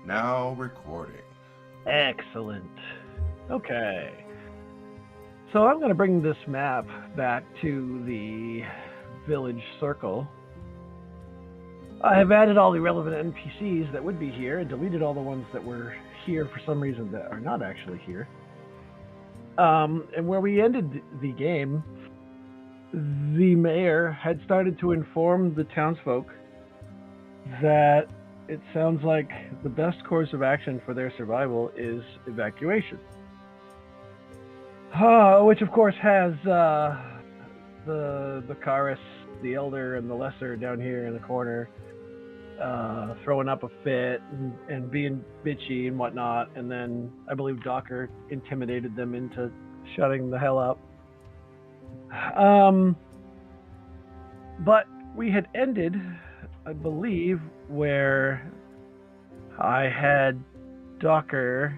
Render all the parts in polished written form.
Now recording. Excellent. Okay. So I'm going to bring this map back to the village circle. I have added all the relevant NPCs that would be here and deleted all the ones that were here for some reason that are not actually here. And where we ended the game, the mayor had started to inform the townsfolk that it sounds like the best course of action for their survival is evacuation. Which of course has the Bakaris, the Elder, and the Lesser down here in the corner throwing up a fit and being bitchy and whatnot, and then I believe Docker intimidated them into shutting the hell up. But we had ended, I believe, where I had Docker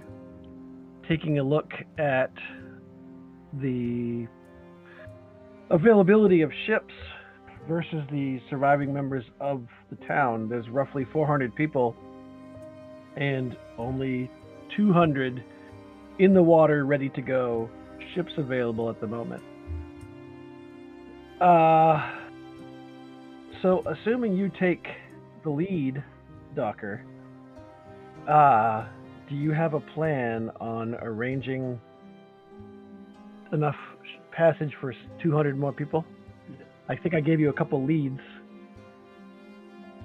taking a look at the availability of ships versus the surviving members of the town. There's roughly 400 people and only 200 in the water ready to go, ships available at the moment. So assuming you take the lead, Docker, do you have a plan on arranging enough passage for 200 more people? I think I gave you a couple leads.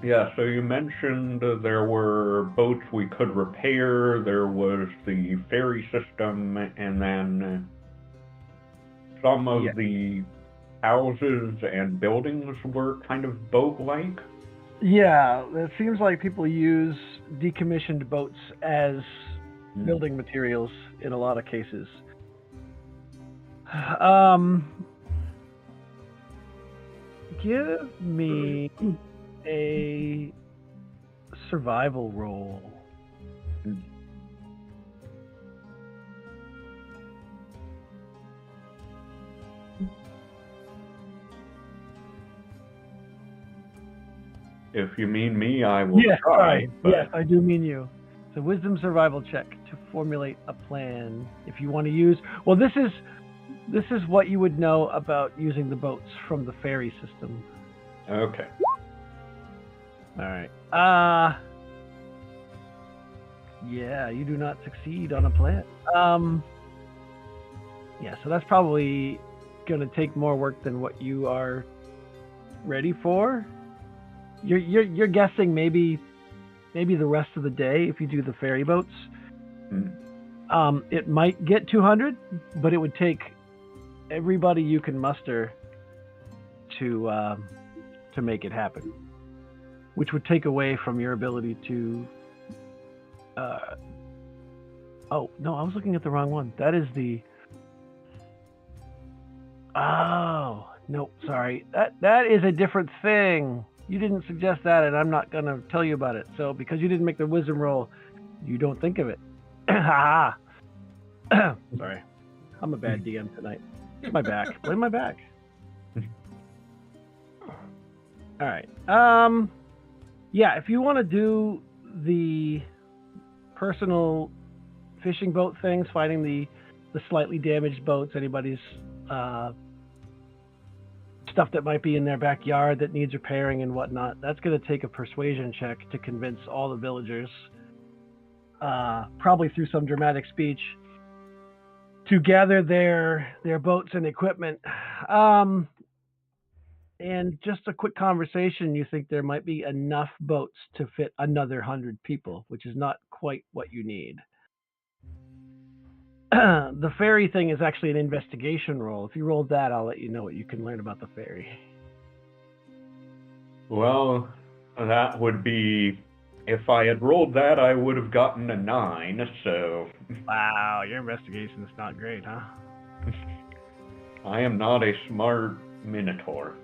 Yeah, so you mentioned there were boats we could repair, there was the ferry system, and then some of the houses and buildings were kind of boat-like. Yeah, it seems like people use decommissioned boats as building materials in a lot of cases. Give me a survival roll. If you mean me, I will try. Sorry. But... Yes, I do mean you. It's a wisdom survival check to formulate a plan. If you want to use... Well, this is what you would know about using the boats from the ferry system. Okay. All right. Yeah, you do not succeed on a plan. Yeah, so that's probably going to take more work than what you are ready for. You're guessing maybe the rest of the day if you do the ferry boats. It might get 200, but it would take everybody you can muster to make it happen, which would take away from your ability to oh no, I was looking at the wrong one. That is the oh no, sorry, that is a different thing. You didn't suggest that, and I'm not gonna tell you about it. So because you didn't make the wisdom roll, you don't think of it. Haha. Sorry, I'm a bad DM tonight. My back. Blame my back. All right. Yeah, if you want to do the personal fishing boat things, finding the slightly damaged boats, anybody's stuff that might be in their backyard that needs repairing and whatnot, that's going to take a persuasion check to convince all the villagers, probably through some dramatic speech, to gather their boats and equipment. And just a quick conversation, you think there might be enough boats to fit another 100 people, which is not quite what you need. The ferry thing is actually an investigation roll. If you rolled that, I'll let you know what you can learn about the ferry. Well, that would be... If I had rolled that, I would have gotten a 9, so... Wow, your investigation is not great, huh? I am not a smart minotaur.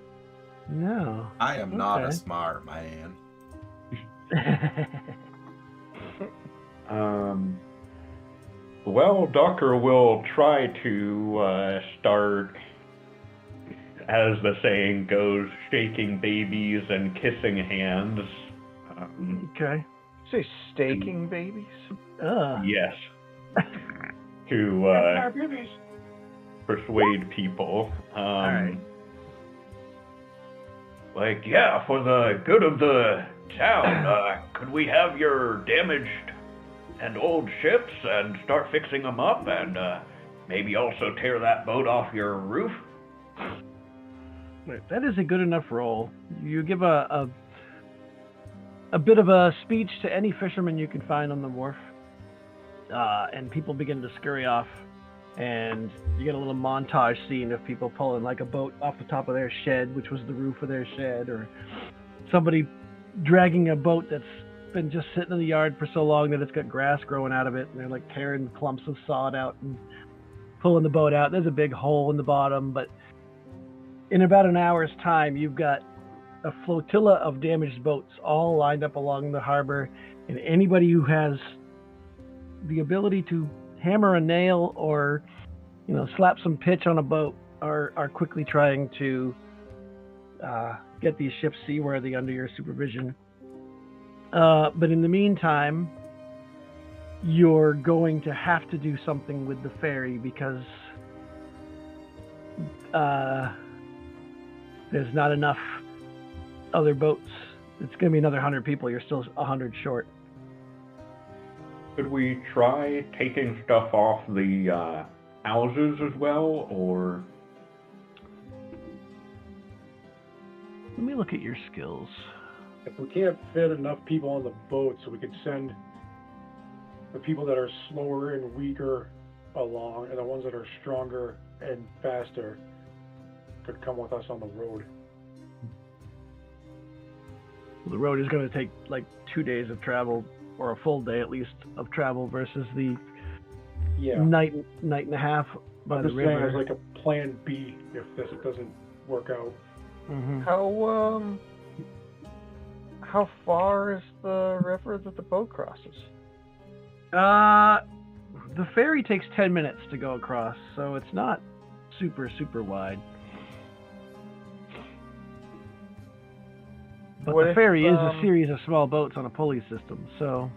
No. I am not a smart man. Well, Docker will try to start, as the saying goes, shaking babies and kissing hands. Okay. Say staking babies? Yes. To persuade people. Alright. Like, yeah, for the good of the town, could we have your damaged and old ships and start fixing them up and maybe also tear that boat off your roof? That is a good enough roll. You give a bit of a speech to any fisherman you can find on the wharf, and people begin to scurry off, and you get a little montage scene of people pulling like a boat off the top of their shed, which was the roof of their shed, or somebody dragging a boat that's been just sitting in the yard for so long that it's got grass growing out of it, and they're like tearing clumps of sod out and pulling the boat out. There's a big hole in the bottom, but in about an hour's time, you've got a flotilla of damaged boats all lined up along the harbor, and anybody who has the ability to hammer a nail or, slap some pitch on a boat are quickly trying to get these ships seaworthy under your supervision. But in the meantime, you're going to have to do something with the ferry because there's not enough other boats. It's going to be another 100 people. You're still 100 short. Could we try taking stuff off the houses as well, or? Let me look at your skills. If we can't fit enough people on the boat, so we could send the people that are slower and weaker along, and the ones that are stronger and faster could come with us on the road. The road is going to take like 2 days of travel, or a full day at least of travel, versus the night and a half by the river. As like a plan B if this doesn't work out. Mm-hmm. How far is the river that the boat crosses? The ferry takes 10 minutes to go across, so it's not super wide. But the ferry is a series of small boats on a pulley system, so...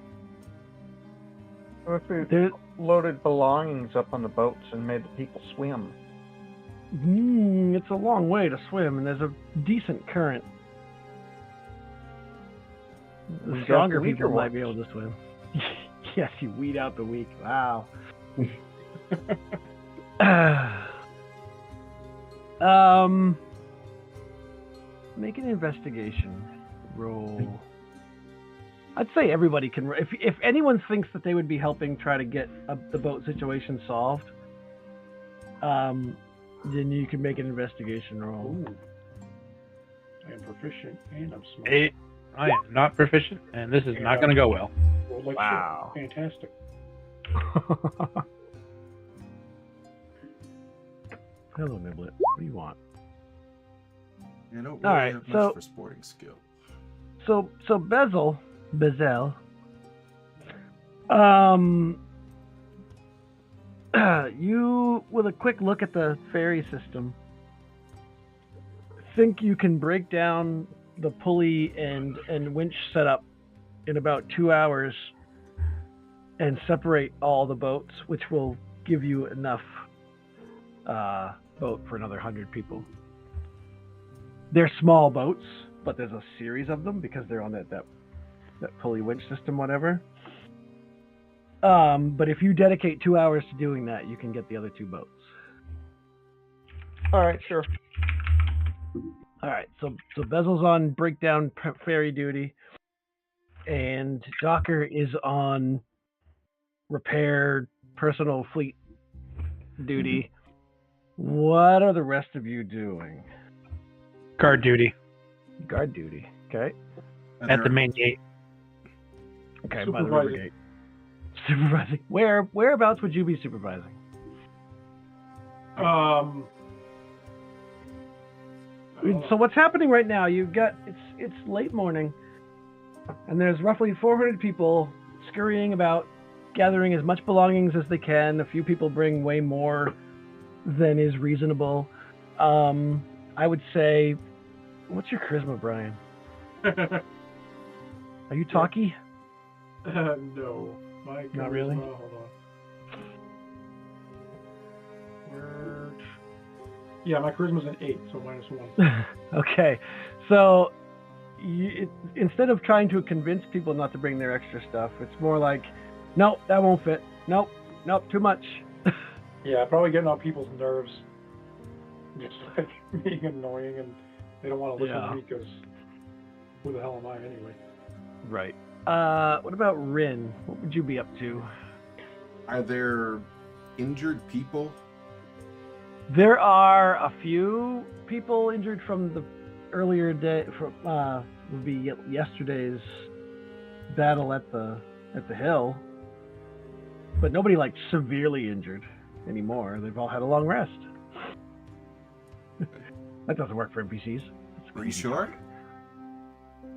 What if we loaded belongings up on the boats and made the people swim? It's a long way to swim, and there's a decent current. The stronger people might be able to swim. Yes, you weed out the weak. Wow. Make an investigation roll. I'd say everybody can. If anyone thinks that they would be helping try to get the boat situation solved, then you can make an investigation roll. Ooh. I am proficient and I'm smart. I am not proficient, and this is not going to go well. Like wow. Shit. Fantastic. Hello, Niblet. What do you want? You don't All really right, have so- much for sporting skill. So Bezel, you, with a quick look at the ferry system, think you can break down the pulley and winch setup in about 2 hours and separate all the boats, which will give you enough boat for another 100 people. They're small boats, but there's a series of them because they're on that pulley winch system, whatever. But if you dedicate 2 hours to doing that, you can get the other 2 boats. All right, sure. All right, so Bezel's on breakdown ferry duty, and Docker is on repair personal fleet duty. What are the rest of you doing? Guard duty Guard duty. Okay. And at the there- main gate. Okay, by the river gate. Supervising. Whereabouts would you be supervising? So what's happening right now? You've got it's late morning, and there's roughly 400 people scurrying about, gathering as much belongings as they can. A few people bring way more than is reasonable. I would say, what's your charisma, Brian? Are you talky? No. My Not really? charisma, hold on. Yeah, my charisma's an 8, so -1. Okay, so instead of trying to convince people not to bring their extra stuff, it's more like, nope, that won't fit. Nope, too much. Yeah, probably getting on people's nerves. Just like being annoying, and they don't want to listen to me because who the hell am I anyway? Right. What about Rin? What would you be up to? Are there injured people? There are a few people injured from the earlier day, from would be yesterday's battle at the hill, but nobody like severely injured anymore. They've all had a long rest. That doesn't work for NPCs. Are you sure?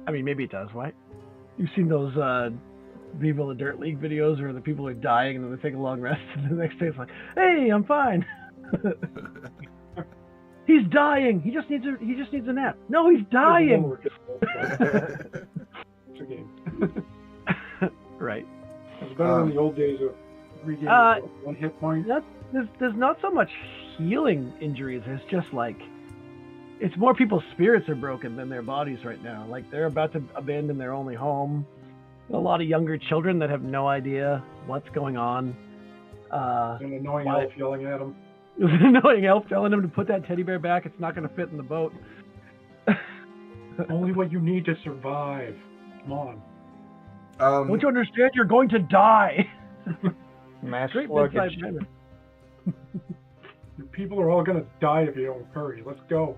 I mean, maybe it does. Right? You've seen those Viva La Dirt League videos where the people are dying and then they take a long rest, and the next day it's like, hey, I'm fine. He's dying. He just needs a nap. No, he's dying. It's a game. Right. It's better than the old days of regaining 1 hit point. There's not so much healing injuries. It's just like, it's more people's spirits are broken than their bodies right now. Like, they're about to abandon their only home. A lot of younger children that have no idea what's going on. An annoying elf yelling at them. An annoying elf telling him to put that teddy bear back. It's not going to fit in the boat. Only what you need to survive. Come on. Don't you understand? You're going to die. Mass Straight luggage. bedside manner. People are all going to die if you don't hurry. Let's go.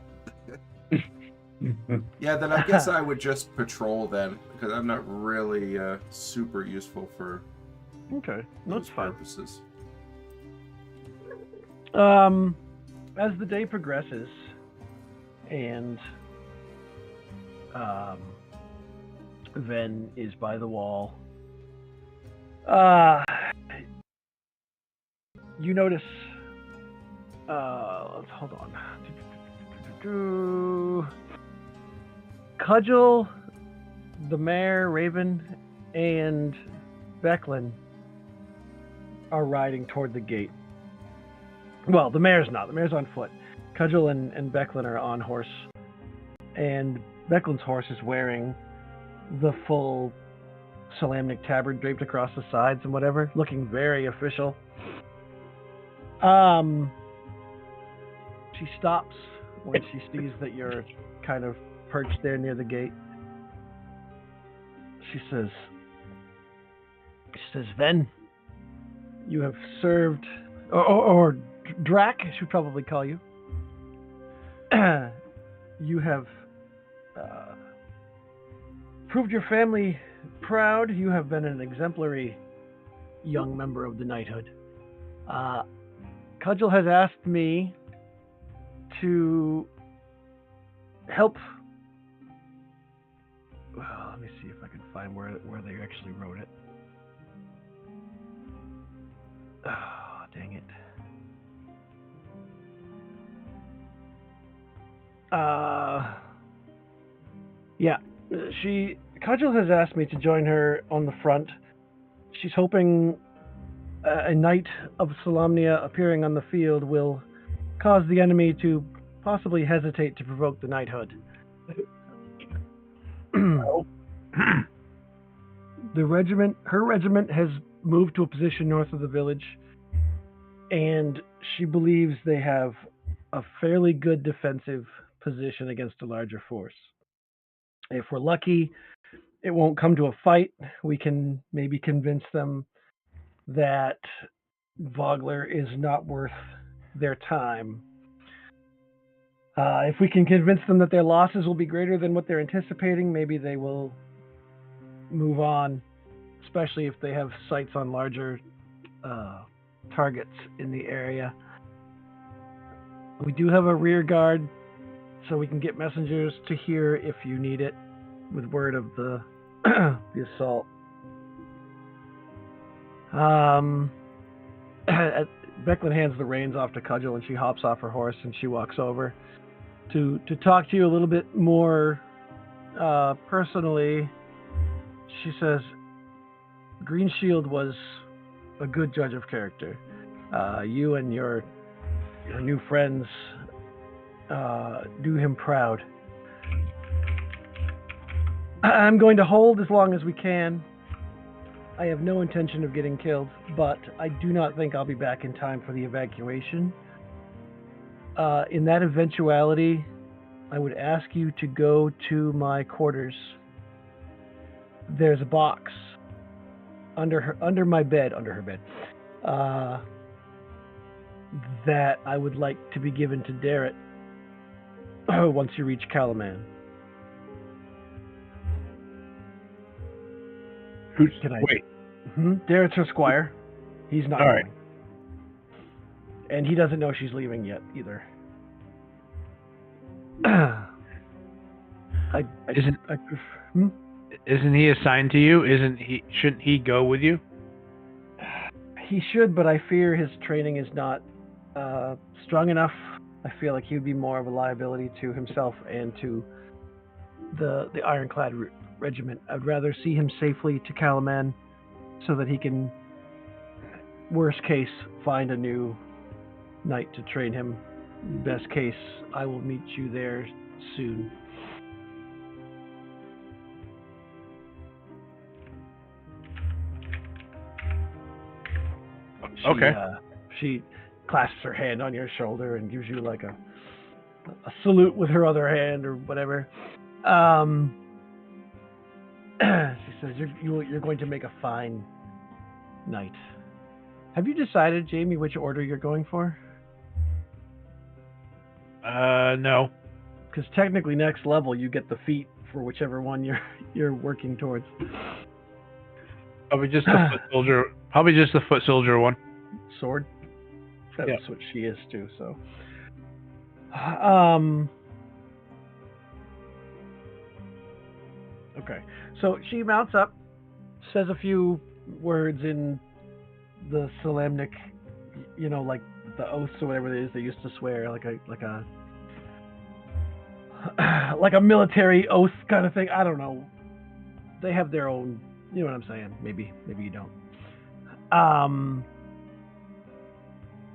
Yeah, then I guess I would just patrol then, because I'm not really super useful for Okay, those that's fine. purposes. As the day progresses, and Ven is by the wall, you notice. Hold on. Cudgel, the mayor, Raven, and Becklin are riding toward the gate. Well, the mayor's not. The mayor's on foot. Cudgel and Becklin are on horse. And Becklin's horse is wearing the full Salamnic tabard draped across the sides and whatever, looking very official. She stops when she sees that you're kind of perched there near the gate. She says, Ven, you have served, or Drac, I should probably call you. You have proved your family proud. You have been an exemplary young member of the knighthood. Cudgel has asked me to help. Well, let me see if I can find where they actually wrote it. Oh, dang it. Yeah, Cudgel has asked me to join her on the front. She's hoping a knight of Solamnia appearing on the field will cause the enemy to possibly hesitate to provoke the knighthood. Her regiment has moved to a position north of the village, and she believes they have a fairly good defensive position against a larger force. If we're lucky, it won't come to a fight. We can maybe convince them that Vogler is not worth their time. If we can convince them that their losses will be greater than what they're anticipating, maybe they will move on, especially if they have sights on larger targets in the area. We do have a rear guard, so we can get messengers to here if you need it, with word of the the assault. Becklin hands the reins off to Cudgel, and she hops off her horse and she walks over to talk to you a little bit more personally. She says, Green Shield was a good judge of character. You and your new friends do him proud. I'm going to hold as long as we can. I have no intention of getting killed, but I do not think I'll be back in time for the evacuation. In that eventuality, I would ask you to go to my quarters. There's a box under her bed, that I would like to be given to Darrett once you reach Calaman. Wait. Darrett's her squire. He's not All going. right. And he doesn't know she's leaving yet either. Isn't he assigned to you? Shouldn't he go with you? He should, but I fear his training is not strong enough. I feel like he would be more of a liability to himself and to the Ironclad regiment. I'd rather see him safely to Calaman so that he can, worst case, find a new knight to train him. Best case, I will meet you there soon. Okay. She clasps her hand on your shoulder and gives you like a salute with her other hand or whatever. She says, you're going to make a fine knight. Have you decided, Jamie, which order you're going for? No. Because technically next level you get the feat for whichever one you're working towards. Probably just the foot soldier. Probably just the foot soldier one. Sword? That's Yeah. what she is too, so. Okay. So she mounts up, says a few words in the Salamnic, like the oaths or whatever it is they used to swear, like a military oath kind of thing. I don't know. They have their own, you know what I'm saying? Maybe you don't.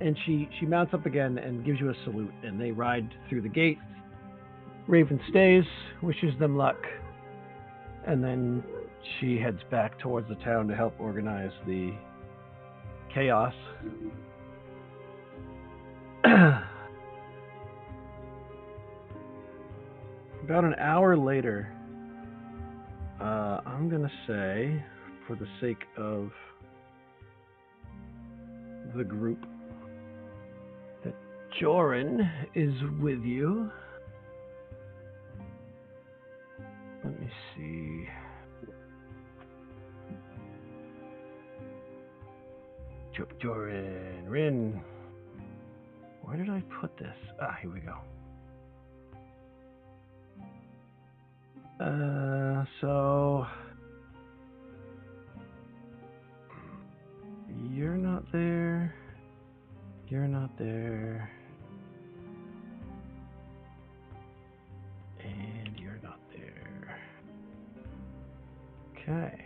And she mounts up again and gives you a salute, and they ride through the gate. Raven stays, wishes them luck, and then she heads back towards the town to help organize the chaos. About an hour later, I'm going to say, for the sake of the group, that Joran is with you. Let me see. Joran, Rin. Where did I put this? Here we go. So you're not there. You're not there. And you're not there. Okay.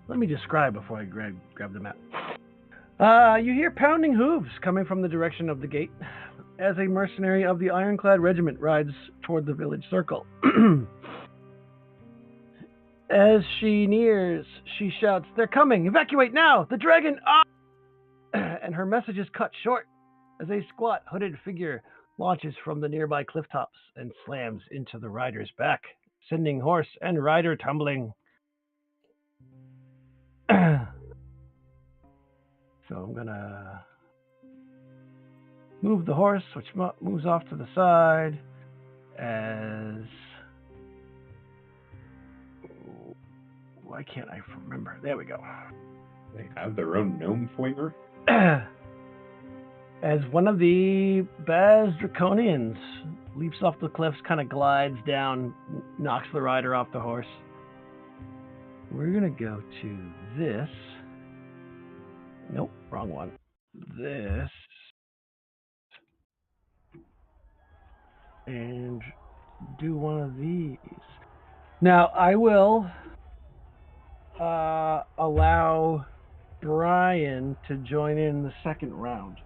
Let me describe before I grab the map. You hear pounding hooves coming from the direction of the gate as a mercenary of the Ironclad regiment rides toward the village circle. As she nears, she shouts, "They're coming! Evacuate now! The dragon!" And her message is cut short as a squat, hooded figure launches from the nearby cliff tops and slams into the rider's back, sending horse and rider tumbling. So I'm gonna move the horse, which moves off to the side as... Why can't I remember? There we go. They have their own gnome flinger? As one of the Baz Draconians leaps off the cliffs, kind of glides down, knocks the rider off the horse. We're going to go to this. Nope, wrong one. This. And do one of these. Now I will allow Brian to join in the second round.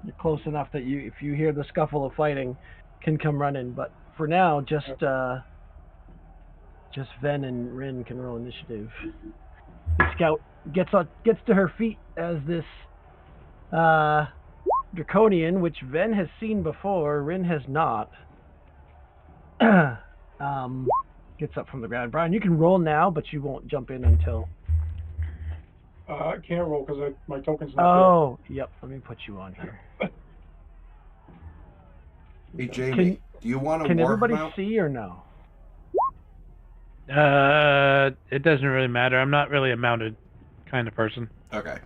You're close enough that if you hear the scuffle of fighting, can come running. But for now, just Ven and Rin can roll initiative. The scout gets to her feet as this draconian, which Ven has seen before, Rin has not. Gets up from the ground. Brian, you can roll now, but you won't jump in until. I can't roll because my token's not Oh, yep. Let me put you on here. Hey, Jamie, do you want to Can warp everybody mount? see or no? It doesn't really matter. I'm not really a mounted kind of person. Okay.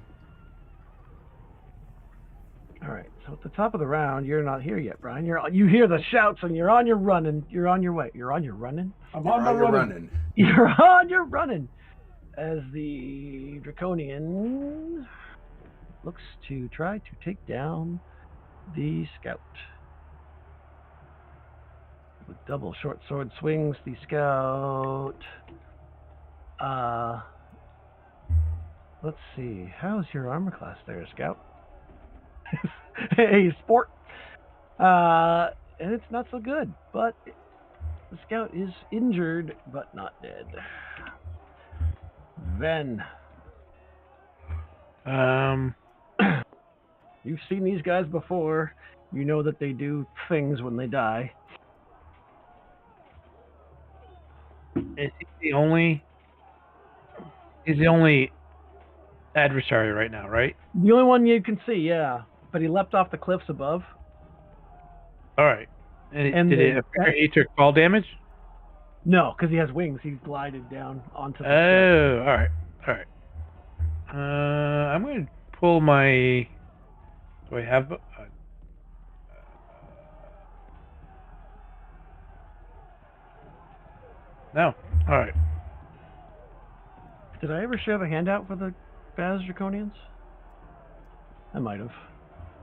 All right. So at the top of the round, you're not here yet, Brian. You hear the shouts and you're on your running. You're on your way. You're on your running. I'm on my running. You're on your running. As the draconian looks to try to take down the scout. With double short sword swings, the scout. Let's see. How's your armor class there, scout? Hey, sport. And it's not so good, but the scout is injured, but not dead. Ven. You've seen these guys before. You know that they do things when they die. Is he the only? He's the only adversary right now, right? The only one you can see, yeah. But he leapt off the cliffs above. All right. And And did it appear he took fall damage? No, because he has wings. He glided down onto the Oh, all right, all right. I'm going to pull my. Do I have? No. All right. Did I ever share the handout for the Baz Draconians? I might have.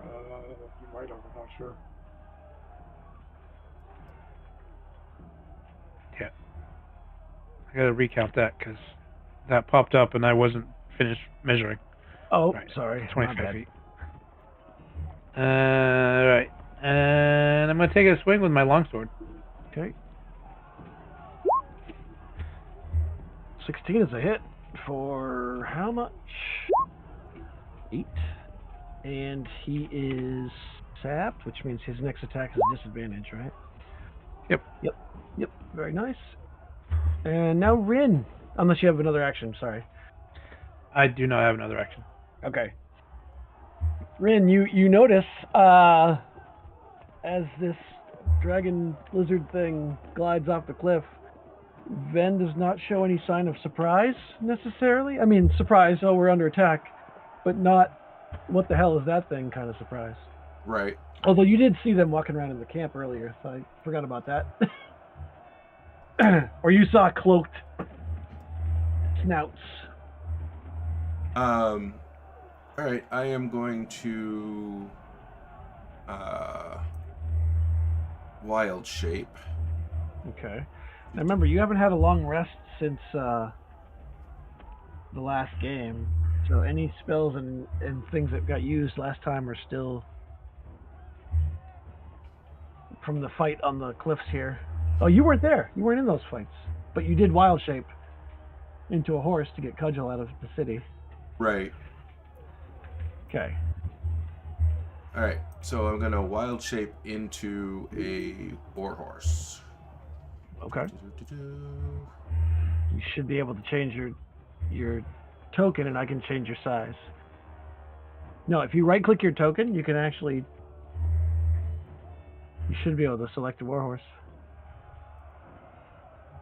You might have, I'm not sure. Yeah. I got to recount that because that popped up and I wasn't finished measuring. Oh, Right. sorry. 25 feet. Right. And I'm going to take a swing with my longsword. Okay. 16 is a hit for how much? 8. And he is sapped, which means his next attack is a disadvantage, right? Yep. Yep. Very nice. And now Rin. Unless you have another action, sorry. I do not have another action. Okay. Rin, you notice as this dragon lizard thing glides off the cliff, Ven does not show any sign of surprise necessarily. I mean, surprise, oh, we're under attack, but not what the hell is that thing kind of surprise. Right. Although you did see them walking around in the camp earlier, so I forgot about that. Or you saw cloaked snouts. All right. I am going to wild shape. Okay. Now remember, you haven't had a long rest since the last game, so any spells and things that got used last time are still from the fight on the cliffs here. Oh, you weren't there. You weren't in those fights, but you did wild shape into a horse to get Cudgel out of the city. Right. Okay. All right. So I'm gonna wild shape into a warhorse. Okay. You should be able to change your token, and I can change your size. No, if you right-click your token, you can actually. You should be able to select a warhorse.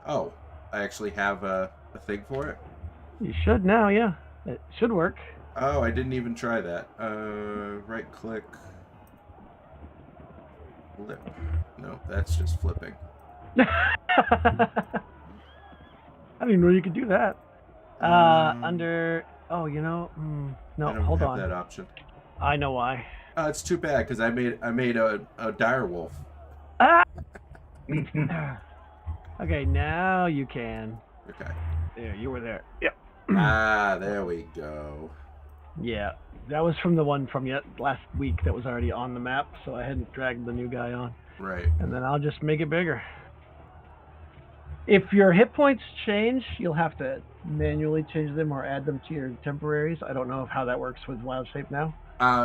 Oh, I actually have a thing for it? You should now, yeah. It should work. Oh, I didn't even try that. Right click. Flip. No, that's just flipping. I didn't even know you could do that. Under. Oh, you know. No, I don't hold have on. that option. I know why. It's too bad because I made a dire wolf. Ah! Okay, now you can. Okay. There, you were there. Yep. Ah, there we go. Yeah, that was from the one from last week that was already on the map, so I hadn't dragged the new guy on. Right. And then I'll just make it bigger. If your hit points change, you'll have to manually change them or add them to your temporaries. I don't know how that works with Wild Shape now.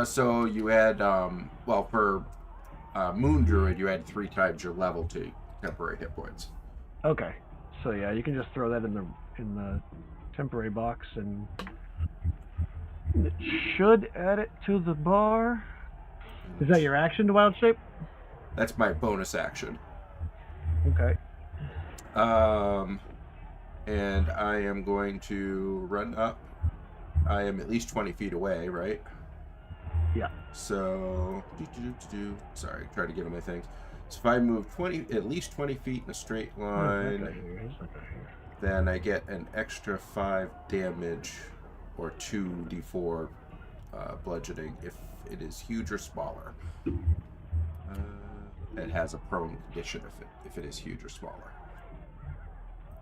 So you had, well, for Moon Druid, you had 3 times your level to temporary hit points. Okay, so yeah, you can just throw that in the temporary box, and it should add it to the bar. Is that your action to Wild Shape? That's my bonus action. Okay. And I am going to run up. I am at least 20 feet away, right? Yeah. So, sorry, try to get on my things. So if I move at least 20 feet in a straight line, then I get an extra 5 damage or 2d4 bludgeoning if it is huge or smaller. It has a prone condition if it is huge or smaller.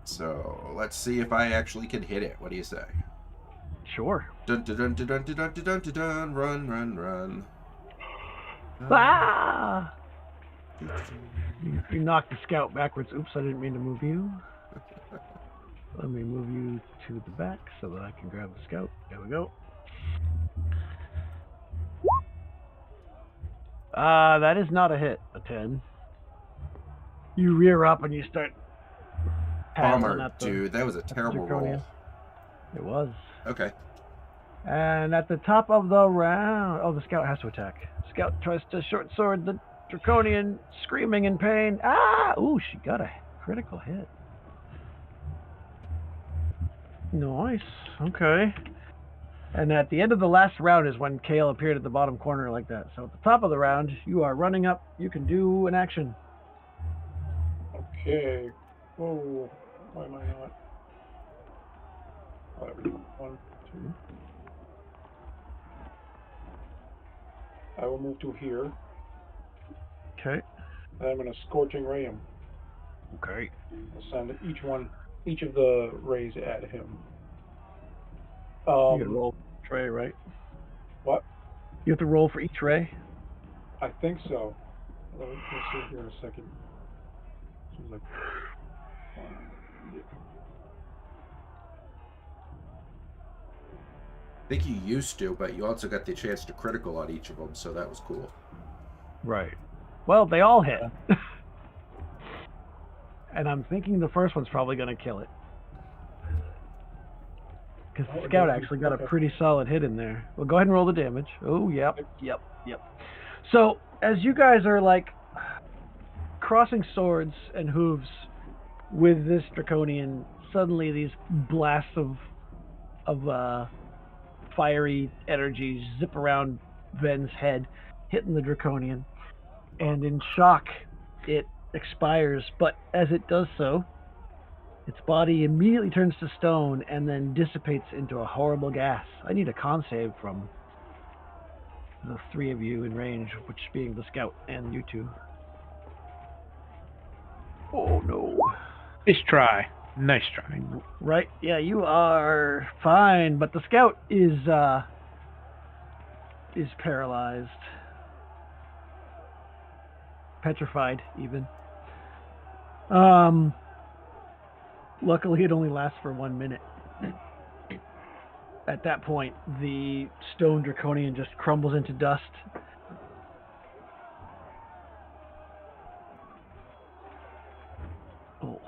So let's see if I actually can hit it. What do you say? Sure. Dun dun dun dun dun dun dun dun dun. Run, run, run. Ah! You knocked the scout backwards. Oops, I didn't mean to move you. Let me move you to the back so that I can grab the scout. There we go. That is not a hit, a 10. You rear up and you start paddling Bummer, at the dude. That was a terrible Draconian. roll. It was. Okay. And at the top of the round... Oh, the scout has to attack. Scout tries to short sword the Draconian, screaming in pain. Ah! Ooh, she got a critical hit. Nice. Okay. And at the end of the last round is when Kale appeared at the bottom corner like that. So at the top of the round, you are running up. You can do an action. Okay. Whoa. Why am I not? Oh, there we go. 1, 2. I will move to here. Okay. And I'm going to Scorching Ray him. Okay. I'll send each of the rays at him. You can roll for ray, right? What? You have to roll for each ray? I think so. Let's see here in a second. Like, I think you used to, but you also got the chance to critical on each of them, so that was cool. Right. Well, they all hit. And I'm thinking the first one's probably going to kill it. Because the scout actually got a pretty solid hit in there. Well, go ahead and roll the damage. Oh, yep. So, as you guys are, like, crossing swords and hooves with this Draconian, suddenly these blasts of fiery energy zip around Ven's head, hitting the Draconian. And in shock, it expires. But as it does so, its body immediately turns to stone and then dissipates into a horrible gas. I need a con save from the 3 of you in range, which being the scout and you 2. Oh no. Nice try. Nice try. Right, yeah, you are fine, but the scout is paralyzed. Petrified, even. Luckily, it only lasts for 1 minute. At that point, the stone Draconian just crumbles into dust. Oh,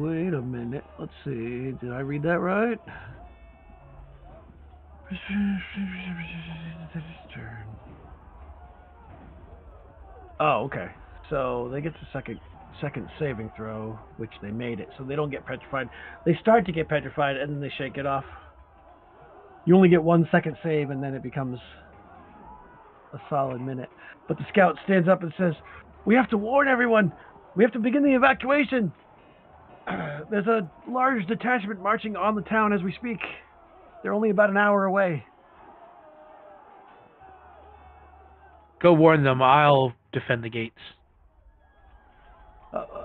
wait a minute. Let's see. Did I read that right? Oh, okay. So they get the second saving throw, which they made it, so they don't get petrified. They start to get petrified, and then they shake it off. You only get 1 second save, and then it becomes a solid minute. But the scout stands up and says, "We have to warn everyone. We have to begin the evacuation. There's a large detachment marching on the town as we speak. They're only about an hour away." Go warn them. I'll defend the gates.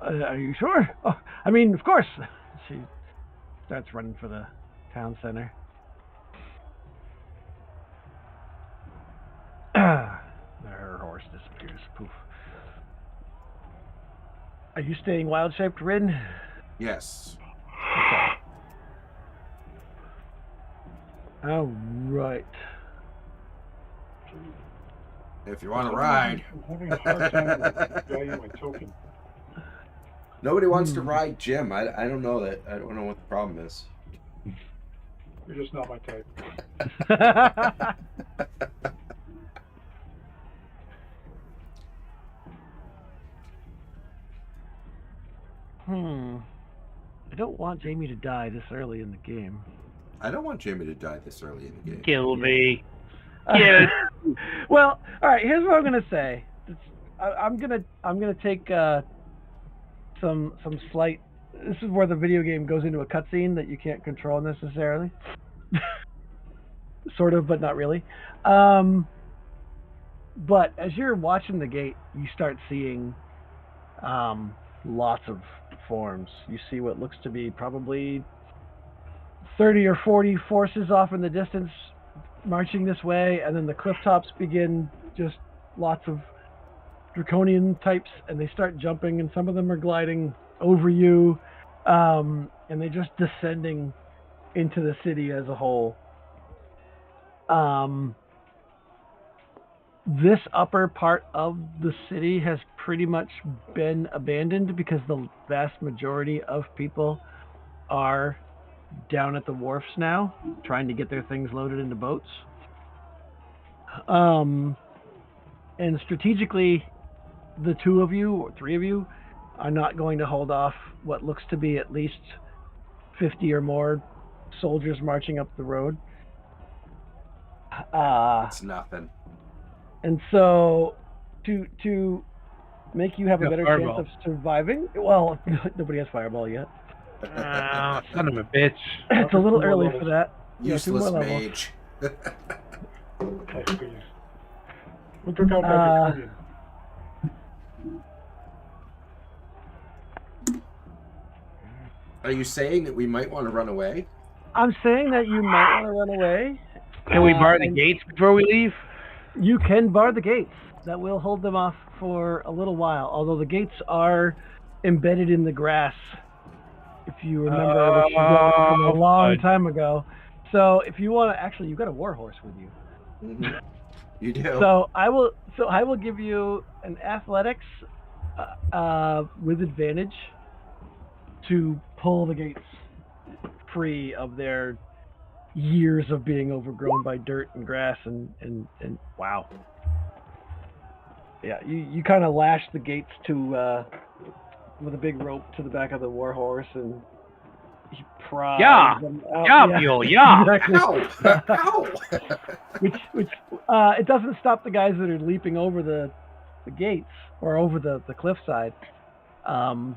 Are you sure? Oh, I mean, of course. She starts running for the town center. Her horse disappears. Poof. Are you staying wild-shaped, Rin? Yes. Okay. All right. If you want to ride. I'm having a hard time valuing my token. Nobody wants to ride Jim. I don't know that. I don't know what the problem is. You're just not my type. I don't want Jamie to die this early in the game. I don't want Jamie to die this early in the game. Kill me. Yeah. Well, all right. Here's what I'm gonna say. I'm gonna take some slight. This is where the video game goes into a cutscene that you can't control necessarily. Sort of, but not really. But as you're watching the gate, you start seeing lots of forms. You see what looks to be probably 30 or 40 forces off in the distance marching this way, and then the cliff tops begin just lots of draconian types, and they start jumping, and some of them are gliding over you, and they're just descending into the city as a whole. This upper part of the city has pretty much been abandoned because the vast majority of people are down at the wharfs now, trying to get their things loaded into boats. And strategically, the two of you or three of you are not going to hold off what looks to be at least 50 or more soldiers marching up the road. It's nothing. And so, to make you have a better Fireball. chance of surviving, well, nobody has Fireball yet. Son of a bitch. It's a little 2 more early levels. for that. Yeah, 2 more Useless levels. mage. Okay, please. Who took out that draconian? Are you saying that we might want to run away? I'm saying that you might want to run away. Can we bar the and gates before we leave? You can bar the gates. That will hold them off for a little while, although the gates are embedded in the grass. If you remember this from a long time ago. So if you want to, actually, you've got a warhorse with you. Mm-hmm. You do. So I will give you an athletics with advantage to pull the gates free of their years of being overgrown by dirt and grass and wow. Yeah, you kind of lash the gates to with a big rope to the back of the warhorse, and you pry them out. Yeah, mule, yeah. Exactly. Ow! Ow! which it doesn't stop the guys that are leaping over the gates or over the cliffside. And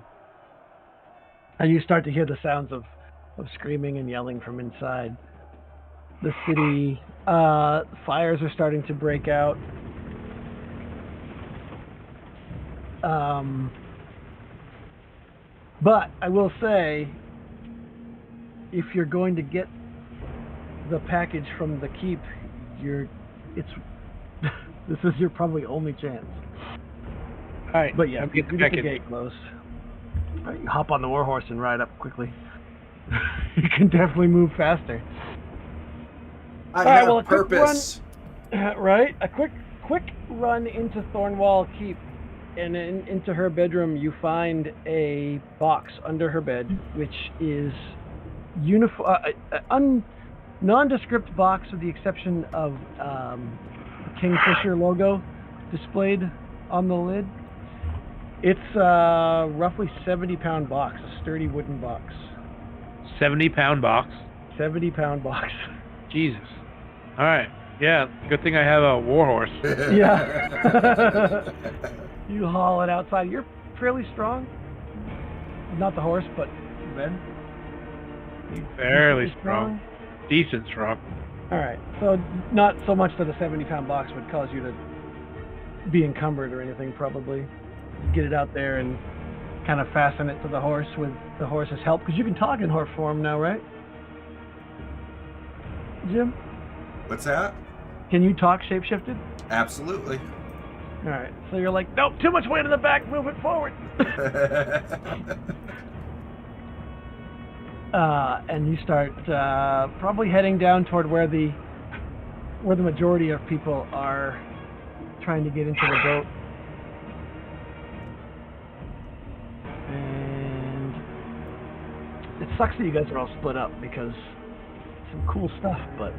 you start to hear the sounds of screaming and yelling from inside. The city, fires are starting to break out. But I will say, if you're going to get the package from the keep, this is your probably only chance. All right. But yeah, I'll you get the get the package. gate closed. All right, you hop on the warhorse and ride up quickly. You can definitely move faster. I right, have well, a quick purpose. Right? A quick run into Thornwall Keep, and into her bedroom. You find a box under her bed, which is nondescript box with the exception of the Kingfisher logo displayed on the lid. It's a roughly 70-pound box, a sturdy wooden box. 70-pound box. 70-pound box. Jesus. All right. Yeah. Good thing I have a warhorse. Yeah. You haul it outside. You're fairly strong. Not the horse, but Ben. Fairly strong. Decent strong. All right. So not so much that a 70-pound box would cause you to be encumbered or anything, probably. Get it out there and kind of fasten it to the horse with the horse's help, because you can talk in horse form now, right, Jim? What's that? Can you talk shapeshifted? Absolutely. All right. So you're like, nope, too much weight in the back, move it forward. And you start probably heading down toward where the majority of people are trying to get into the boat. And it sucks that you guys are all split up, because some cool stuff, but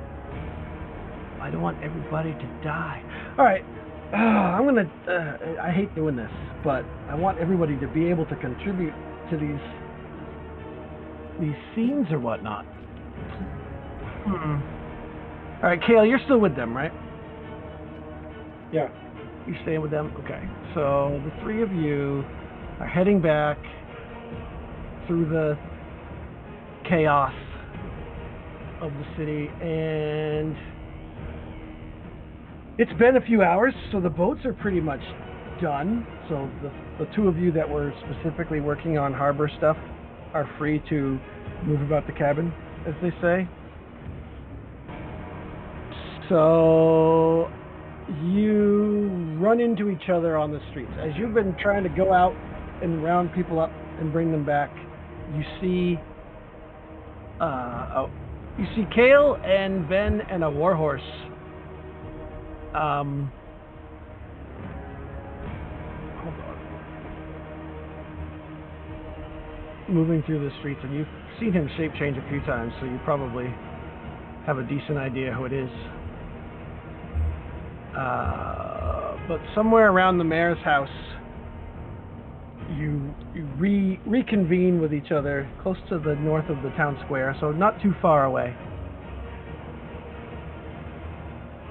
I don't want everybody to die. All right. I'm gonna. I hate doing this, but I want everybody to be able to contribute to these scenes or whatnot. All right, Kale, you're still with them, right? Yeah. You staying with them? Okay. So the three of you are heading back through the chaos of the city, and it's been a few hours, so the boats are pretty much done. So the two of you that were specifically working on harbor stuff are free to move about the cabin, as they say. So you run into each other on the streets. As you've been trying to go out and round people up and bring them back, you see Kale and Ben and a warhorse. Hold on. Moving through the streets, and you've seen him shape change a few times, so you probably have a decent idea who it is. But somewhere around the mayor's house, you reconvene with each other close to the north of the town square, so not too far away.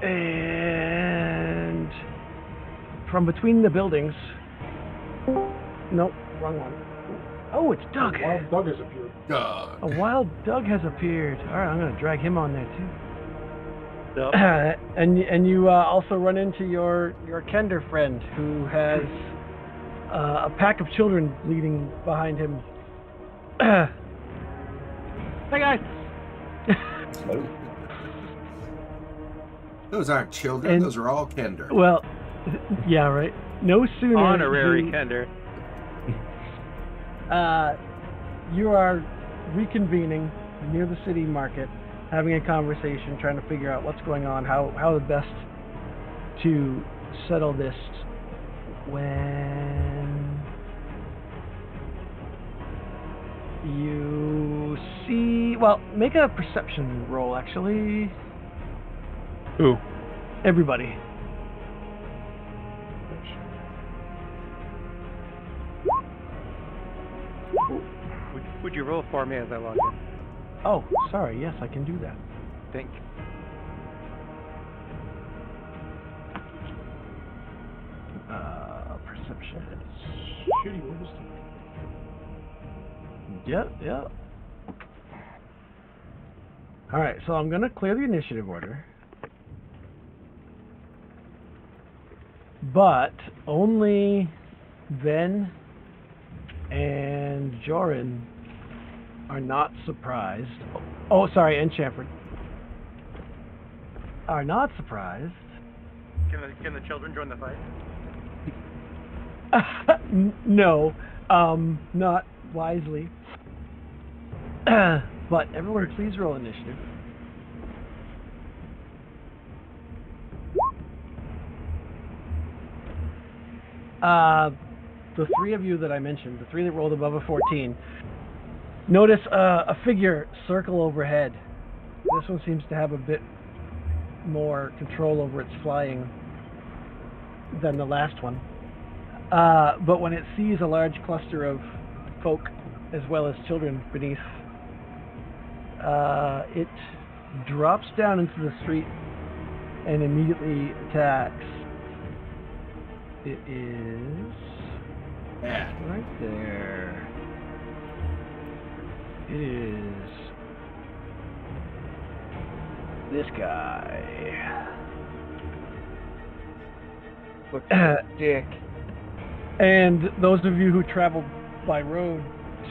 And from between the buildings... Nope, wrong one. Oh, it's Doug. A wild Doug has appeared. Doug. A wild Doug has appeared. All right, I'm going to drag him on there, too. Yep. And you also run into your Kender friend, who has a pack of children leading behind him. Hey, guys! Those aren't children. Those are all Kender. Well, yeah, right. No sooner... Honorary Kender. You are reconvening near the city market, having a conversation, trying to figure out what's going on, how best to settle this, when you see... Well, make a perception roll, actually. Who? Everybody. Would you roll for me as I log in? Oh, sorry. Yes, I can do that. Thank you. Perception. Shitty wisdom. Yep. Alright, so I'm gonna clear the initiative order. But only Ben and Joran are not surprised. Oh, sorry, and Chamford are not surprised. Can the children join the fight? No, not wisely. But everyone, please roll initiative. The three of you that I mentioned, the three that rolled above a 14, notice a figure circle overhead. This one seems to have a bit more control over its flying than the last one. But when it sees a large cluster of folk as well as children beneath, it drops down into the street and immediately attacks. It is right there. It is this guy. Looks like a dick. And those of you who traveled by road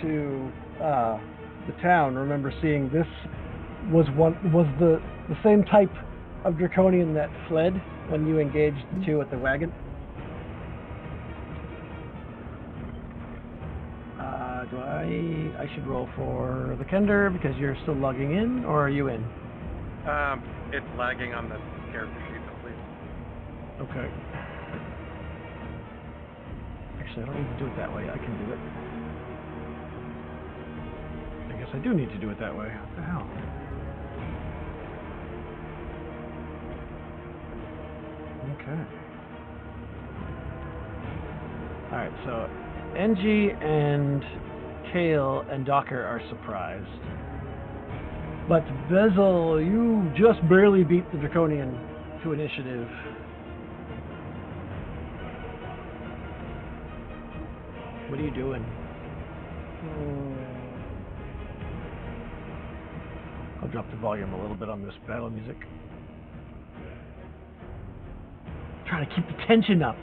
to the town, remember seeing this was the same type of draconian that fled when you engaged the two at the wagon. I should roll for the Kender because you're still logging in, or are you in? It's lagging on the character sheet, at least. Okay. Actually, I don't need to do it that way. I can do it. I guess I do need to do it that way. What the hell? Okay. Alright, so NG and Kale and Docker are surprised. But Bezel, you just barely beat the Draconian to initiative. What are you doing? I'll drop the volume a little bit on this battle music. Trying to keep the tension up.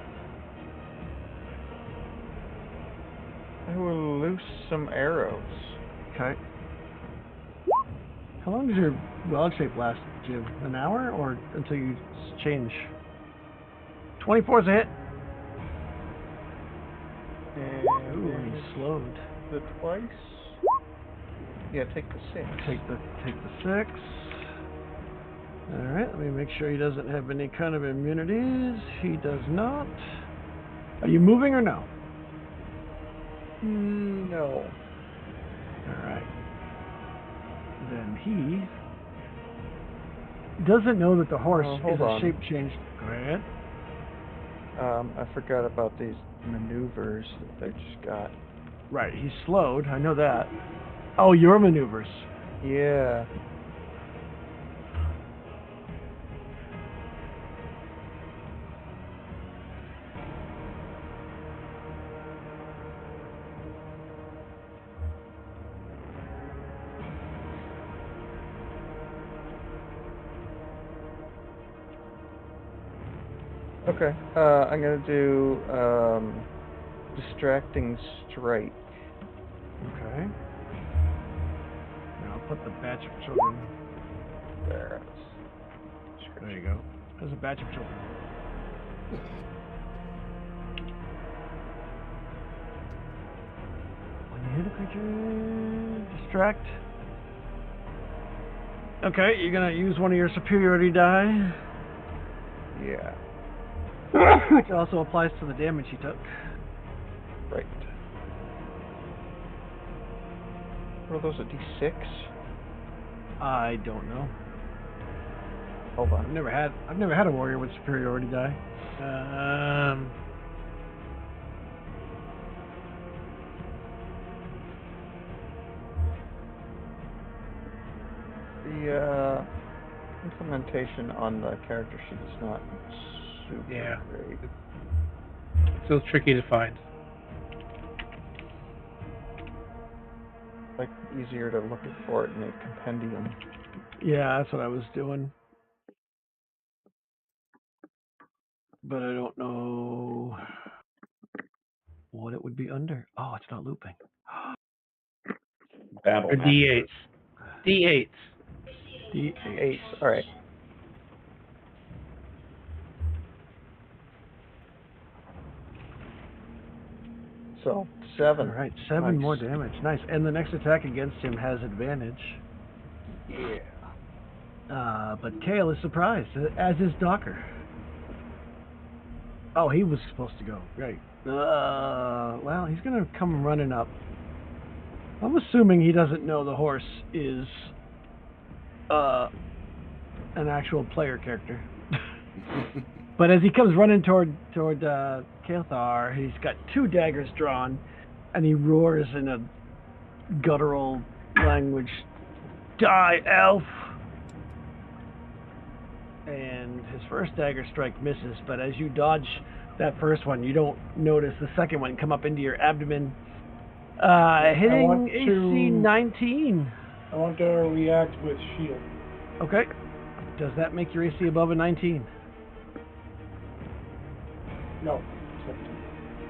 I will loose some arrows. Okay. How long does your wild shape last, Jim? An hour, or until you change? 24 is a hit. And Ooh, he's slowed. the twice. Yeah, take the 6. Take the 6. All right, let me make sure he doesn't have any kind of immunities. He does not. Are you moving or no? No. All right. Then he doesn't know that the horse is a shape change. Go ahead. I forgot about these maneuvers that they just got. Right, he's slowed. I know that. Oh, your maneuvers. Yeah. Okay, I'm gonna do distracting strike. Okay. Now I'll put the batch of children. There. There you go. There's a batch of children. When you hit a creature, distract. Okay, you're gonna use one of your superiority die. Yeah. Which also applies to the damage he took. Right. What are those, a D6? I don't know. Hold on. I've never had a warrior with superiority die. The implementation on the character sheet is not super great. Still tricky to find. Like easier to look for it in a compendium. Yeah, that's what I was doing. But I don't know what it would be under. Oh, it's not looping. Battle Or D8s. D8s. D8. Alright. So, 7. Alright, 7 Nice. more damage. Nice. And the next attack against him has advantage. Yeah. But Kale is surprised, as is Docker. Oh, he was supposed to go. Right. Well, he's going to come running up. I'm assuming he doesn't know the horse is an actual player character. But as he comes running toward Kael'thar, he's got 2 daggers drawn, and he roars in a guttural language, "Die, elf!" And his first dagger strike misses, but as you dodge that first one, you don't notice the second one come up into your abdomen, hitting AC 19. I want to react with shield. Okay. Does that make your AC above a 19? No. 17.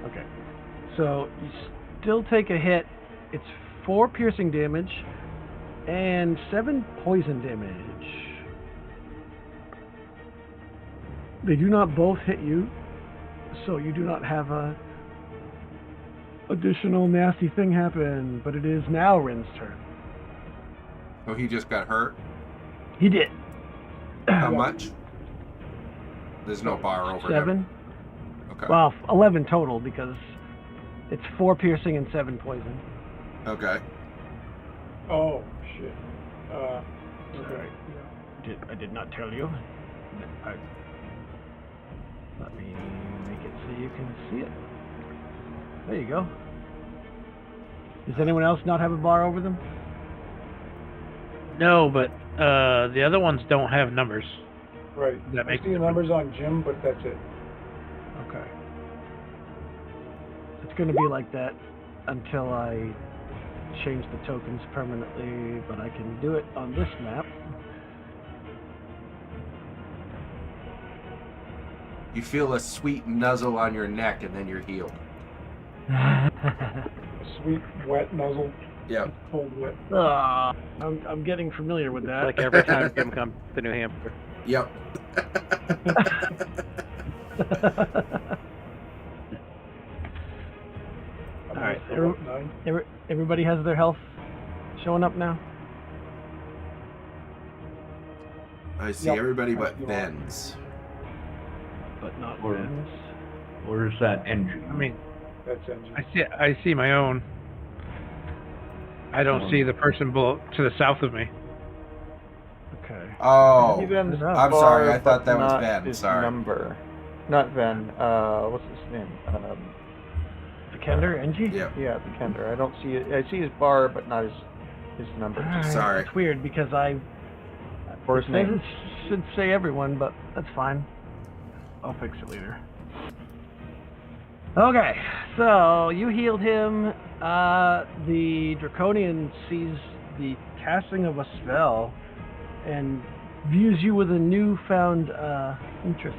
Okay. So still take a hit. It's 4 piercing damage and 7 poison damage. They do not both hit you, so you do not have a additional nasty thing happen, but it is now Rin's turn. Oh, he just got hurt? He did. How much? There's no bar over 7. him. Okay. Well, 11 total because it's 4 piercing and 7 poison. Okay. Oh, shit. Okay. I did not tell you. Let me make it so you can see it. There you go. Does anyone else not have a bar over them? No, but the other ones don't have numbers. Right. That I makes see the numbers on Jim, but that's it. Okay. It's going to be like that until I change the tokens permanently, but I can do it on this map. You feel a sweet nuzzle on your neck, and then you're healed. Sweet, wet nuzzle. Yep. Cold, wet. I'm getting familiar with that. Like every time Jim comes to New Hampshire. Yep. All right. I'm at 9. Everybody has their health showing up now? I see Yep. everybody I but see all. Ben's. But not Or- Ben's. Where's that engine? I mean, That's engine. I see my own. I don't see the person to the south of me. Okay. Oh, Ben's I'm bar, sorry. I thought but that was not Ben. his Sorry. number. Not Ben. What's his name? Vikander, NG? Yep. Yeah, the Kender. I don't see it. I see his bar, but not his number. Alright, Sorry. It's weird because Or his it name. should say everyone, but that's fine. I'll fix it later. Okay, so you healed him. The Draconian sees the casting of a spell and views you with a newfound interest.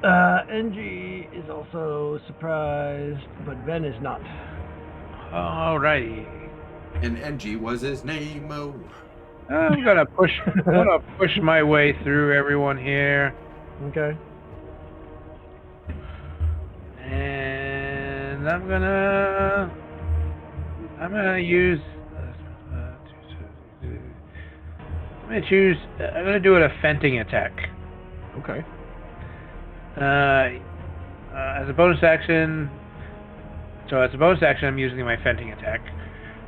NG is also surprised, but Ben is not. Alrighty. And NG was his name. Oh. I'm gonna push my way through everyone here, Okay. and I'm gonna use. I'm gonna do a fenting attack. Okay. As a bonus action. So as a bonus action, I'm using my fenting attack.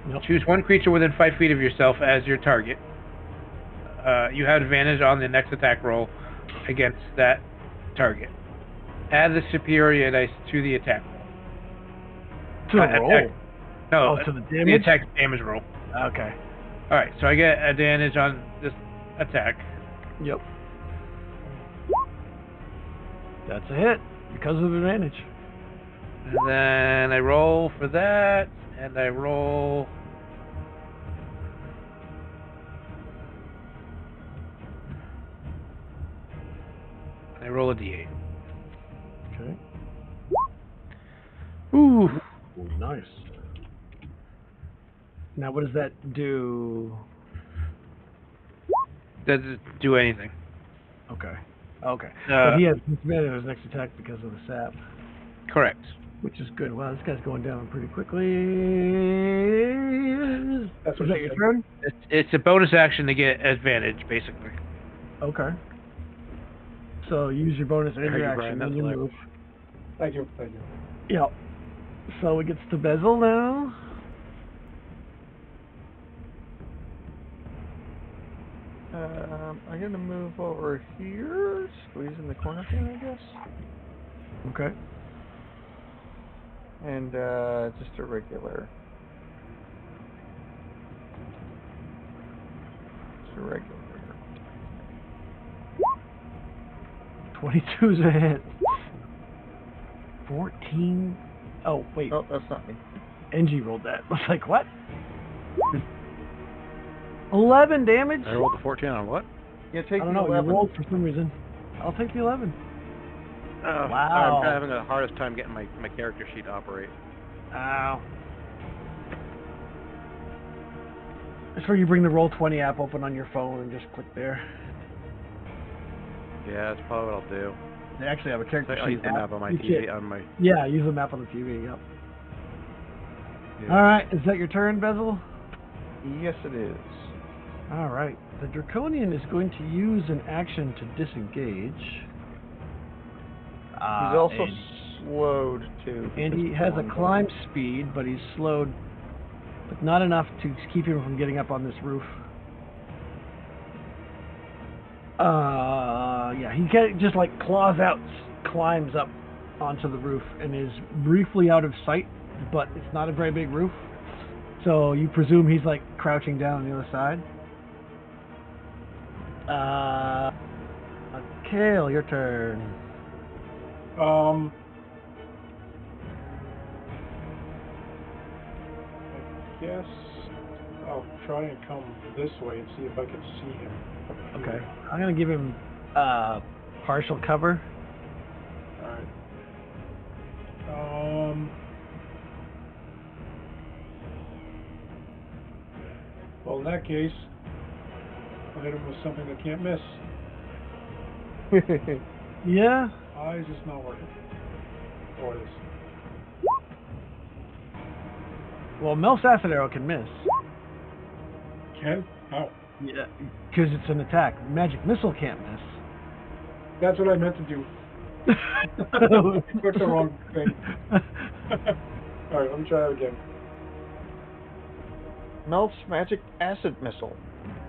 Yep. Choose one creature within 5 feet of yourself as your target. You have advantage on the next attack roll against that target. Add the superior dice to the attack roll. To the Attack- roll. No, Oh, to the the damage? attack damage roll. Okay. Alright, so I get advantage on this attack. Yep. That's a hit because of advantage. And then I roll for that, and I roll... I roll a d8. Okay. Ooh. Ooh, nice. Now, what does that do? Doesn't do anything. Okay. Okay. Uh, But he has disadvantage on his next attack because of the sap, Correct. which is good. Wow, this guy's going down pretty quickly. That's Is what that she your said. turn? It's a bonus action to get advantage, basically. Okay. So use your bonus and Thank your you, action Brian. when That's you hilarious. move. Thank you. Thank you. Yep. So it gets to Bezel now. I'm gonna move over here, squeeze in the corner thing, I guess, Okay. and just a regular. Just a regular. 22's a hit. 14. Oh, wait. Oh, that's not me. NG rolled that. I was like, what? 11 damage? I rolled a 14 on what? Yeah, take I don't the know. You 11. rolled for some reason. I'll take the 11. Oh, Wow. I'm having the hardest time getting my character sheet to operate. Ow. It's where you bring the Roll20 app open on your phone and just click there. Yeah, that's probably what I'll do. They actually have a character I'll sheet use the map on my You TV. can't- On my. Yeah, use the map on the TV, yep. Yeah. Alright, is that your turn, Bezel? Yes, it is. Alright. The Draconian is going to use an action to disengage. He's also and, slowed too. and he because has a one climb button. speed, but he's slowed, but not enough to keep him from getting up on this roof. Yeah, he just like claws out, climbs up onto the roof, and is briefly out of sight, but it's not a very big roof. So you presume he's like crouching down on the other side. Kale, your turn. I guess I'll try and come this way and see if I can see him. from Okay, here. I'm gonna give him partial cover. Alright. Well, in that case, I'll hit him with something that can't miss. Yeah. Eyes is not working. Or it is. Well, Mel's acid arrow can miss. Can? How? Yeah, because it's an attack. Magic missile can't miss. That's what I meant to do. Clicked the wrong thing. Alright, let me try that again. Melt's magic acid missile.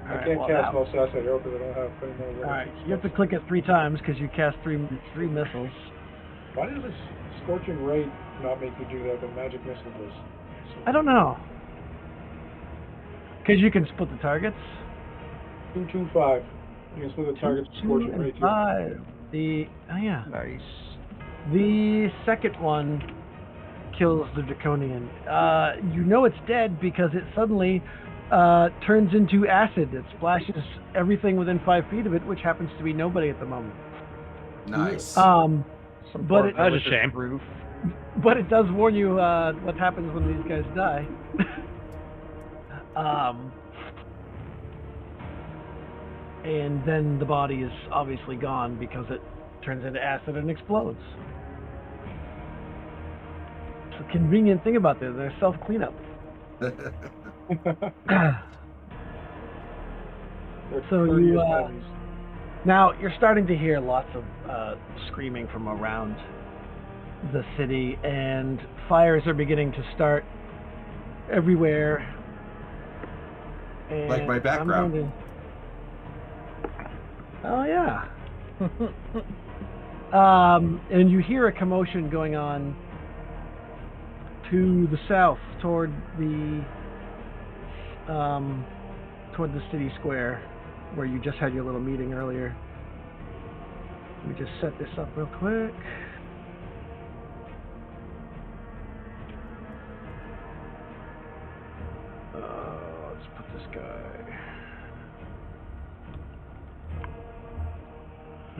I can't cast most acid arrow because I don't have any more. Alright, you have to click it 3 times because you cast three missiles. Why does this Scorching Ray not make me do that, but Magic Missile does? I don't know. Because you can split the targets. 2, 2, 5. You can split the target's 2 Scorching and Ray too. 5. Yeah. Nice. The second one kills the Draconian. You know it's dead because it suddenly turns into acid that splashes everything within 5 feet of it, which happens to be nobody at the moment. Nice. But it, That's a shame. Roof. but it does warn you what happens when these guys die. And then the body is obviously gone because it turns into acid and explodes. It's a convenient thing about this, they're self-cleanup. They're So courteous you, enemies. Now, you're starting to hear lots of screaming from around the city, and fires are beginning to start everywhere. And Like my background. I'm going to... Oh, yeah. And you hear a commotion going on to the south toward the city square where you just had your little meeting earlier. Let me just set this up real quick. Let's put this guy.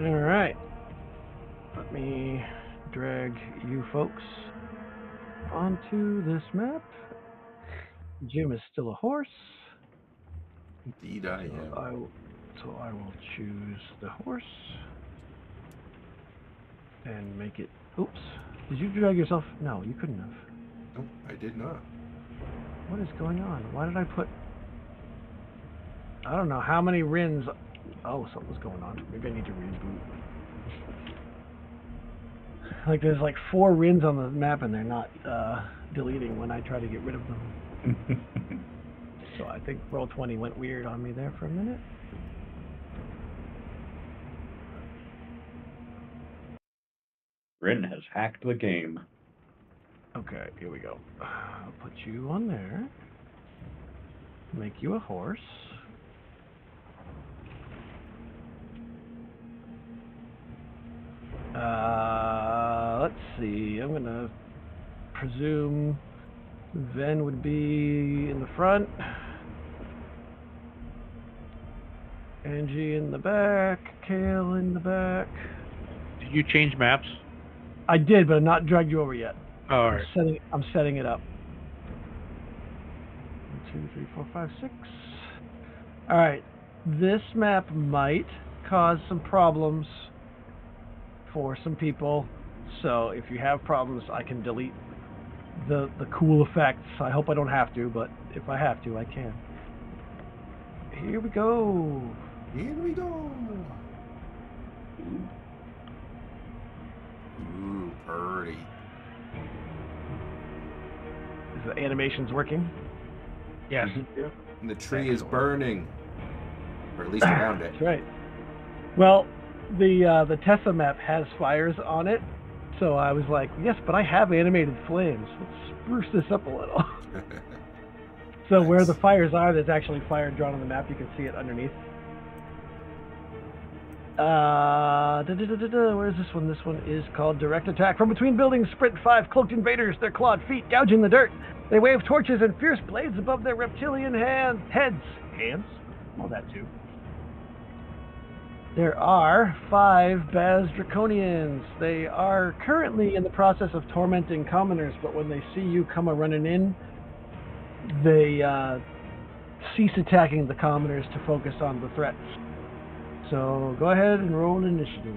Alright. Let me drag you folks onto this map. Jim is still a horse. Indeed, I am. So I will choose the horse and make it. Oops. Did you drag yourself? No, you couldn't have. Nope, I did not. What is going on? Why did I put... I don't know how many RINs... Oh, something's going on. Maybe I need to reboot. Like, there's like 4 RINs on the map and they're not deleting when I try to get rid of them. So I think Roll20 went weird on me there for a minute. Rin has hacked the game. Okay, here we go. I'll put you on there. Make you a horse. Let's see. I'm gonna presume Ven would be in the front. Angie in the back. Kale in the back. Did you change maps? I did, but I've not dragged you over yet. All right. I'm setting it up. 1, 2, 3, 4, 5, 6. All right. This map might cause some problems for some people. So if you have problems, I can delete the cool effects. I hope I don't have to, but if I have to, I can. Here we go. Here we go. Ooh, pretty. Is the animations working? Yes. And the tree is burning. Or at least around it. That's right. Well, the Tessa map has fires on it, so I was like, yes, but I have animated flames. Let's spruce this up a little. So Nice. where the fires are, there's actually fire drawn on the map. You can see it underneath. Where's this one? This one is called Direct Attack. From between buildings sprint 5 cloaked invaders, their clawed feet gouging the dirt. They wave torches and fierce blades above their reptilian heads. Hands? Well, that too. There are 5 Baz Draconians. They are currently in the process of tormenting commoners, but when they see you come running in, they cease attacking the commoners to focus on the threats. So go ahead and roll initiative.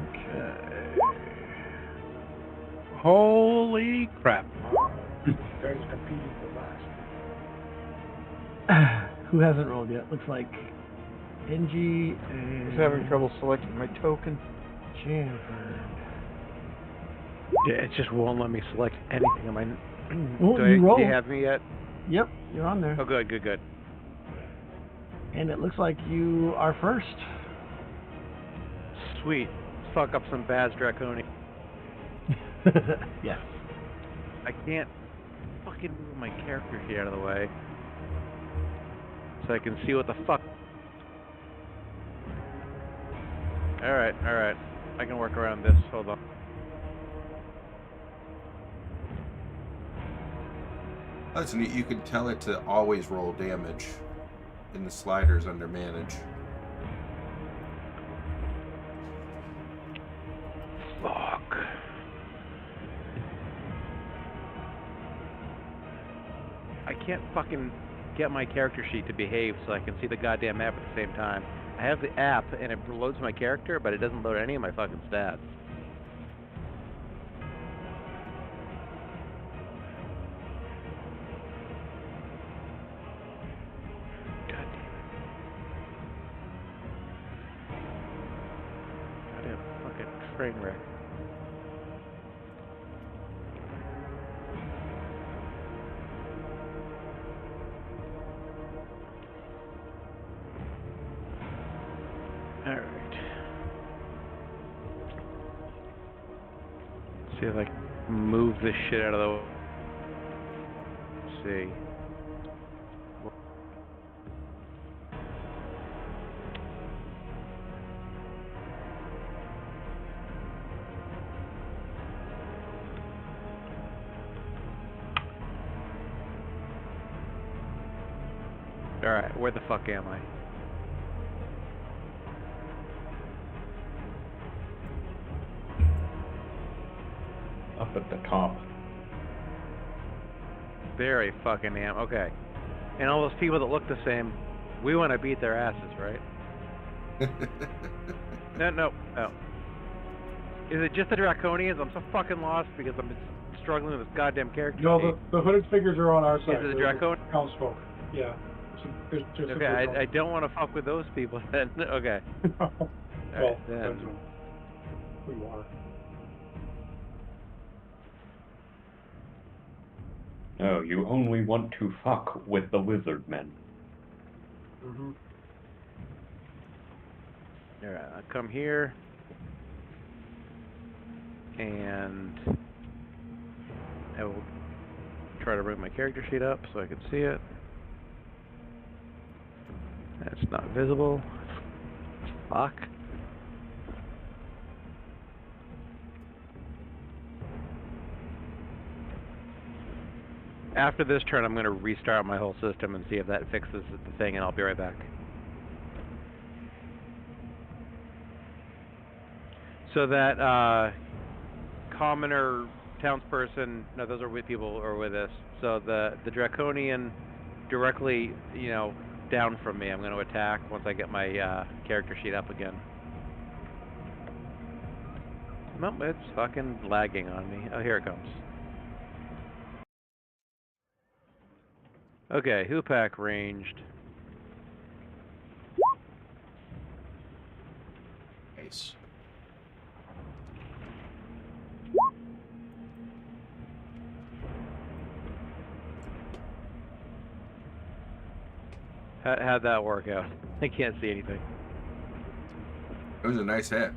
Okay. Holy crap. Guys competing for last. Who hasn't rolled yet? Looks like NG I and was having trouble selecting my token. Janford. Yeah, it just won't let me select anything. Am I? Well, do you roll. Do you have me yet? Yep, you're on there. Oh, good, good, good. And it looks like you are first. Sweet. Fuck up some Baz Draconi. Yes. I can't fucking move my character sheet out of the way so I can see what the fuck. Alright, alright. I can work around this. Hold on. That's neat. You can tell it to always roll damage in the sliders under manage. Fuck. I can't fucking get my character sheet to behave so I can see the goddamn map at the same time. I have the app and it loads my character, but it doesn't load any of my fucking stats. God damn it. Goddamn fucking train wreck. Alright. See if I can move this shit out of the way. Let's see. Alright, where the fuck am I? Up at the top. Very fucking am. Okay. And all those people that look the same, we want to beat their asses, right? No. Is it just the Draconians? I'm so fucking lost because I'm struggling with this goddamn character. No, the hooded figures are on our side. Is it the They're Draconian? Townsfolk. Yeah. There's just Okay, I don't want to fuck with those people then. Okay. Well, Alright, then. that's what we are. No, you only want to fuck with the lizard men. Mm-hmm. Alright, I'll come here. And I will try to bring my character sheet up so I can see it. That's not visible. Fuck. After this turn, I'm going to restart my whole system and see if that fixes the thing, and I'll be right back. So that commoner, townsperson, no, those are with people or with us. So the draconian directly, you know, down from me, I'm going to attack once I get my character sheet up again. Nope, it's fucking lagging on me. Oh, here it comes. Okay, Hoopak ranged. Nice. How'd that work out? I can't see anything. It was a nice hit.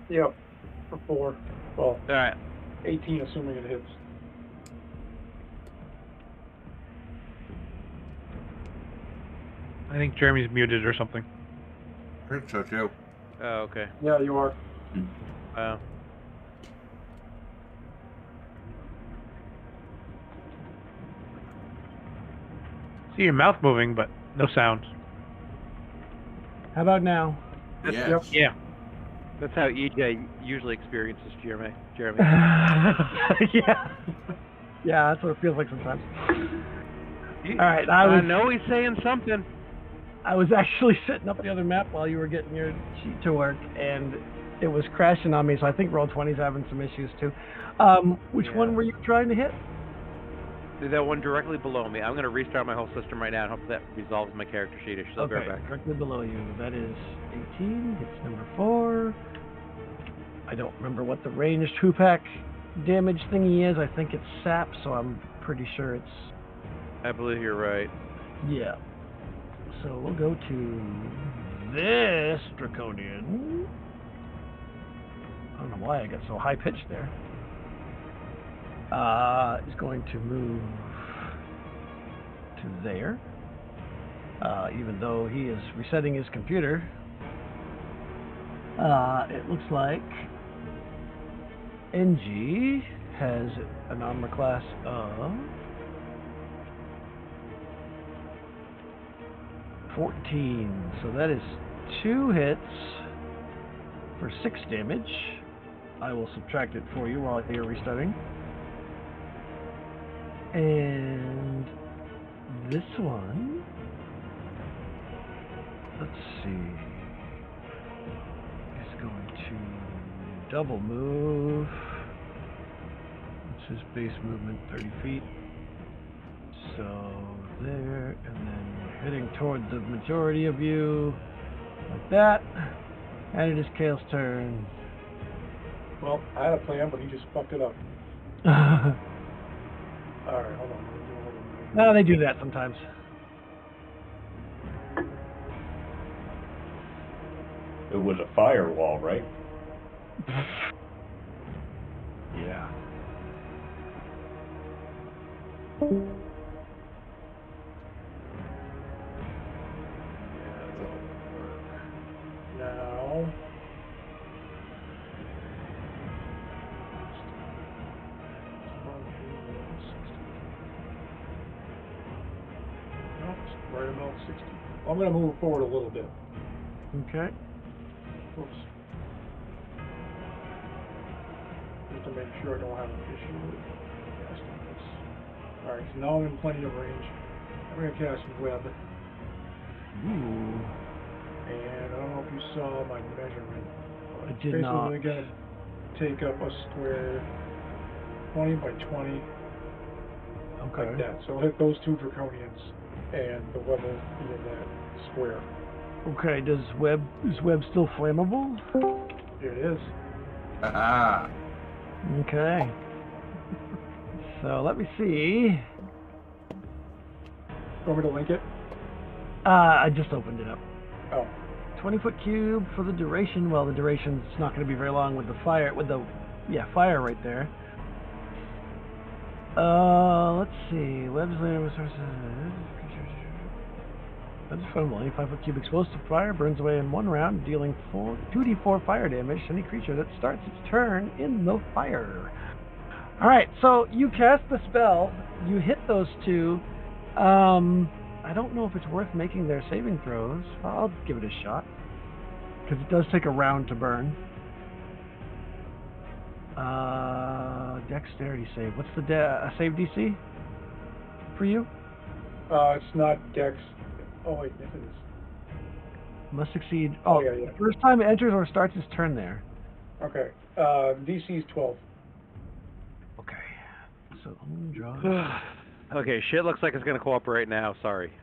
Yep. For 4. Well, Alright. 18 assuming it hits. I think Jeremy's muted or something. I think so too. Oh, okay. Yeah, you are. See your mouth moving, but no sound. How about now? Yes. Yep. Yeah. That's how EJ usually experiences Jeremy. Yeah. Yeah, that's what it feels like sometimes. All right, I know he's saying something. I was actually setting up the other map while you were getting your sheet to work, and it was crashing on me, so I think Roll20's having some issues too. Which one were you trying to hit? That one directly below me. I'm going to restart my whole system right now and hope that resolves my character sheet. I should be right back. Directly below you. That is 18. Hits number 4. I don't remember what the ranged Hoopak damage thingy is. I think it's sap, so I'm pretty sure it's... I believe you're right. Yeah. So we'll go to this Draconian. I don't know why I got so high-pitched there. Is going to move to there. Even though he is resetting his computer. It looks like NG has an armor class of 14. So that is 2 hits for 6 damage. I will subtract it for you while you're restarting. And this one, let's see, is going to double move. It's his base movement, 30 feet. So there, and then heading toward the majority of you, like that. And it is Kale's turn. Well, I had a plan, but he just fucked it up. Alright, hold on. No, they do that sometimes. It was a firewall, right? Yeah. Now... Right about 60. I'm going to move forward a little bit. Okay. Oops. Just to make sure I don't have an issue with casting this. Alright, so now I'm in plenty of range. I'm going to cast Web. Ooh. And I don't know if you saw my measurement. I did not. Basically going to take up a square 20 by 20. Okay. Like that. So I'll hit those 2 Draconians. And the web will be in that square. Okay, is web still flammable? Here it is. Haha. Okay. So let me see. Want me to link it? I just opened it up. Oh. 20-foot cube for the duration. Well, the duration's not going to be very long with the fire, fire right there. Let's see. Web's layer resources. Web's flammable. Any 5-foot cube exposed to fire burns away in 1 round, dealing 2d4 fire damage to any creature that starts its turn in the fire. All right, so you cast the spell. You hit those two. I don't know if it's worth making their saving throws. I'll give it a shot because it does take a round to burn. Dexterity save. What's the save DC for you? It's not Dex. Oh wait, yes it is. Must succeed. Oh, yeah. First time it enters or starts its turn there. Okay. DC is 12. Okay. So I'm gonna draw. Okay, shit looks like it's gonna cooperate now. Sorry.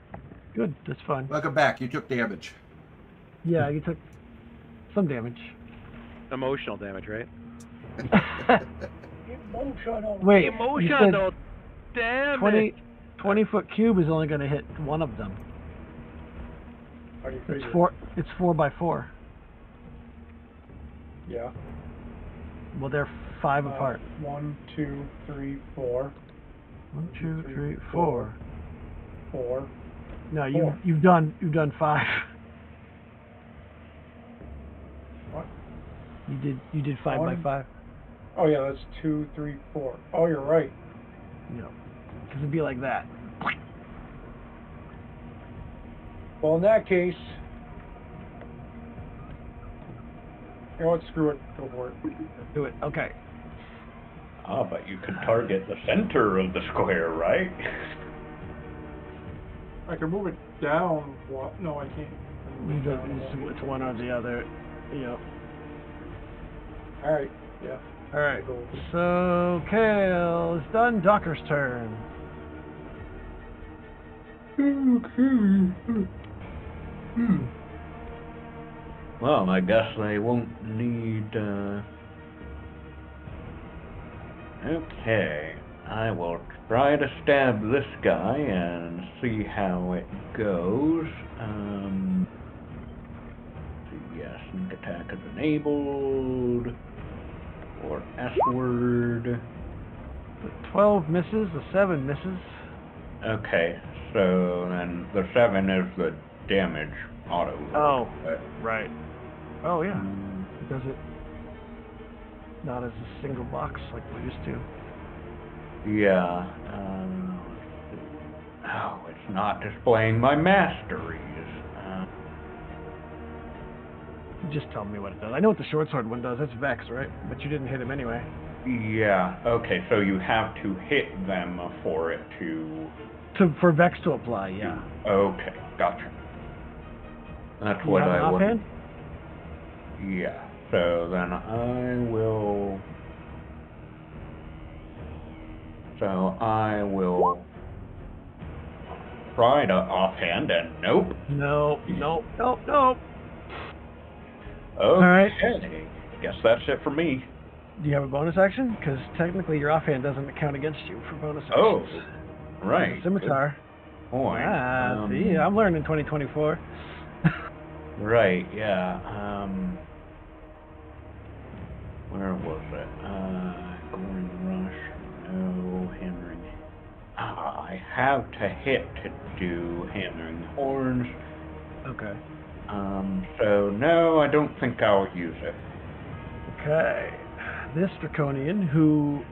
Good. That's fine. Welcome back. You took damage. Yeah, you took some damage. Emotional damage, right? Emotional. Wait. Emotional damage. 20-foot cube is only going to hit one of them. How do you It's figure? It's 4 by 4. Yeah. Well, they're 5 apart. 1, 2, 3, 4. 1, 2, 3, 4. 4. No, Four. you've done 5. What? You did 5 by One. 5. Oh yeah, that's 2, 3, 4. Oh, you're right. Yeah. Because it'd be like that. Well, in that case, you know what? Screw it. Go for it. Do it. Okay. Ah, but you could target the center of the square, right? I can move it down. What? No, I can't. I can move it down. It's one or the other. Yep. All right. Yeah. All right. Go. So Kale is done. Docker's turn. Well, I guess they won't need, Okay, I will try to stab this guy and see how it goes. Yeah, sneak attack is enabled. Or S-word. The 12 misses. The 7 misses. Okay, so then the 7 is the damage auto. Oh, right. Oh yeah. Mm, It does it not as a single box like we used to. Yeah. Oh, it's not displaying my masteries. Just tell me what it does. I know what the short sword one does. That's Vex, right? But you didn't hit him anyway. Yeah. Okay, so you have to hit them for it to. For Vex to apply, yeah. Okay, gotcha. That's You what have an I would. offhand? Yeah. So then I will. So I will try to offhand and nope. Nope. Okay. right. Guess that's it for me. Do you have a bonus action? Because technically your offhand doesn't count against you for bonus actions. Oh, right. Scimitar. Good point. See, I'm learning 2024. Right, yeah. Where was it? Goring Rush. No, hammering. I have to hit to do hammering horns. Okay. So no, I don't think I'll use it. Okay. This Draconian, who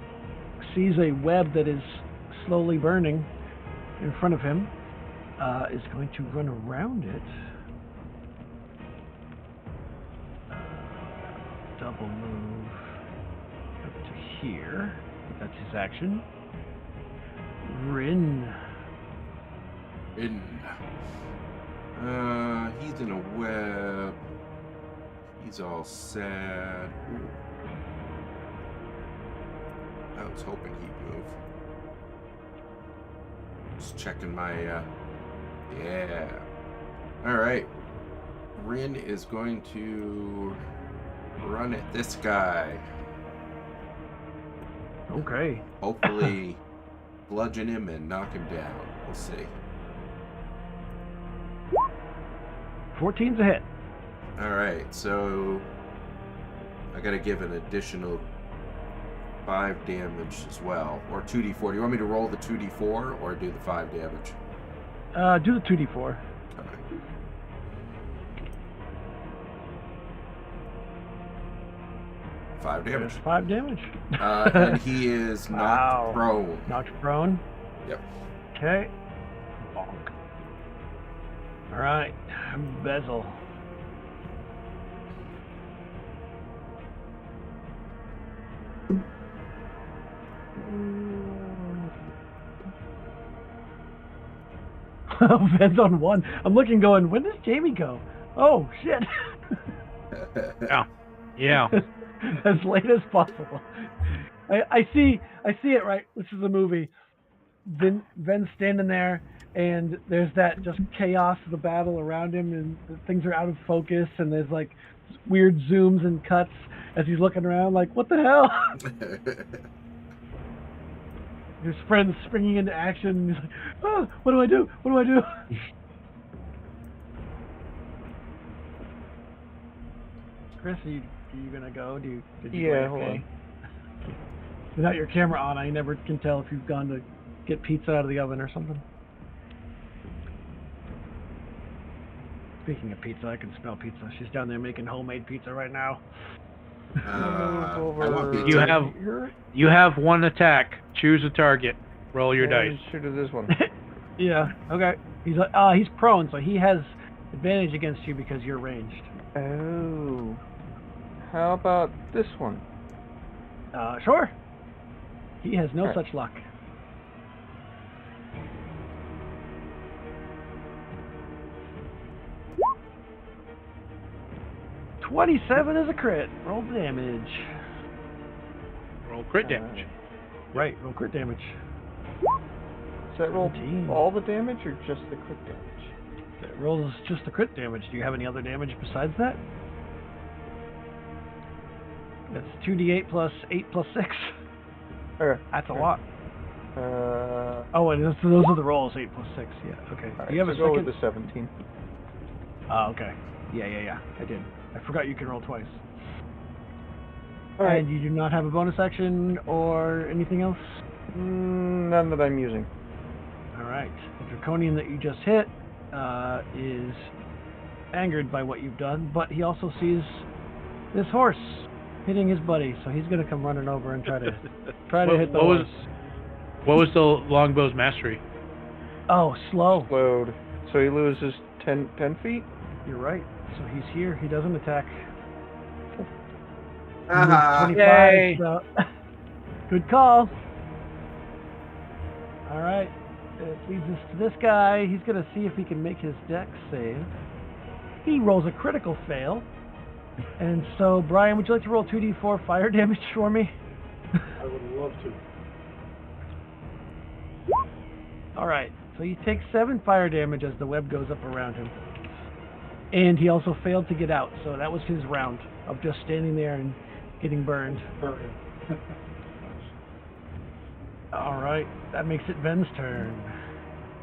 sees a web that is slowly burning in front of him, is going to run around it. Double move up to here. That's his action. Rin. He's in a web. He's all sad. Ooh. I was hoping he'd move. Just checking my, yeah. Alright. Rin is going to run at this guy. Okay. Hopefully bludgeon him and knock him down. We'll see. 14's a hit. Alright, so I gotta give an additional 5 damage as well. Or 2d4. Do you want me to roll the 2d4 or do the 5 damage? Do the 2d4. Okay. 5 damage. There's 5 damage. And he is knocked Wow. prone. Knocked prone. Yep. Okay. Bonk. All right. Bezel. Ben's on 1. I'm looking, going, when does Jamie go? Oh shit. Yeah. As late as possible. I see it, right? This is a movie. Ben's standing there, and there's that just chaos of the battle around him, and things are out of focus, and there's like weird zooms and cuts as he's looking around, like, what the hell? His friend's springing into action, and he's like, oh, what do I do? What do I do? Chris, are you gonna go? Did you Yeah, go hold on. Without your camera on, I never can tell if you've gone to get pizza out of the oven or something. Speaking of pizza, I can smell pizza. She's down there making homemade pizza right now. I want pizza. You have 1 attack. Choose a target. Roll your dice. Shoot at this one. Yeah, okay. He's he's prone, so he has advantage against you because you're ranged. Oh. How about this one? Sure. He has no Alright. such luck. $27 is a crit. Roll damage. Roll crit damage. Right, roll crit damage. Does that roll 17. all the damage or just the crit damage? It rolls just the crit damage. Do you have any other damage besides that? That's 2d8 plus 8 plus 6. Okay. That's a lot. Uh, Oh, and those are the rolls, 8 plus 6. Yeah, okay. Alright, Do you have so a go second? with the 17. Oh, okay. Yeah. I did. I forgot you can roll twice. Alright. And you do not have a bonus action or anything else? None that I'm using. Alright. The Draconian that you just hit is angered by what you've done, but he also sees this horse hitting his buddy, so he's going to come running over and try to hit the horse. What was the longbow's mastery? Oh, slow. Slowed. So he loses 10 feet? You're right. So he's here. He doesn't attack. Haha. 25. Yay. So good call. All right. It leads us to this guy. He's going to see if he can make his dex save. He rolls a critical fail. And so, Brian, would you like to roll 2d4 fire damage for me? I would love to. All right. So he takes 7 fire damage as the web goes up around him. And he also failed to get out. So that was his round of just standing there and getting burned. Burn. All right. That makes it Ben's turn.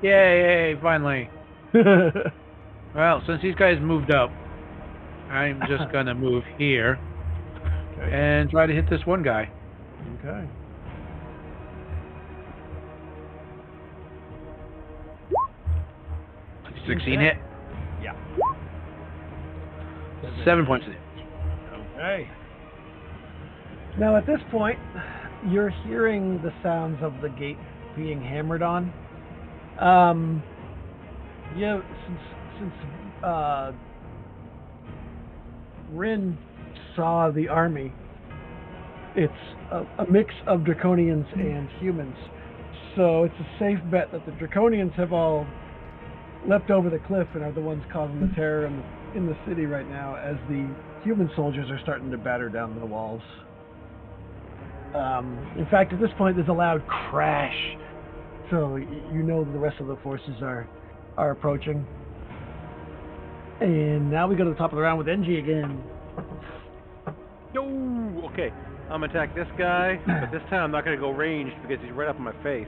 Yay, finally. Well, since these guys moved up, I'm just going to move here Okay. and try to hit this one guy. Okay. Sixteen hit. Yeah. 7 points of damage. Okay. Now at this point, you're hearing the sounds of the gate being hammered on. Yeah, since Rin saw the army, it's a mix of Draconians and humans. So it's a safe bet that the Draconians have all leapt over the cliff and are the ones causing the terror in the city right now, as the human soldiers are starting to batter down the walls. In fact, at this point, there's a loud crash, so you know the rest of the forces are approaching. And now we go to the top of the round with NG again. No, okay. I'm gonna attack this guy, but this time I'm not gonna go ranged because he's right up in my face.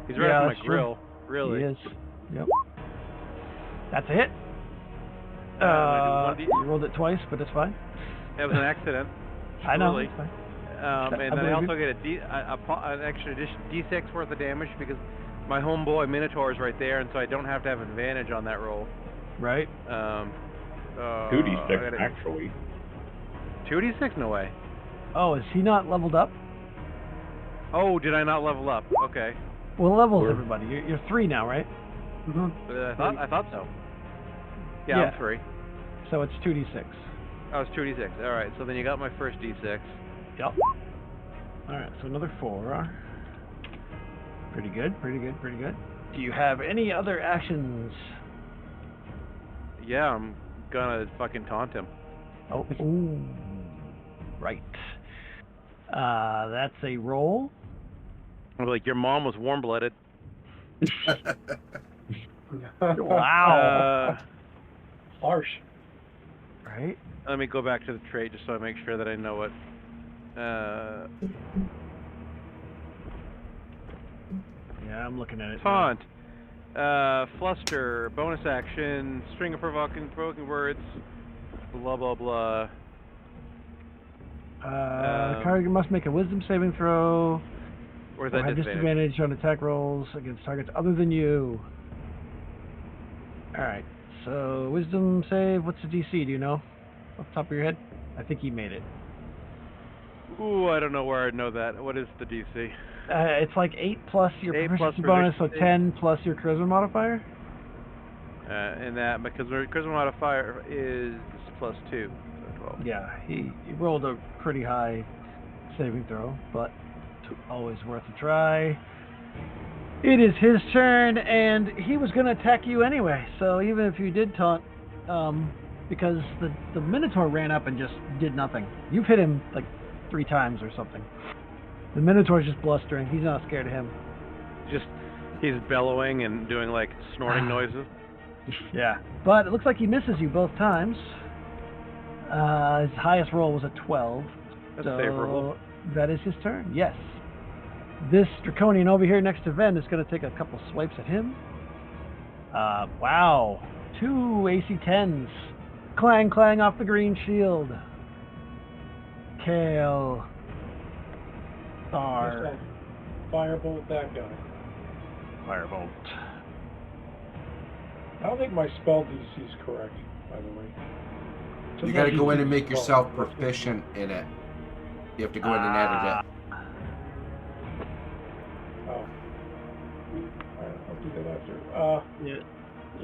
He's right up in that's my true. grill. Really. He is. Yep. That's a hit. I did You rolled it twice, but it's fine. That was an accident. I know. Really. It's fine. And then I also get an extra D6 worth of damage because my homeboy Minotaur is right there, and so I don't have to have advantage on that roll. Right. 2d6 actually. 2d6? No way. Oh, is he not leveled up? Oh, did I not level up? Okay. Well, levels We're- everybody. You're 3 now, right? I thought so. Yeah, Yeah. I'm 3. So it's 2d6. I was 2d6. All right, so then you got my first d6. Yep. Alright, so another 4. Pretty good, pretty good, pretty good. Do you have any other actions? Yeah, I'm gonna fucking taunt him. Oh, ooh. Right. That's a roll. I'm like, your mom was warm-blooded. Wow. Harsh. Right? Let me go back to the trait just so I make sure that I know what. Yeah, I'm looking at it. Taunt. Fluster. Bonus action. String of provoking words. Blah blah blah. The target must make a wisdom saving throw. Or is Or that have disadvantage? disadvantage on attack rolls against targets other than you. Alright, so wisdom save, what's the DC, do you know? Off the top of your head? I think he made it. Ooh, I don't know where I'd know that. What is the DC? It's like 8 plus your 8 plus proficiency bonus, so proficiency. 10 plus your charisma modifier? And that, because my charisma modifier is +2. So 12. Yeah, he rolled a pretty high saving throw, but always worth a try. It is his turn, and he was going to attack you anyway, so even if you did taunt, because the Minotaur ran up and just did nothing. You've hit him like 3 times or something. The Minotaur's just blustering. He's not scared of him. He's bellowing and doing like snorting noises. Yeah, but it looks like he misses you both times. His highest roll was a 12. That's so favorable. That is his turn, yes. This Draconian over here next to Ven is going to take a couple swipes at him. Wow. 2 AC 10s. Clang, clang off the green shield. Kale. Star. Firebolt that guy. Firebolt. I don't think my spell DC is correct, by the way. You gotta go in and make Oh, yourself that's good. proficient in it. You have to go in and edit it. Oh. Alright, I'll do that after.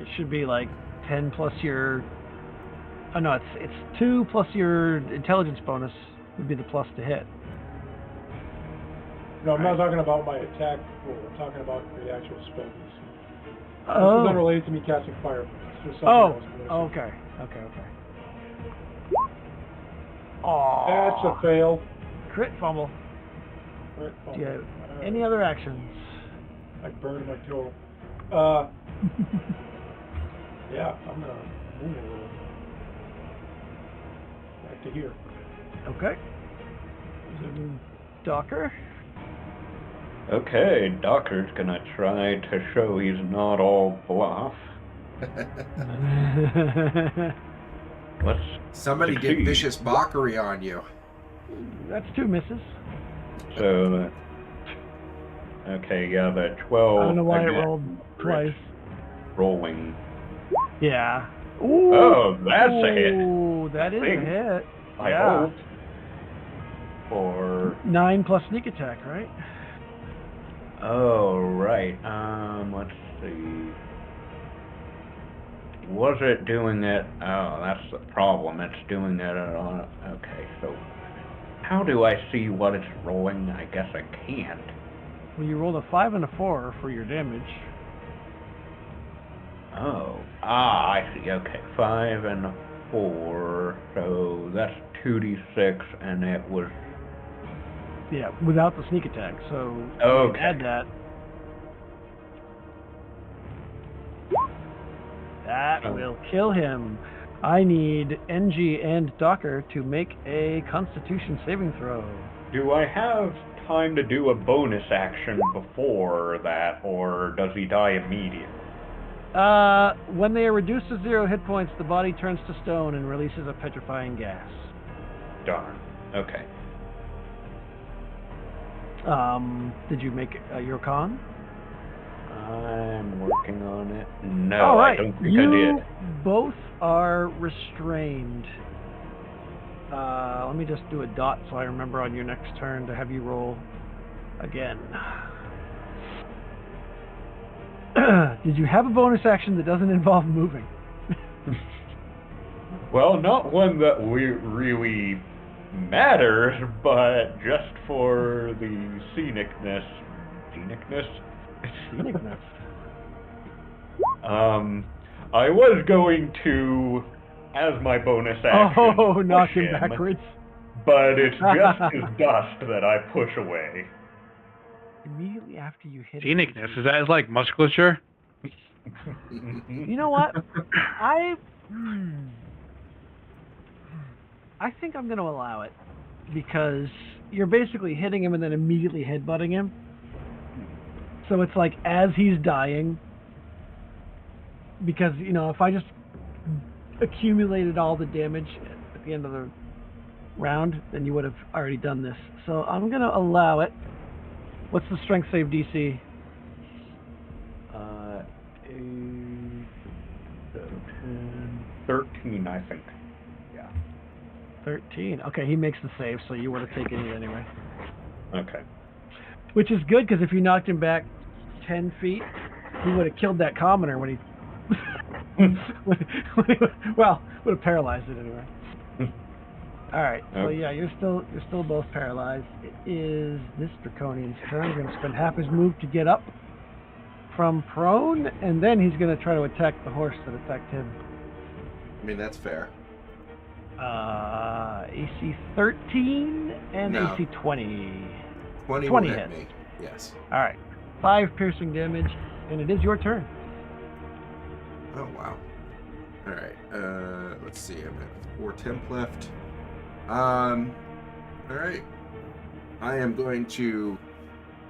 It should be like 10 plus your... Oh no, it's 2 plus your intelligence bonus would be the plus to hit. No, I'm not talking about my attack roll. I'm talking about the actual spell DC. This is Oh, unrelated to me casting fire. It's just something oh, else I'm gonna say. okay. Oh, That's a fail. crit fumble. Right, Do you have any other actions? I burned my toe. Yeah, I'm gonna move a little. Back to here. Okay. Docker. Okay, Docker's gonna try to show he's not all bluff. Let's Somebody get succeed. vicious mockery on you. That's 2 misses. So, okay, yeah, the 12. I don't know why it again, rolled crit. twice. Rolling. Yeah. Ooh. Oh, that's a hit. Ooh, that is a think. hit. I Yeah. hope. Or 9 plus sneak attack, right? oh right. Let's see. Was it doing it? Oh, that's the problem. It's doing it on. Okay, so how do I see what it's rolling? I guess I can't. Well, you rolled a 5 and a 4 for your damage. Oh, I see. Okay, 5 and 4. So that's 2d6, and it was. Yeah, without the sneak attack. So you Okay. add that. That Oh. will kill him. I need NG and Docker to make a Constitution saving throw. Do I have time to do a bonus action before that, or does he die immediately? When they are reduced to 0 hit points, the body turns to stone and releases a petrifying gas. Darn. Okay. Did you make your con? I'm working on it. No, All right. I don't think you I did. both are restrained. Let me just do a dot so I remember on your next turn to have you roll again. Did you have a bonus action that doesn't involve moving? Well, not one that really matters, but just for the scenicness. Scenicness. I was going to, as my bonus action, knock push him backwards. but it's just his dust that I push away. Immediately after you hit Scenicness, is that like musculature? You know what? I think I'm going to allow it because you're basically hitting him and then immediately headbutting him. So it's like as he's dying, because, you know, if I just accumulated all the damage at the end of the round, then you would have already done this. So I'm going to allow it. What's the strength save DC? 13, I think. Yeah. 13. Okay, he makes the save, so you would have taken it anyway. Okay. Which is good, because if you knocked him back 10 feet, he would have killed that commoner when he... well, would have paralyzed it anyway. Alright, so yeah, you're still both paralyzed. It is this Draconian's turn. He's going to spend half his move to get up from prone, and then he's going to try to attack the horse that attacked him. I mean, that's fair. AC 13 and No. AC 20. 20 20 will hit hits. me. Yes. Alright, 5 piercing damage, and it is your turn. Oh, wow. Alright, let's see. I've got 4 temp left. Alright. I am going to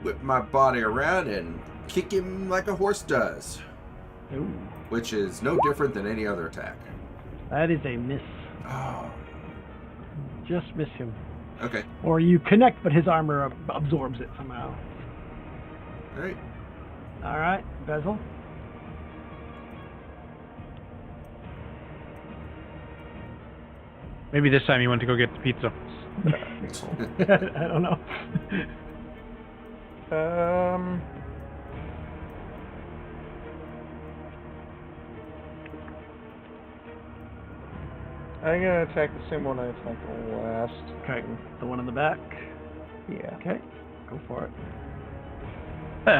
whip my body around and kick him like a horse does. Ooh. Which is no different than any other attack. That is a miss. Oh. Just miss him. Okay. Or you connect, but his armor absorbs it somehow. Alright. Alright, Bezel. Maybe this time you went to go get the pizza. I don't know. I'm gonna attack the same one I attacked last. Okay, the one in the back. Yeah. Okay, go for it.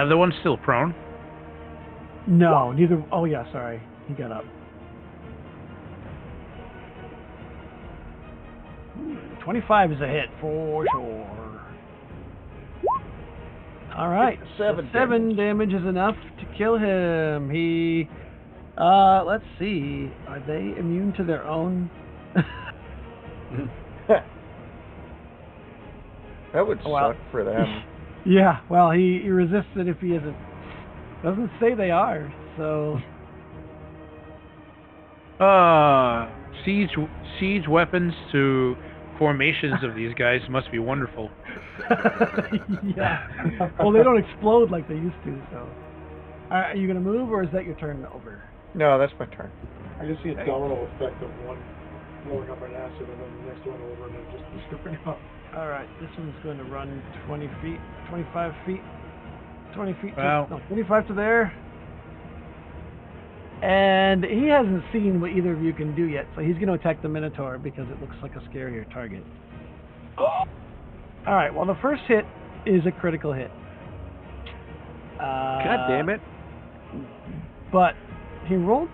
The one's still prone. No, neither. Oh yeah, sorry, he got up. 25 is a hit for sure. All right, seven damage is enough to kill him. He, let's see, are they immune to their own? That would suck for them. Yeah, well, he resists it if he isn't. Doesn't say they are, so. Siege weapons to formations of these guys must be wonderful. Yeah. Well, they don't explode like they used to, so. Are you going to move, or is that your turn over? No, that's my turn. I just see a domino effect of one blowing up an acid and then the next one over and then just destroying up. All right, this one's going to run 20 feet, 25 feet, 20 feet, Wow. no, 25 to there. And he hasn't seen what either of you can do yet, so he's going to attack the Minotaur because it looks like a scarier target. All right, well, the first hit is a critical hit. God damn it. But he rolled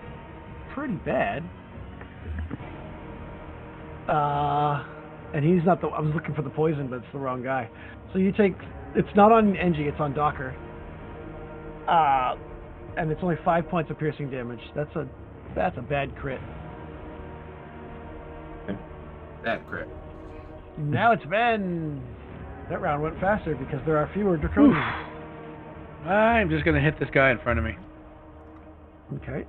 pretty bad. And he's not the... I was looking for the poison, but it's the wrong guy. So you take... It's not on Engie, it's on Docker. And it's only 5 points of piercing damage. That's a bad crit. That crit. Now it's Ben. That round went faster because there are fewer Draconians. I'm just gonna hit this guy in front of me. Okay.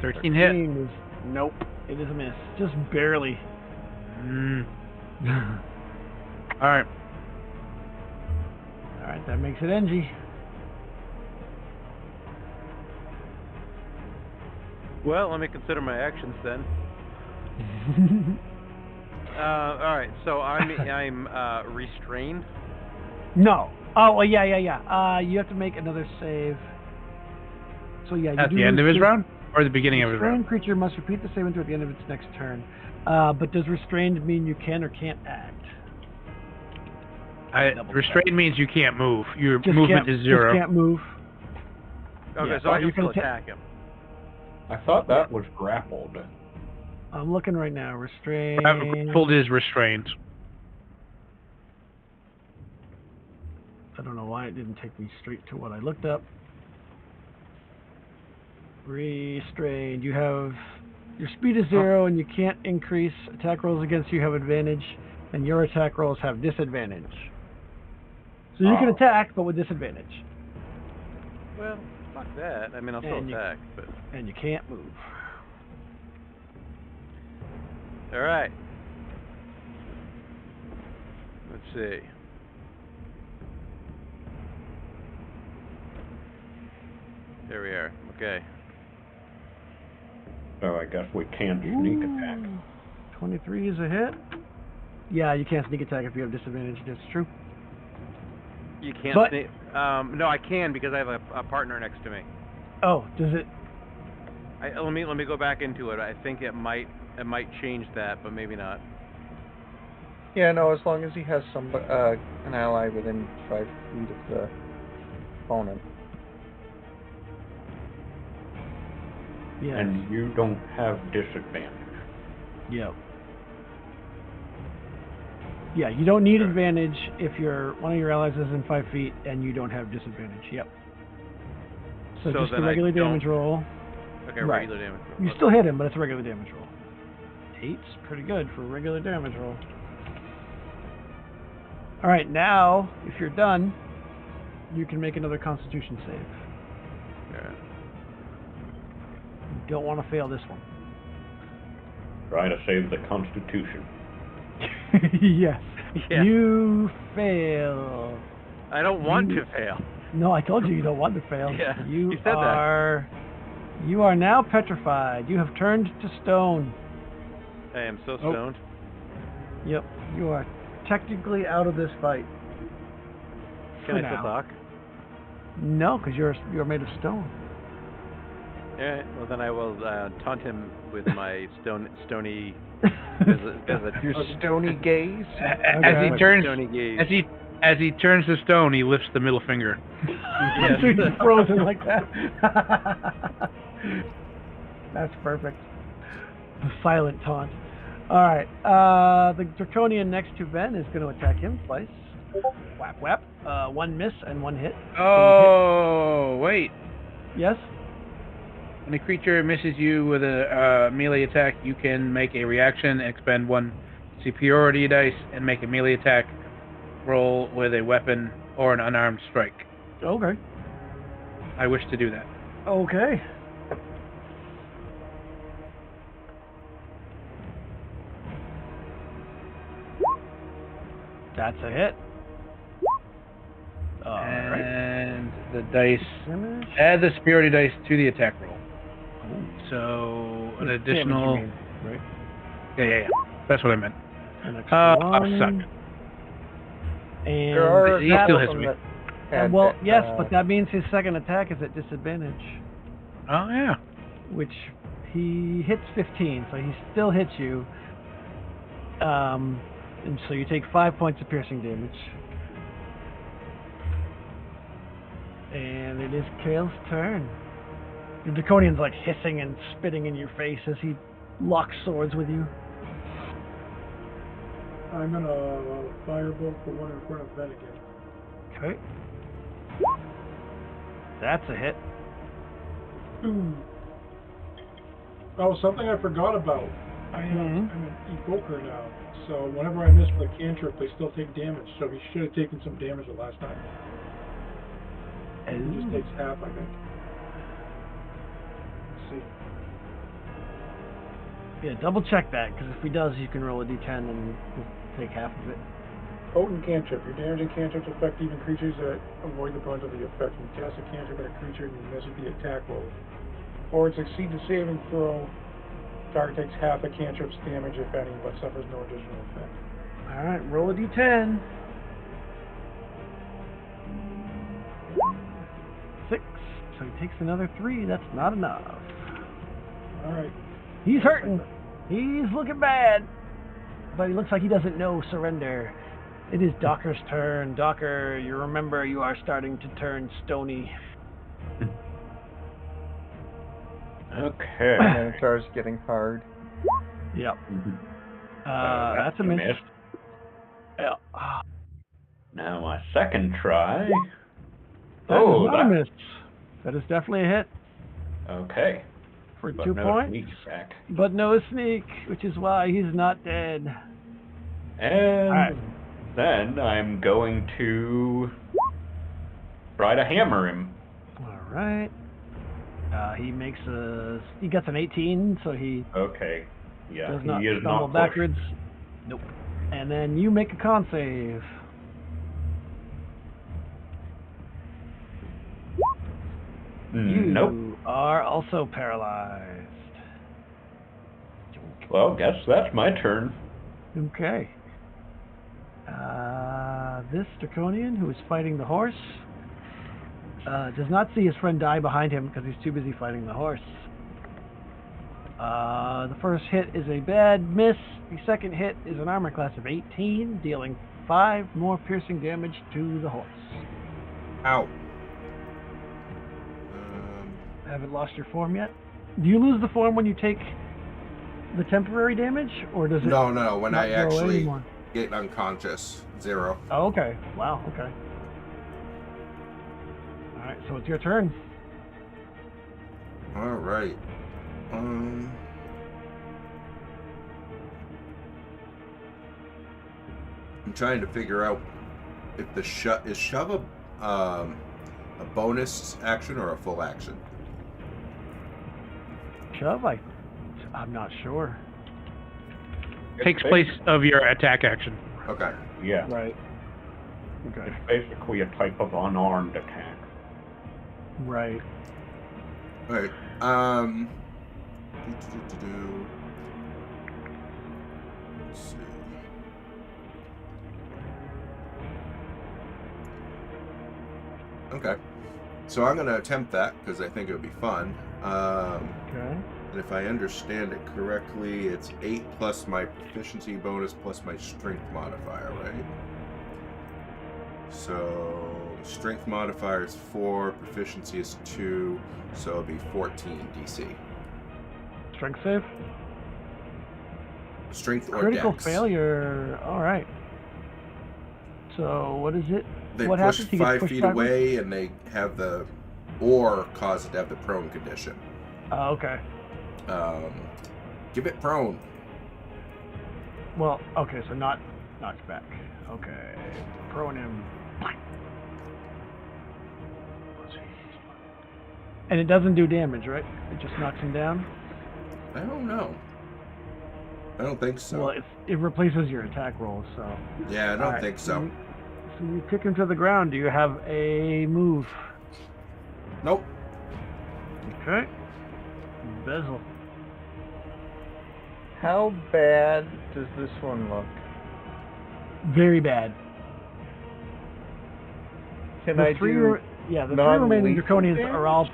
Thirteen hit. Is, nope. It is a miss. Just barely. Alright. Alright, that makes it Engie. Well, let me consider my actions then. All right, so I'm restrained. No. Oh, well, yeah. You have to make another save. So yeah, you At do the end of his lose- round? Or the beginning of his Restrained round? creature must repeat the saving throw at the end of its next turn. But does restrained mean you can or can't act? Double Restrained means you can't move. Your Just movement can't- is 0. Just can't move. Okay, Yeah, so I you can still can attack him. I thought that was grappled. I'm looking right now. Restrained. Grappled is restrained. I don't know why it didn't take me straight to what I looked up. Restrained. You have your speed is 0 and you can't increase. Attack rolls against you have advantage, and your attack rolls have disadvantage. So you can attack, but with disadvantage. Well, fuck that. I mean, I'll still And you- attack, but And you can't move. all right. Let's see. There we are. Okay. So I guess we can't sneak attack. 23 is a hit. Yeah, you can't sneak attack if you have disadvantage. That's true. You can't. But- No, I can because I have a partner next to me. Oh, does it? Let me go back into it. I think it might change that, but maybe not. Yeah, no, as long as he has an ally within 5 feet of the opponent. Yeah. And you don't have disadvantage. Yep. Yeah, you don't need advantage if one of your allies is in 5 feet and you don't have disadvantage. Yep. So just a then I regular don't- damage roll. Okay, Right. regular damage. You still hit him, but it's a regular damage roll. 8's pretty good for a regular damage roll. All right, now if you're done, you can make another Constitution save. Yeah. You don't want to fail this one. Try to save the Constitution. Yes. Yeah. You fail. I don't want to fail. No, I told you don't want to fail. Yeah, You you said that. You are now petrified. You have turned to stone. I am so Oh. stoned. Yep. You are technically out of this fight. Can For I still now. talk? No, because you're made of stone. Alright, well then I will taunt him with my stony visit. Your stony gaze. As he My turns, stony gaze. as he turns to stone, he lifts the middle finger. Yes. So he's frozen like that. That's perfect. The silent taunt. All right. The Draconian next to Ben is going to attack him twice. Whap whap. 1 miss and 1 hit. Oh, wait. Yes. When a creature misses you with a melee attack, you can make a reaction, expend 1 superiority dice, and make a melee attack roll with a weapon or an unarmed strike. Okay. I wish to do that. Okay. That's a hit. All right. And the dice, Damage. add the superiority dice to the attack roll. So an Damage, additional. you mean, right? Yeah. That's what I meant. An extra one. Suck. And There are He that, still some hits me. that add well, that, yes, but that means his second attack is at disadvantage, Oh yeah. which he hits 15, so he still hits you. And so you take 5 points of piercing damage. And it is Kale's turn. The Draconian's like hissing and spitting in your face as he locks swords with you. I'm gonna firebolt the one in front of Ben again. Okay. That's a hit. Ooh. Oh, something I forgot about. I'm an evoker now, so whenever I miss with a cantrip, they still take damage. So he should have taken some damage the last time. He just takes half, I think. Let's see. Yeah, double check that, because if he does, you can roll a d10 and he'll take half of it. Potent cantrip. Your damaging cantrips affect even creatures that avoid the brunt of the effect. When you cast a cantrip at a creature and you miss with the attack roll, or it succeeds the saving throw. Target takes half a cantrip's damage, if any, but suffers no additional effect. All right, roll a d10. 6. So he takes another 3. That's not enough. All right. He's hurting. He's looking bad. But he looks like he doesn't know surrender. It is Docker's turn. Docker, you remember you are starting to turn stony. Okay. Minotaur's getting hard. Yep. That's a miss. Yeah. Now my second try. That is not a miss. That is definitely a hit Okay. for But 2 no points. sneak attack. But no sneak, which is why he's not dead. And Alright. then I'm going to try to hammer him. Alright. He gets an 18, so he Okay. Yeah, does not he is stumble not backwards. Nope. And then you make a con save. Nope. You are also paralyzed. Well, guess that's my turn. Okay. This Draconian, who is fighting the horse, does not see his friend die behind him because he's too busy fighting the horse. The first hit is a bad miss. The second hit is an armor class of 18, dealing 5 more piercing damage to the horse. Ow. Haven't lost your form yet? Do you lose the form when you take the temporary damage, or does it? No. When not I go away actually anymore? get unconscious, 0. Oh, okay. Wow. Okay. All right. So it's your turn. All right. I'm trying to figure out if the shove a bonus action or a full action. Shove? I'm not sure. Takes place of your attack action. Okay. Yeah. Right. Okay. It's basically a type of unarmed attack. Right. All right. Let's see. Okay. So I'm going to attempt that because I think it would be fun. Okay. And if I understand it correctly, it's 8 plus my proficiency bonus plus my strength modifier, right? So strength modifier is 4, proficiency is 2, so it'll be 14 DC. Strength save. Strength or Critical dex. failure. All right. So what is it? They what push happens? He gets 5 pushed feet backwards? away, and they have the, or cause it to have the prone condition. Okay. Give it prone. Well, okay, so not knocked back. Okay. Prone him. And it doesn't do damage, right? It just knocks him down? I don't know. I don't think so. Well, it replaces your attack roll, so... Yeah, I don't Alright, think so. So you kick him to the ground. Do you have a move? Nope. Okay. Bezel. How bad does this one look? Very bad. Can The I three do the 3 remaining non-lethal Draconians damage? are all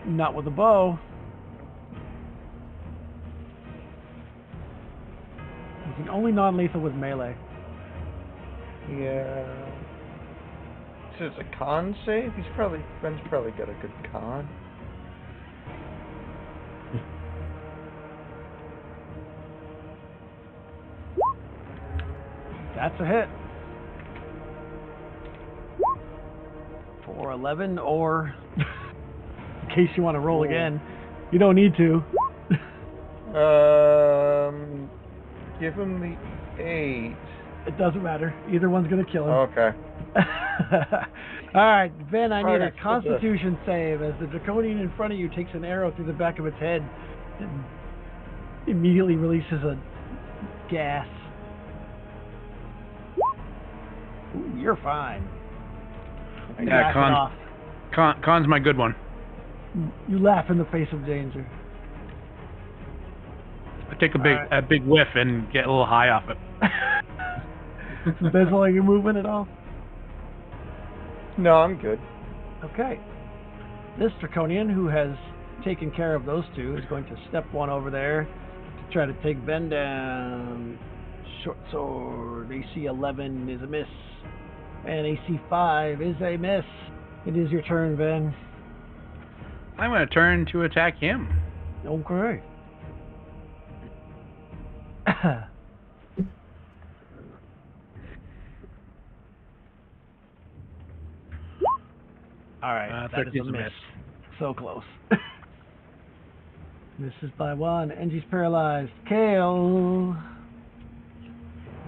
not with a bow. You can only non-lethal with melee. Yeah. So it's a con save? Ben's probably got a good con. That's a hit. For 11, or in case you want to roll again, you don't need to. Give him the 8. It doesn't matter. Either one's gonna kill him. Okay. All right, Ben, I need a Alright, so Constitution save as the Draconian in front of you takes an arrow through the back of its head and immediately releases a gas. Ooh, you're fine. Yeah, Gas it off. con's my good one. You laugh in the face of danger. I take a big whiff and get a little high off it. Embezzling your movement at all? No, I'm good. Okay. This Draconian, who has taken care of those two, is going to step one over there to try to take Ben down. Short sword, AC 11 is a miss. And AC 5 is a miss. It is your turn, Ben. I'm going to turn to attack him. Okay. Alright, that is a 13's a miss. miss. So close. Misses by one. Angie's paralyzed. Kale.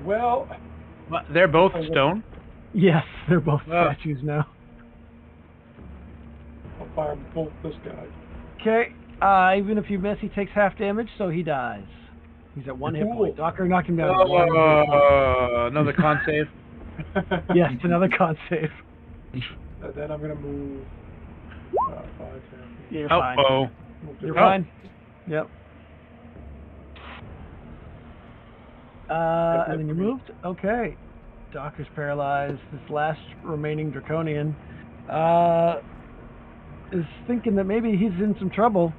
Well, Well, they're both stone. Yes, they're both Ah. statues now. I'll fire bolt this guy. Okay. Even if you miss, he takes half damage, so he dies. He's at one hit point. Docker knocked him down to one hit point. Another con save. Yes, another con save. And then I'm gonna move 5, 10. Yeah, you're fine. Oh, Move You're to- fine. Yep. And then you moved? Okay. Docker's paralyzed. This last remaining Draconian is thinking that maybe he's in some trouble.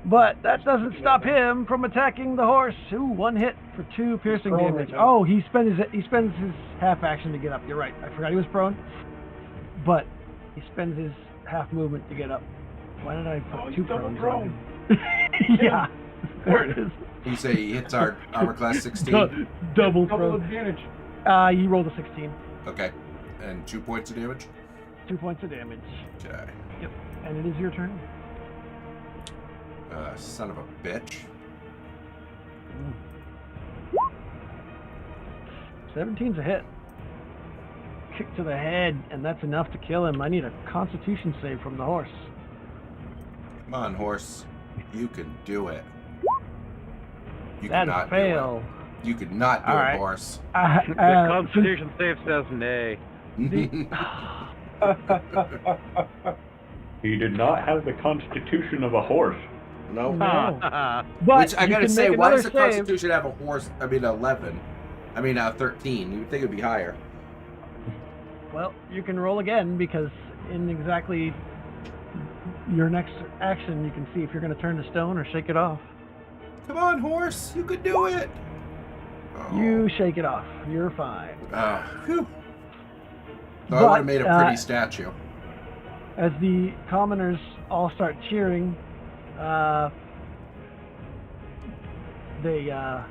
But that doesn't stop him from attacking the horse. Ooh, one hit for 2 piercing prone damage. right now. Oh, he spends his half action to get up. You're right. I forgot he was prone. But he spends his half movement to get up. Why did I put Oh, 2 he's double prones on him? Yeah. There it is. You say he hits our armor class 16? Double Double prone. advantage. You rolled a 16. Okay. And 2 points of damage? 2 points of damage. Okay. Yep. And it is your turn. Son of a bitch. 17's a hit. Kick to the head, and that's enough to kill him. I need a Constitution save from the horse. Come on, horse. You can do it. You That is cannot a fail. do it. You could not do All it, right. horse. The Constitution save says nay. He did not have the constitution of a horse. no. No. But Which I you gotta can say, make why another does the save. Constitution have a horse? I mean, 11. I mean, 13. You would think it'd be higher. Well, you can roll again because in exactly your next action, you can see if you're going to turn to stone or shake it off. Come on, horse. You could do it. Oh. You shake it off. You're fine. Phew. So I would But, have made a pretty statue. As the commoners all start cheering, they are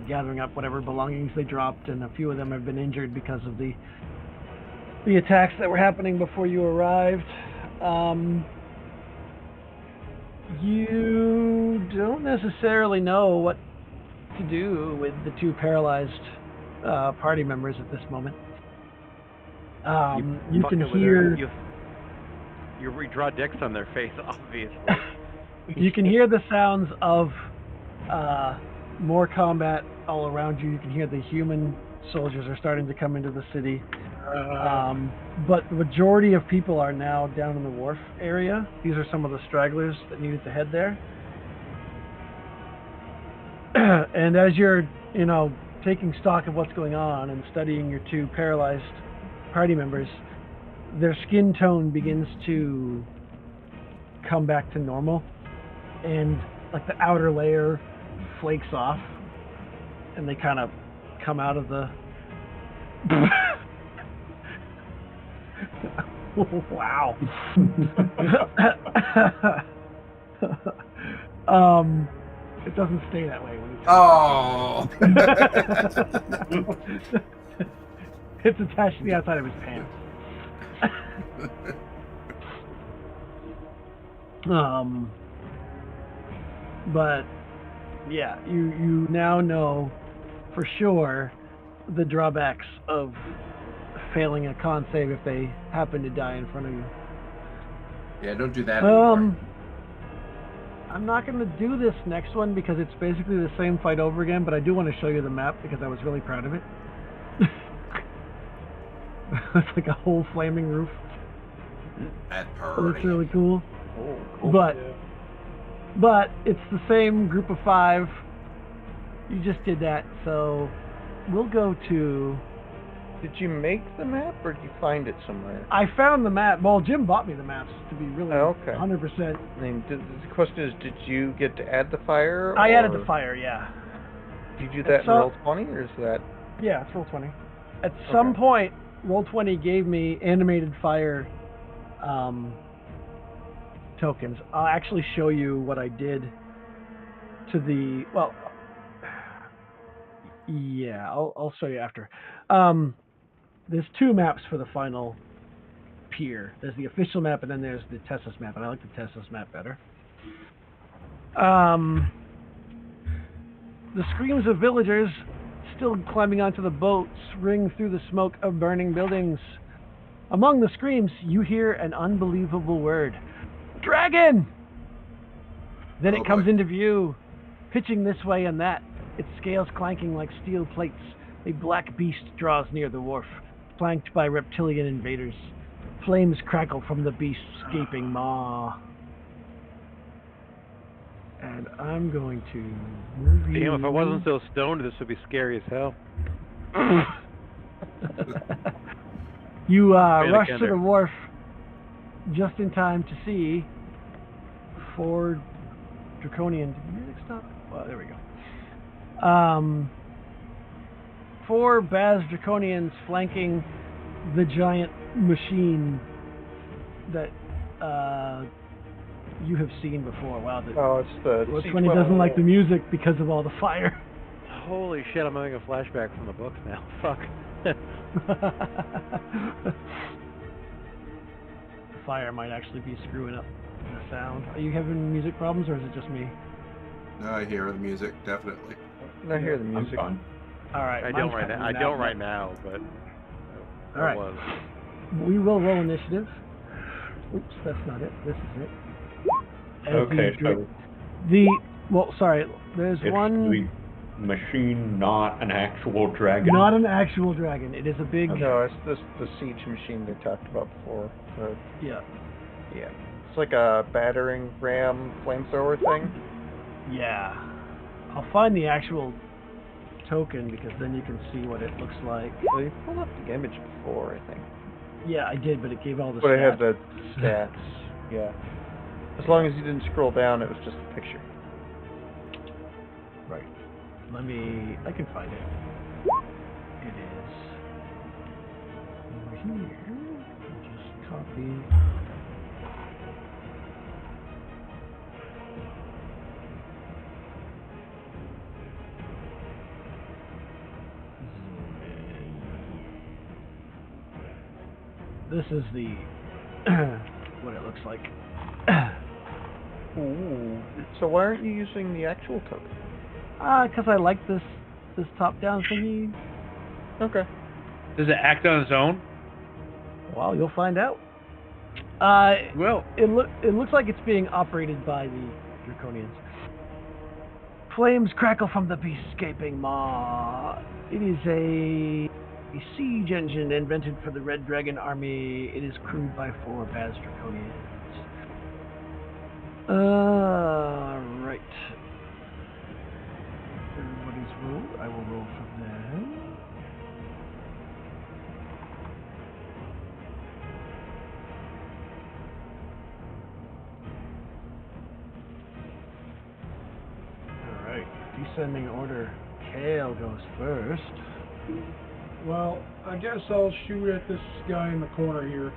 gathering up whatever belongings they dropped, and a few of them have been injured because of the attacks that were happening before you arrived. You don't necessarily know what to do with the 2 paralyzed party members at this moment. You Fuck can it with hear. her. You redraw dicks on their face, obviously. You can hear the sounds of more combat all around you. You can hear the human soldiers are starting to come into the city. But the majority of people are now down in the wharf area. These are some of the stragglers that needed to head there. And as you're, taking stock of what's going on and studying your 2 paralyzed party members, their skin tone begins to come back to normal, and like the outer layer flakes off, and they kind of come out of the wow. It doesn't stay that way when you Oh. it's attached to the outside of his pants. But yeah, you now know for sure the drawbacks of failing a con save if they happen to die in front of you. Yeah, don't do that anymore. I'm not going to do this next one because it's basically the same fight over again, but I do want to show you the map because I was really proud of it. It's like a whole flaming roof. At That's party. really cool. Oh, cool. But Yeah. but it's the same group of 5. You just did that, so we'll go to. Did you make the map or did you find it somewhere? I found the map. Well, Jim bought me the maps to be really Oh, okay. 100%. I mean, the question is, did you get to add the fire? I added or the fire, yeah. Did you do that in So- Roll20, or is that... Yeah, it's Roll20. At some point, Roll20 gave me animated fire tokens. I'll actually show you what I did to the. Well, yeah, I'll show you after. There's 2 maps for the final pier. There's the official map, and then there's the Tessus map, and I like the Tessus map better. The screams of villagers still climbing onto the boats ring through the smoke of burning buildings. Among the screams, you hear an unbelievable word. Dragon! Then Oh, it comes boy. into view, pitching this way and that, its scales clanking like steel plates. A black beast draws near the wharf, flanked by reptilian invaders. Flames crackle from the beast's gaping maw. And I'm going to move you. Damn, if I wasn't so stoned, this would be scary as hell. You Panic rush to ender. the wharf just in time to see 4 draconian. Did the music stop? Well, there we go. 4 Baz draconians flanking the giant machine that you have seen before. Wow, Oh, it's the... what's funny, doesn't like the music because of all the fire. Holy shit, I'm having a flashback from the books now. Fuck. The fire might actually be screwing up the sound. Are you having music problems, or is it just me? No, I hear the music, definitely. I hear the I'm music. fine. All right. I mine's don't right cutting now. I in and don't out. right now, but All right. I was. We will roll initiative. Oops, that's not it. This is it. As Okay, so there's it's one. the machine, not an actual dragon. Not an actual dragon. It is a big. No, it's the siege machine they talked about before. Yeah. Yeah. It's like a battering ram flamethrower thing. Yeah. I'll find the actual token because then you can see what it looks like. So you pulled up the image before, I think. Yeah, I did, but it gave all the. But it had stats. the stats. Yeah. As long as you didn't scroll down, it was just a picture. Right. I can find it. It is over here. I'll just copy. This is the what it looks like. Ooh. So why aren't you using the actual token? Because I like this top-down thingy. Okay. Does it act on its own? Well, you'll find out. Well, It looks like it's being operated by the Draconians. Flames crackle from the beast's gaping maw. It is a siege engine invented for the Red Dragon army. It is crewed by 4 Baz Draconians. Right. Everybody's rolled. I will roll for them. Alright. Descending order. Kale goes first. Well, I guess I'll shoot at this guy in the corner here.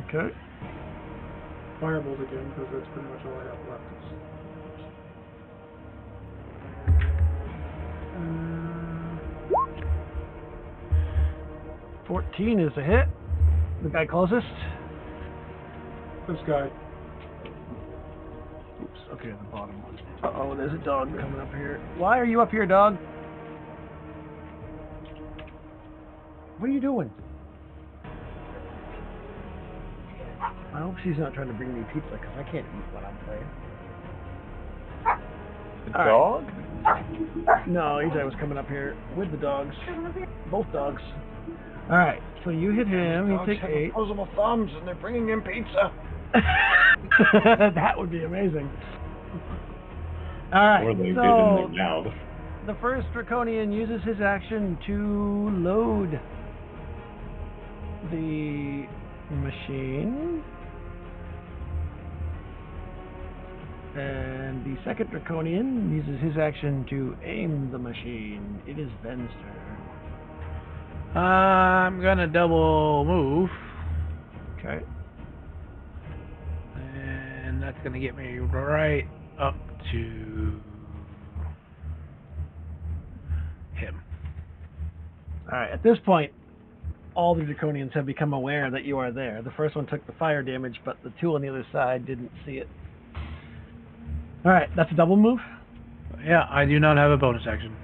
Okay. Firebolt again, because that's pretty much all I have left. 14 is a hit. The guy closest. This guy. Oops. Okay, the bottom one. Uh-oh, there's a dog coming up here. Why are you up here, dog? What are you doing? I hope she's not trying to bring me pizza, because I can't eat when I'm playing. The All dog? No, EJ was coming up here with the dogs. Both dogs. All right, so you hit him. Dogs You take have 8. opposable thumbs, and they're bringing in pizza. That would be amazing. All right, Or they did so in their mouths. the first Draconian uses his action to load the machine. And the second Draconian uses his action to aim the machine. It is Ven's turn. I'm gonna double move, Okay. and that's gonna get me right up to him. Alright, at this point, all the Draconians have become aware that you are there. The first one took the fire damage, but the two on the other side didn't see it. Alright, that's a double move. Yeah, I do not have a bonus action.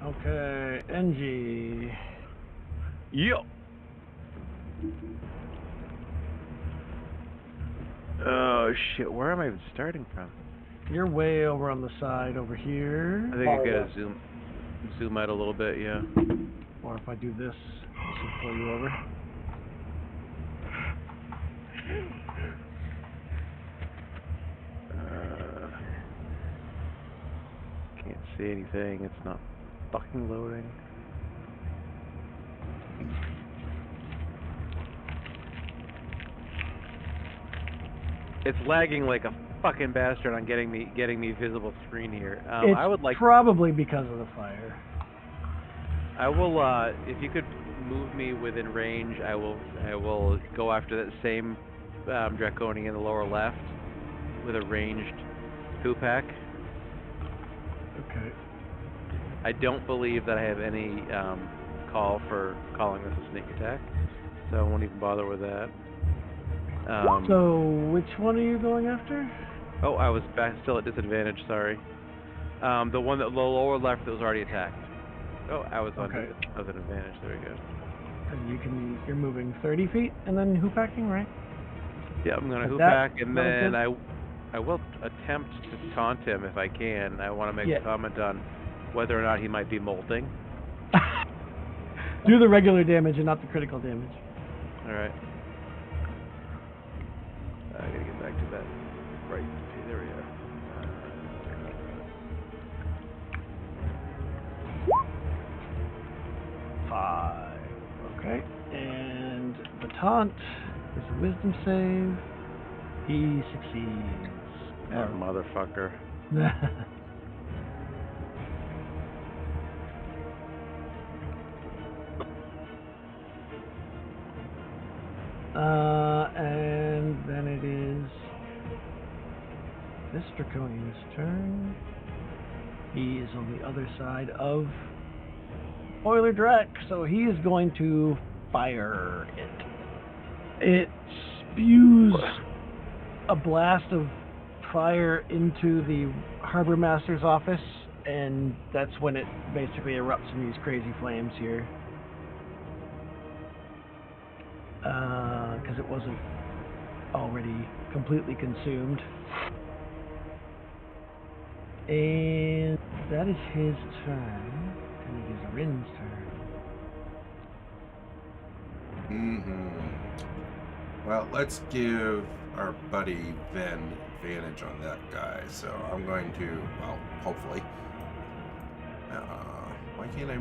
Okay, NG. Yo. Oh shit! Where am I even starting from? You're way over on the side over here. I think I gotta zoom out a little bit. Yeah. Or if I do this, this will pull you over. Can't see anything. It's not fucking loading. It's lagging like a fucking bastard on getting me visible screen here. It's I would like. probably because of the fire. I will. If you could move me within range, I will go after that same Draconian in the lower left with a ranged two-pack. Okay. I don't believe that I have any call for calling this a sneak attack, so I won't even bother with that. So, which one are you going after? Oh, I was still at disadvantage. Sorry. The one that the lower left that was already attacked. Oh, I was on Okay. an advantage. There we go. And you're moving 30 feet and then hoopacking, right? Yeah, I'm gonna Is hoop that- back, and that was then I will attempt to taunt him if I can. I want to make Yeah. a comment on whether or not he might be molting. Do the regular damage and not the critical damage. All right. I gotta get back to that. Right. Okay, there we are. 5. Okay. And the taunt is a wisdom save. He succeeds. That motherfucker. And then it is this Draconian's turn. He is on the other side of Boiler Drek, so he is going to fire it. It spews a blast of fire into the Harbor Master's office, and that's when it basically erupts in these crazy flames here. Because it wasn't already completely consumed. And that is his turn. And it is Rin's turn. Well, let's give our buddy Ven advantage on that guy. So I'm going to, well, hopefully. Why can't I?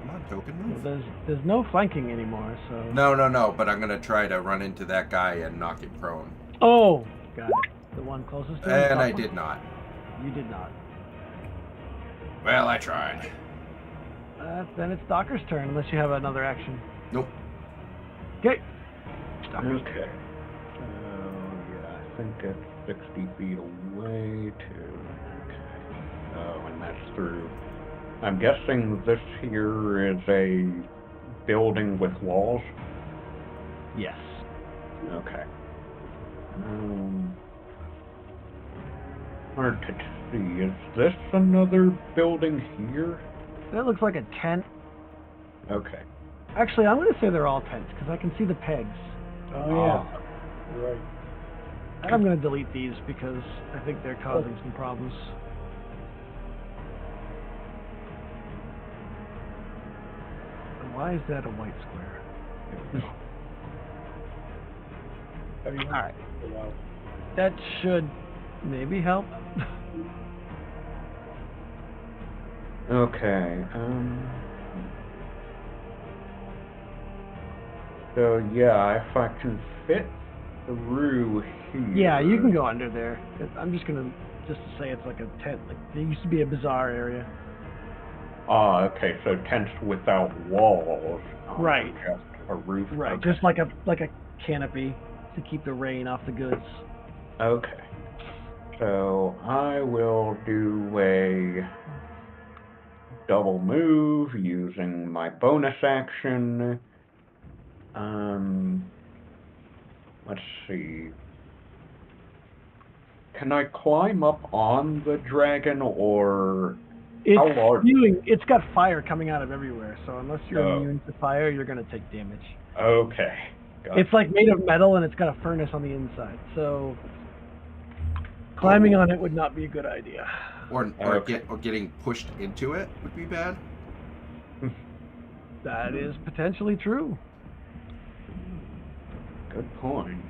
Come on, token move. Well, there's no flanking anymore, so. No. But I'm gonna try to run into that guy and knock him prone. Oh, got it. The one closest to him. And I top one? did not. You did not. Well, I tried. Then it's Docker's turn, unless you have another action. Nope. Okay. Docker's turn. Okay. Yeah, I think it's 60 feet away too. Okay. Oh, and that's through. I'm guessing this here is a building with walls. Yes. Okay. Hard to see. Is this another building here? That looks like a tent. Okay. Actually, I'm going to say they're all tents, because I can see the pegs. Oh, yeah. You're right. And I'm going to delete these, because I think they're causing some problems. Why is that a white square? There we go. Have you All right. for a while? That should maybe help. Okay. So yeah, if I can fit through here. Yeah, you can go under there. I'm just gonna to say it's like a tent. Like there used to be a bazaar area. Ah, okay. So tents without walls. Right. Just a roof. Right. Okay. Just like a canopy to keep the rain off the goods. Okay. So I will do a double move using my bonus action. Let's see. Can I climb up on the dragon, or how large? It's got fire coming out of everywhere, so unless you're Oh. immune to fire, you're gonna take damage. Okay. Gotcha. It's like made of metal and it's got a furnace on the inside, so climbing on it would not be a good idea. Or Okay. getting pushed into it would be bad. That is potentially true. Good point.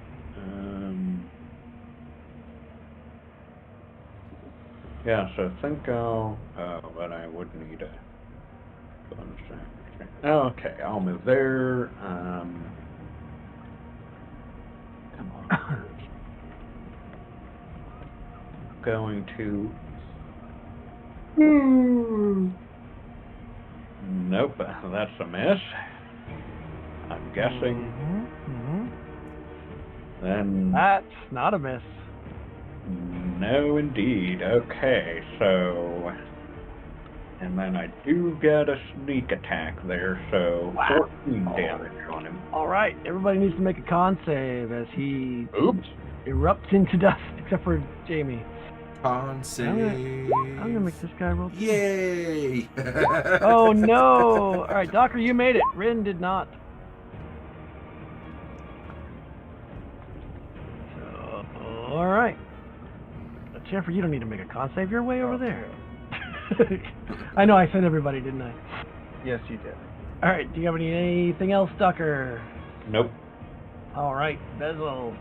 Yeah, so I think I'll... Oh, but I would need a bonus action. Okay, I'll move there. Come on. Going to... Nope, that's a miss. I'm guessing. Then... That's not a miss. No, indeed. Okay, so... And then I do get a sneak attack there, so Wow. 14 damage on him. All right, everybody needs to make a con save as he Oops. erupts into dust, except for Jamie. Con save. I'm gonna make this guy roll. Yay! Oh no! All right, Docker, you made it. Rin did not. So, all right. Jennifer, you don't need to make a con save. You're way over there. I know. I said everybody, didn't I? Yes, you did. All right. Do you have anything else, Docker? Nope. All right, Bezel.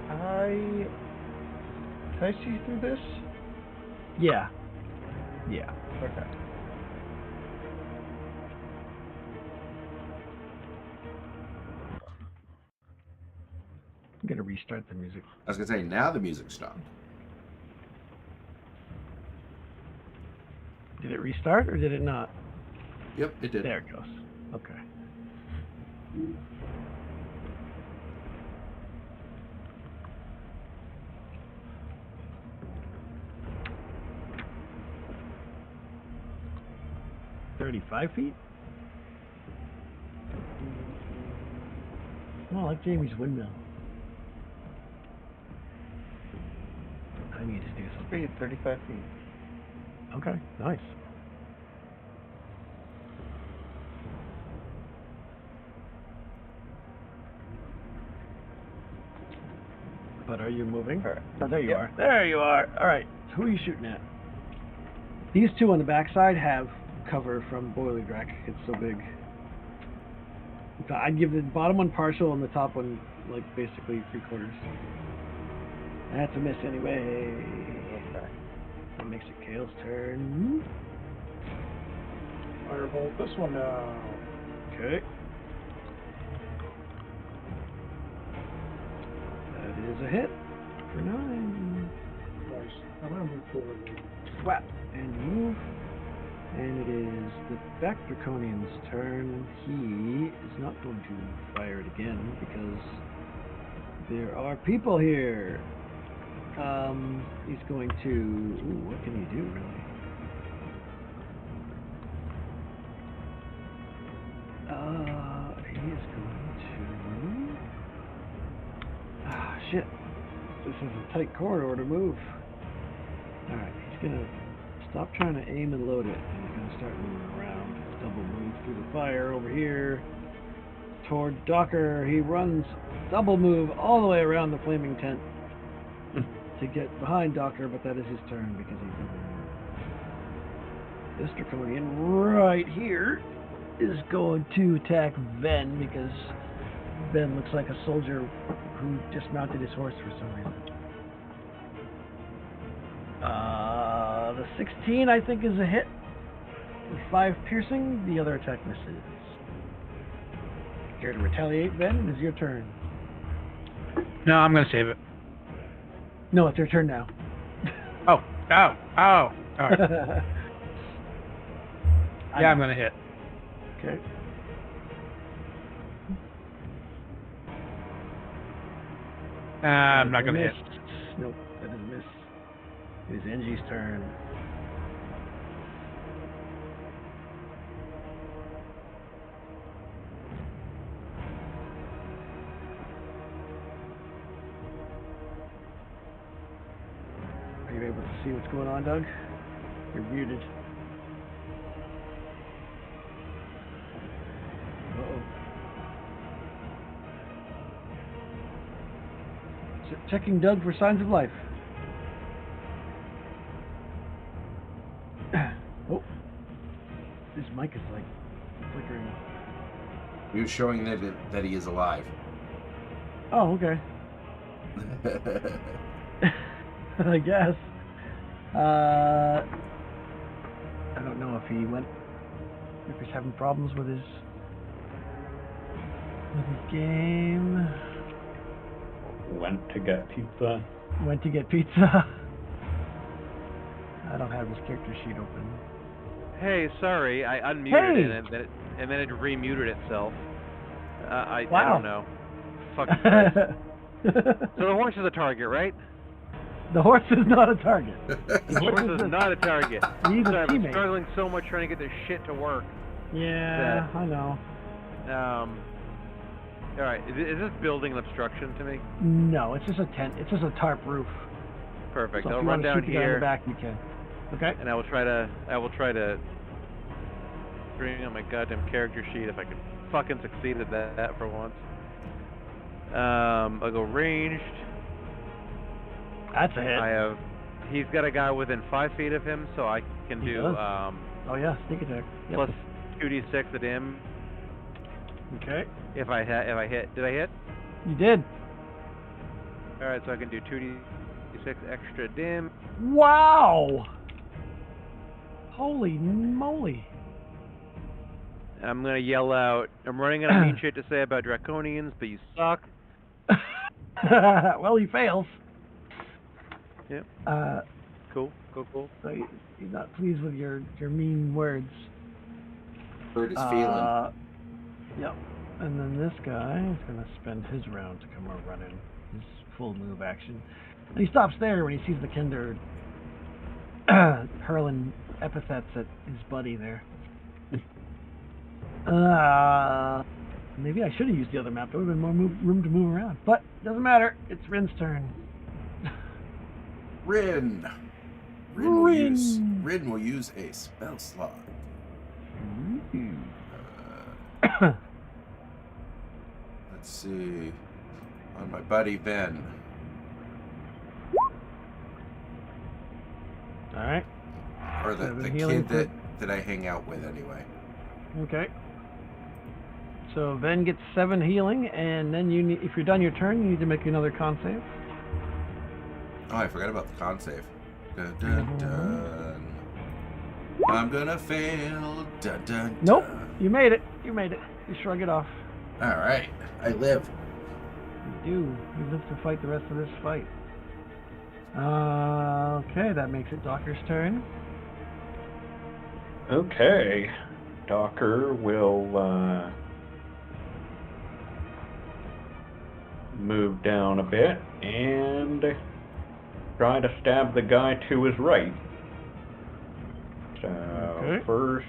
Can I see through this? Yeah. Yeah. Okay. I'm gonna restart the music. I was gonna say, now the music stopped. Did it restart or did it not? Yep, it did. There it goes. Okay. $35 feet? Oh, like Jamie's windmill. I need to do something. 35 feet. Okay, nice. But are you moving? All right. Oh, there you Yep. are. There you are. All right. So who are you shooting at? These two on the backside have cover from Boiler Drac. It's so big. So I'd give the bottom one partial and the top one, like, basically 3/4. That's a miss anyway. Okay. That makes it Kale's turn. Firebolt this one now. Okay. That is a hit for 9. Nice. I'm gonna move forward. Swap and move. And it is the back Draconian's turn. He is not going to fire it again because there are people here. He's going to... Ooh, what can he do, really? He is going to... Ah, shit. This is a tight corridor to move. Alright, he's going to stop trying to aim and load it, and he's going to start moving around. Double move through the fire over here toward Docker. He runs double move all the way around the flaming tent to get behind Docker, but that is his turn because he double moved. This Draconian right here is going to attack Ven because Ben looks like a soldier who just mounted his horse for some reason. The 16, I think, is a hit. With 5 piercing, the other attack misses. Care to retaliate, Ben? It is your turn. No, I'm gonna save it. No, it's your turn now. Oh. All right. Yeah, I'm gonna hit. Okay. I'm not gonna hit. Nope, that doesn't miss. It is Angie's turn. Are you able to see what's going on, Doug? You're muted. Uh-oh. Checking Doug for signs of life. Oh, his mic is like flickering. He was showing that he is alive. Oh, okay. I guess. I don't know if he went. If he's having problems with his game. Went to get pizza. Went to get pizza. I don't have his character sheet open. Hey, sorry, I unmuted Hey! it and then it remuted itself. I Wow. don't know. Fucking Christ. So the horse is a target, right? The horse is not a target. The horse is not a target. He's a Sorry, I've been teammate. struggling so much trying to get this shit to work. Yeah, I know. Alright, is this building an obstruction to me? No, it's just a tent. It's just a tarp roof. Perfect. So if I'll you run want to down shoot the guy in here the back, you can. Okay. and I will try to bring up my goddamn character sheet if I can fucking succeed at that for once. I'll go ranged. That's a hit. He's got a guy within 5 feet of him, so I can He do does. Oh yeah, sneak attack. Yep. plus 2d6 at him Okay. if I hit. Did I hit? You did. All right, so I can do 2d6 extra dim. Wow. Holy moly. And I'm gonna yell out, I'm running out of mean shit to say about Draconians, but you suck. Well, he fails. Yep. Cool. So he's not pleased with your mean words. Hurt his feeling. Yep. And then this guy is going to spend his round to come running. His full move action. And he stops there when he sees the Kinder hurling epithets at his buddy there. Maybe I should have used the other map. There would have been more room to move around. But doesn't matter. It's Rin's turn. Rin will use a spell slot. Let's see. On my buddy Ben. Alright. Or the Seven healing kid that I hang out with anyway. Okay. So Ven gets 7 healing, and then you need, if you're done your turn, you need to make another con save. Oh, I forgot about the con save. Dun, dun, dun. I'm gonna fail. Dun, dun, Nope. dun. You made it. You shrug it off. Alright. I live. You do. You live to fight the rest of this fight. Okay, that makes it Docker's turn. Okay. Docker will move down a bit and try to stab the guy to his right. So, Okay. first,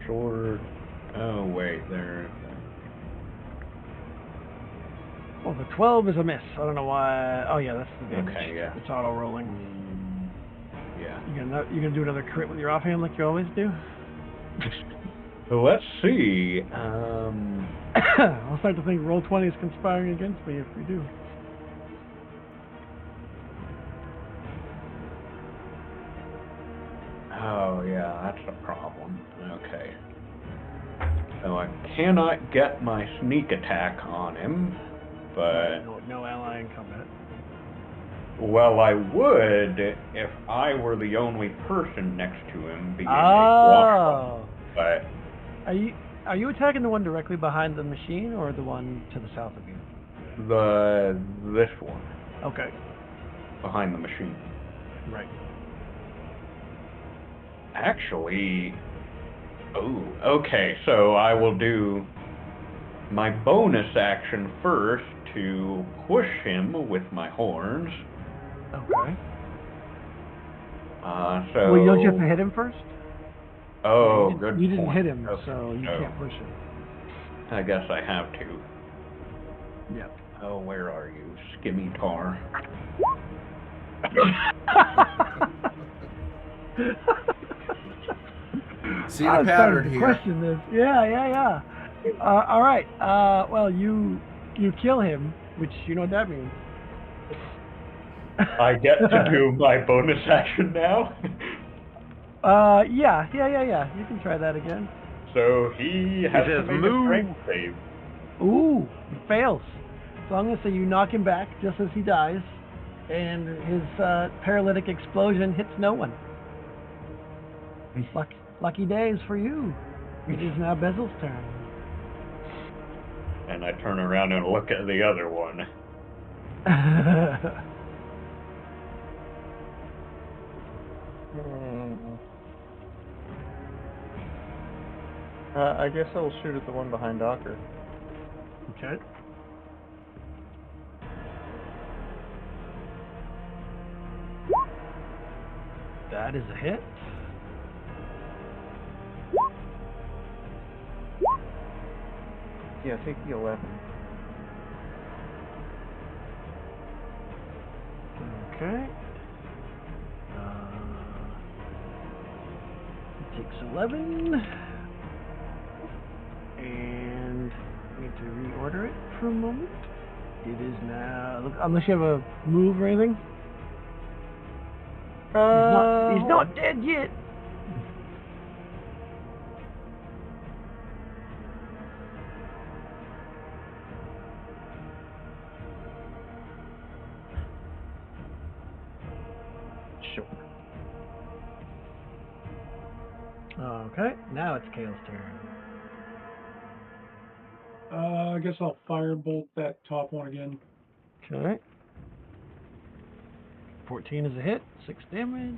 sword. Oh, wait, there. Well, the 12 is a miss. I don't know why. Oh, yeah, that's the damage. Okay, yeah. It's auto rolling. Yeah. You gonna do another crit with your offhand like you always do? So let's see. I'll start to think roll 20 is conspiring against me if we do. Oh, yeah, that's the problem. Okay. So I cannot get my sneak attack on him, but... No ally in combat. Well, I would if I were the only person next to him being a Oh. but Are you attacking the one directly behind the machine or the one to the south of you? this one Okay. behind the machine. Right. Actually, oh, okay, so I will do my bonus action first to push him with my horns. Okay. So... Well, don't you have to hit him first? Oh, you good You didn't point. hit him, Okay, so you can't push him. I guess I have to. Yep. Oh, where are you, Skimmy-tar? See the pattern here. Question this. Yeah. All right. Well, you kill him, which you know what that means. I get to do my bonus action now? Yeah. You can try that again. So he has to says, make "Moo." a strength save. Ooh, he fails. So I'm going to say you knock him back just as he dies, and his paralytic explosion hits no one. Lucky days for you. It is now Bezel's turn. And I turn around and look at the other one. I guess I'll shoot at the one behind Docker. Okay. That is a hit. Yeah, take the 11. Okay. He takes 11. And I need to reorder it for a moment. It is now... Unless you have a move or anything? He's not dead yet. Sure. Okay, now it's Kale's turn. I guess I'll firebolt that top one again. Okay. 14 is a hit, 6 damage.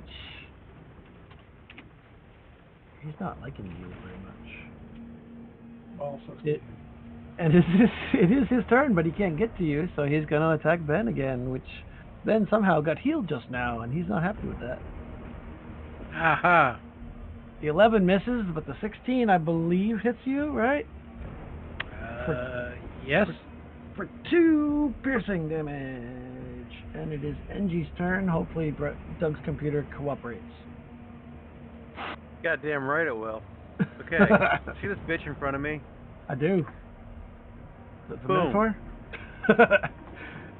He's not liking you very much. Also, And it is his turn, but he can't get to you, so he's going to attack Ben again, which Ben somehow got healed just now, and he's not happy with that. Aha. The 11 misses, but the 16, I believe, hits you, right? Yes. For 2 piercing damage. And it is NG's turn. Hopefully Doug's computer cooperates. Goddamn right it will. Okay. See this bitch in front of me? I do. That's a Boom. Minotaur?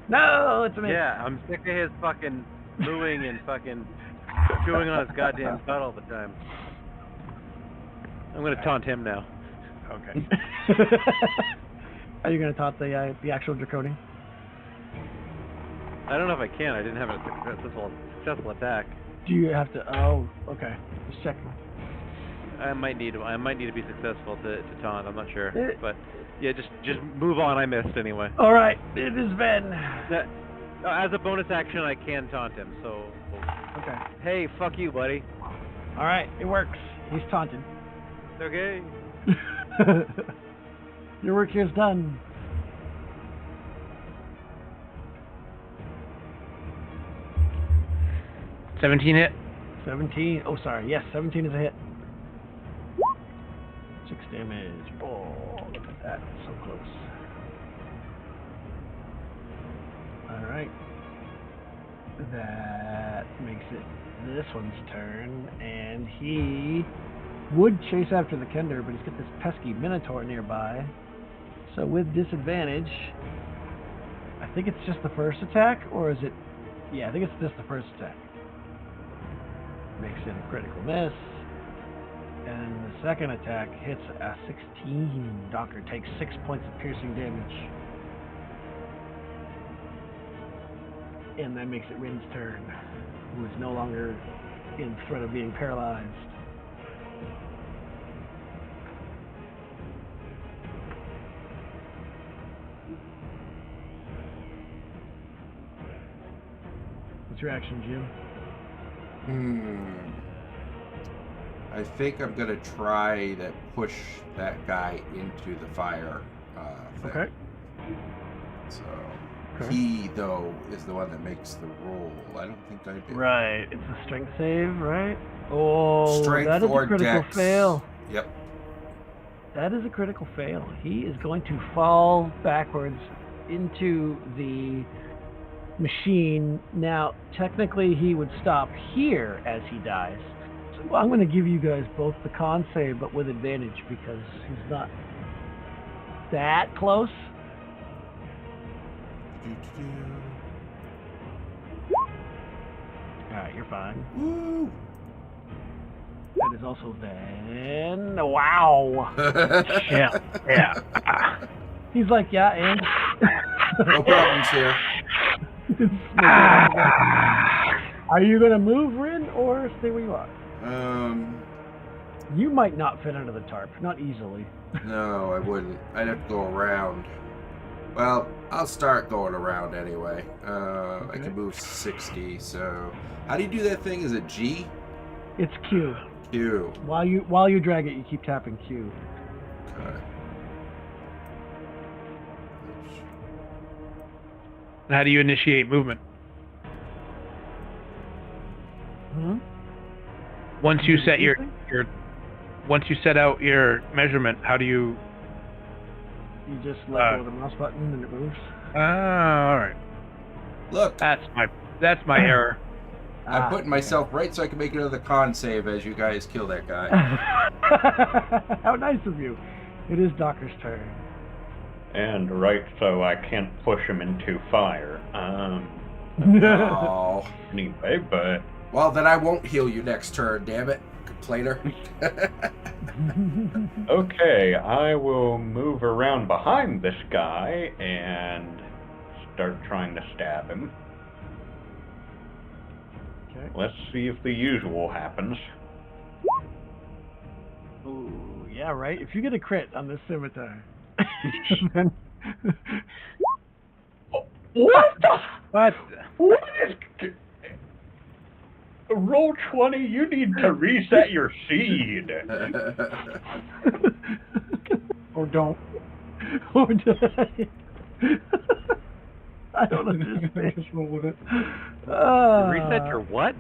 No, it's a Minotaur. Yeah, I'm sick of his fucking mooing and fucking chewing on his goddamn butt all the time. I'm gonna taunt him now. Okay. Are you going to taunt the actual Draconian? I don't know if I can. I didn't have a successful attack. Do you have to? Oh, okay. Just checking. I might need to be successful to taunt. I'm not sure, but yeah, just move on. I missed anyway. All right, it is Ben. As a bonus action, I can taunt him. So. Okay. Hey, fuck you, buddy. All right, it works. He's taunted. Okay. Your work here's done. Hit. 17. Oh, sorry. Yes, 17 is a hit. 6 damage. Oh, look at that. So close. All right. That makes it this one's turn, and he would chase after the Kender, but he's got this pesky Minotaur nearby. So with disadvantage, I think it's just the first attack, or is it? Yeah, I think it's just the first attack. makes it a critical miss. And the second attack hits a 16. Docker takes 6 points of piercing damage. And that makes it Rin's turn, who is no longer in threat of being paralyzed. What's your action, Jim? I think I'm gonna try to push that guy into the fire thing. Okay. So Okay. he though is the one that makes the roll. I don't think I did. Right. It's a strength save, right? Oh, Strength that is or a critical dex. fail. Yep. That is a critical fail. He is going to fall backwards into the machine. Now, technically, he would stop here as he dies. So I'm going to give you guys both the con save, but with advantage because he's not that close. Alright, you're fine. Woo! That is also then. Wow! Yeah. He's like, yeah, and. No problems here. Are you going to move, Rin, or stay where you are? You might not fit under the tarp, not easily. No, I wouldn't. I'd have to go around. Well, I'll start going around anyway. I can move 60, so... How do you do that thing? Is it G? It's Q. Q. While you drag it, you keep tapping Q. Okay. How do you initiate movement? Hmm? Once you set once you set out your measurement, how do you? You just let go of the mouse button and it moves. All right. Look, That's my error. I'm putting myself right so I can make another con save as you guys kill that guy. How nice of you. It is Docker's turn. And right so I can't push him into fire. Oh. Anyway, but... Well, then I won't heal you next turn, damn it. Complainer. Okay, I will move around behind this guy and start trying to stab him. Okay. Let's see if the usual happens. Ooh, yeah, right. If you get a crit on this scimitar, then What the? What? What is... Roll 20, you need to reset your seed. Or don't. or I don't understand. Just roll with it. Reset your what?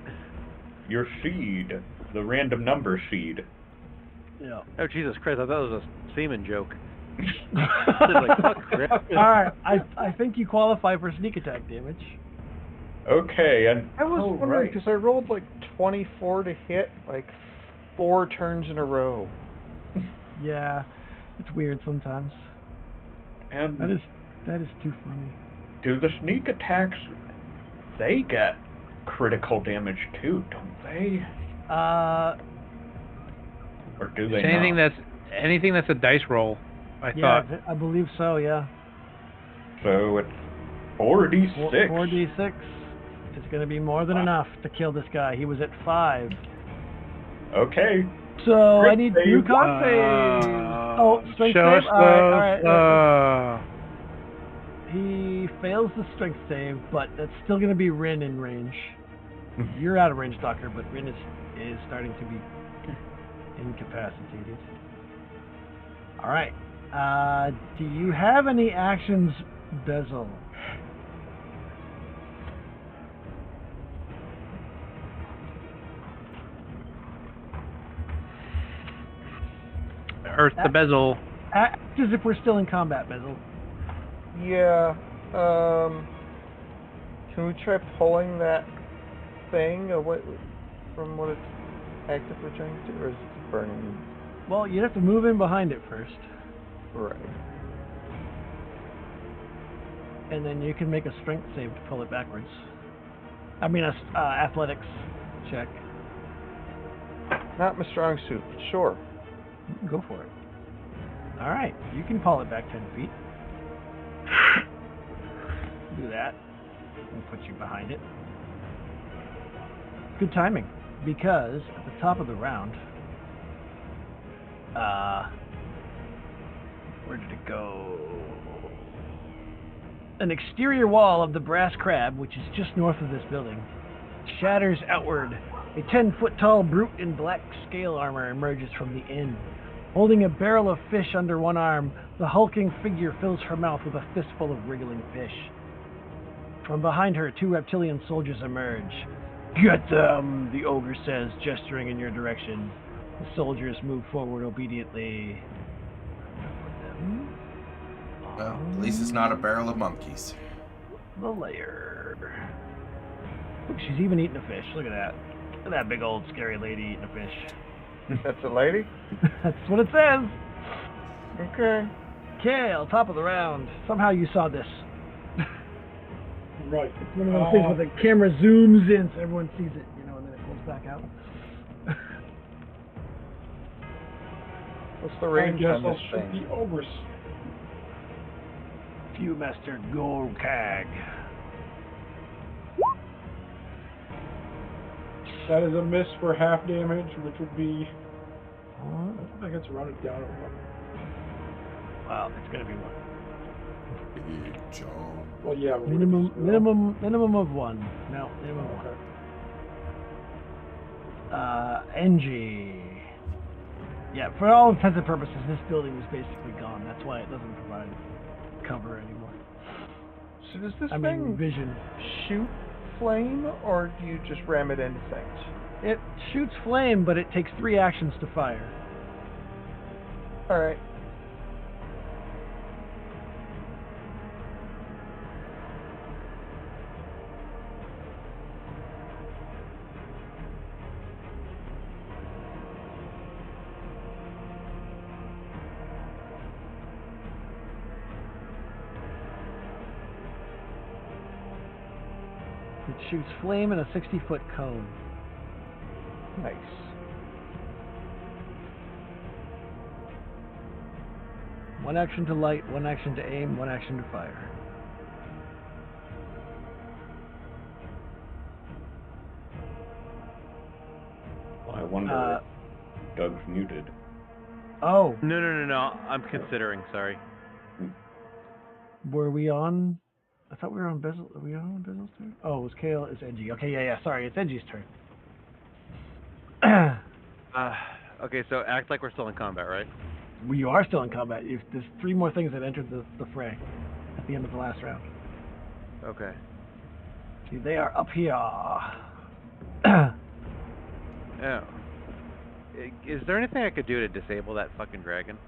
Your seed. The random number seed. Yeah. Oh, Jesus Christ, I thought it was a semen joke. Like, fuck, Chris. All right. I think you qualify for sneak attack damage. Okay, and... I was wondering, right. because I rolled like 24 to hit, like 4 turns in a row. Yeah, it's weird sometimes. And That is too funny. do the sneak attacks, they get critical damage too, don't they? Or do they Anything that's a dice roll, I Yeah, thought. I believe so. Yeah. So it's 4d6. 4d6. It's going to be more than enough to kill this guy. He was at 5. Okay. So Strength I need save. 2 con saves. Oh, strength show save. us All right. those. He fails the strength save, but that's still going to be Rin in range. You're out of range, Docker, but Rin is starting to be incapacitated. All right. Do you have any actions, Bezel? Earth the bezel. Act as if we're still in combat, Bezel. Yeah, can we try pulling that thing away from what it's actively trying to do, or is it burning? Well, you'd have to move in behind it first, Right. and then you can make a strength save to pull it backwards. I mean, a athletics check. Not my strong suit, but sure. Go for it. All right, you can pull it back 10 feet. Do that. We'll put you behind it. Good timing, because at the top of the round, where did it go? An exterior wall of the Brass Crab, which is just north of this building, shatters outward. A 10-foot-tall brute in black scale armor emerges from the end. Holding a barrel of fish under one arm, the hulking figure fills her mouth with a fistful of wriggling fish. From behind her, 2 reptilian soldiers emerge. "Get them," the ogre says, gesturing in your direction. The soldiers move forward obediently. Well, at least it's not a barrel of monkeys. The lair. Look, she's even eating a fish. Look at that. Look at that big old scary lady eating a fish. That's a lady? That's what it says. Okay. Kale, top of the round. Somehow you saw this. Right. It's one of those things where the camera zooms in so everyone sees it, you know, and then it pulls back out. What's the range on this shoot thing? the ogres. Viewmaster Gorkag. That is a miss for half damage, which would be... I think it's rounded down a one. Wow, it's gonna be one. Big John. Well, yeah. but Minimum of one. No, minimum of one. Okay. NG. Yeah, for all intents and purposes, this building is basically gone. That's why it doesn't provide cover anymore. So does this I thing mean, vision. shoot flame, or do you just ram it into things? It shoots flame, but it takes 3 actions to fire. Alright. It shoots flame in a 60-foot cone. Nice. One action to light, 1 action to aim, 1 action to fire. Well, I wonder if Doug's muted. Oh, No. I'm considering. Sorry. were we on? I thought we were on Bezel. Are we on Bezel's turn? Oh, it was Kale. It's Edgy. Okay, yeah. Sorry, it's Edgy's turn. Okay, so act like we're still in combat, right? You are still in combat. There's 3 more things that entered the fray at the end of the last round. Okay. See, they are up here. Oh. Is there anything I could do to disable that fucking dragon?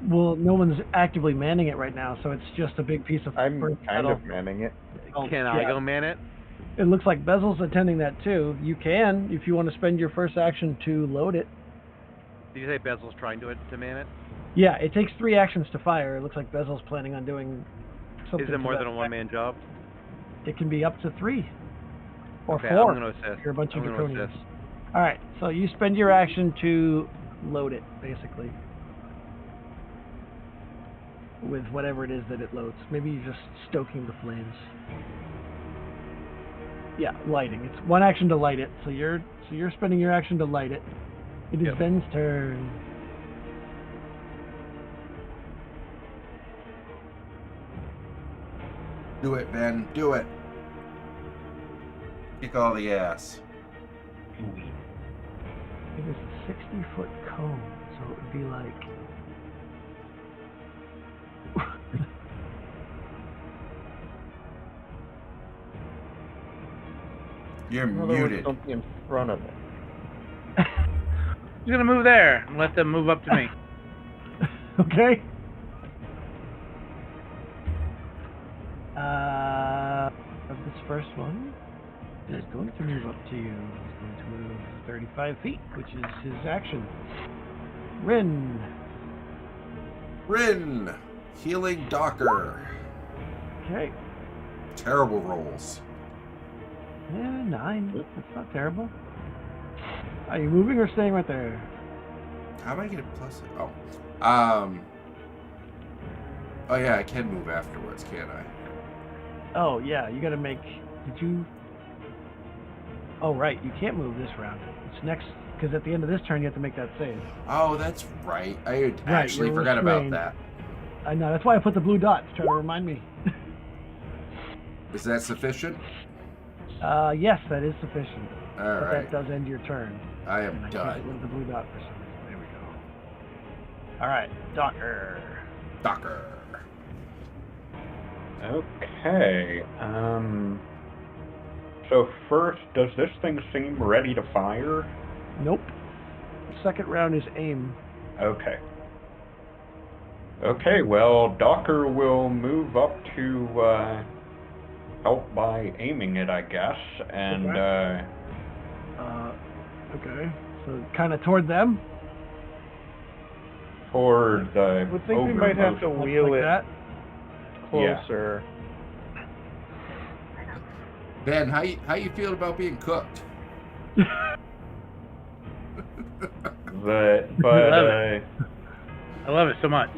Well, no one's actively manning it right now, so it's just a big piece of I'm burnt kind metal. of manning it. Oh, Can I yeah. go man it? It looks like Bezel's attending that too. You can, if you want to spend your first action to load it. Did you say Bezel's trying to man it? Yeah, it takes 3 actions to fire. It looks like Bezel's planning on doing something. Is it to more that than a effect. one-man job? It can be up to 3 or Okay, 4. I'm going to assist. You're a bunch of I'm gonna draconians. assist. All right, so you spend your action to load it, basically, with whatever it is that it loads. Maybe you're just stoking the flames. Yeah, lighting. It's 1 action to light it. So you're spending your action to light it. It is Yep. Ben's turn. Do it, Ben. Do it. Kick all the ass. It is a 60-foot cone, so it would be like. You're In other words, muted. don't be in front of it. Who's gonna move there and let them move up to me? Okay. This first one is going to move up to you. He's going to move 35 feet, which is his action. Rin. Rin. Healing Docker. Okay. Terrible rolls. Yeah, 9. That's not terrible. Are you moving or staying right there? How am I getting plus? Oh. Oh yeah, I can move afterwards, can't I? Oh, yeah, you gotta make... Did you... Oh, right, you can't move this round. It's next... Because at the end of this turn, you have to make that save. Oh, that's right. I had actually you're forgot about restrained. that. I know, that's why I put the blue dot to try to remind me. Is that sufficient? Yes, that is sufficient. All But right. that does end your turn. I am And I done. can't get rid of the blue dot for some reason. There we go. Alright, Docker. Docker. Okay. So first, does this thing seem ready to fire? Nope. Second round is aim. Okay. Okay, well, Docker will move up to help by aiming it, I guess, and Okay. So kind of toward them? toward the Would think we might have to ogre wheel like it that? closer. Ben, how you feel about being cooked? I love it so much.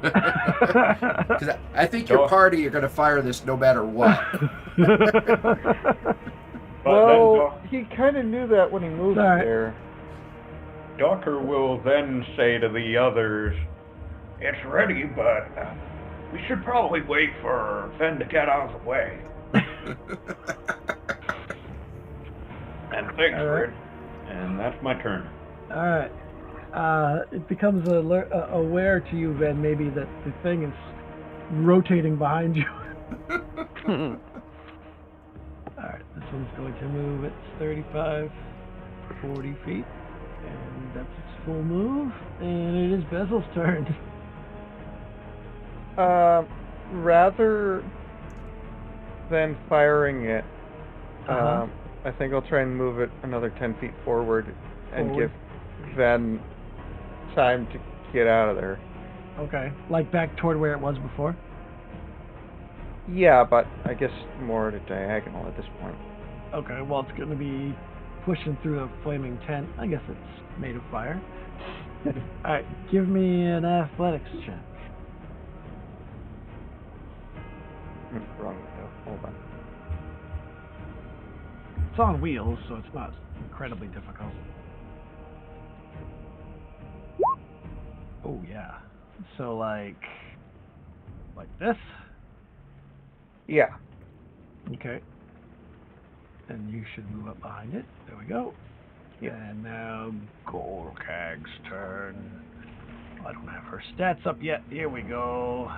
Because I think your party are going to fire this no matter what. Well, he kind of knew that when he moved there. Docker will then say to the others, "It's ready, but we should probably wait for Fen to get out of the way." And thanks, Fred. And that's my turn. Alright. It becomes aware to you, then, maybe that the thing is rotating behind you. Alright, this one's going to move. It's 35, 40 feet. And that's its full move. And it is Bezel's turn. Rather than firing it, I think I'll try and move it another 10 feet forward and give Ven time to get out of there. Okay. Like back toward where it was before? Yeah, but I guess more at a diagonal at this point. Okay, well, it's going to be pushing through a flaming tent. I guess it's made of fire. Alright, give me an athletics check. Wrong window. Hold on. It's on wheels, so it's not incredibly difficult. Oh, yeah. So, like this? Yeah. Okay. And you should move up behind it. There we go. Yeah. And now Gorkag's turn. I don't have her stats up yet. Here we go.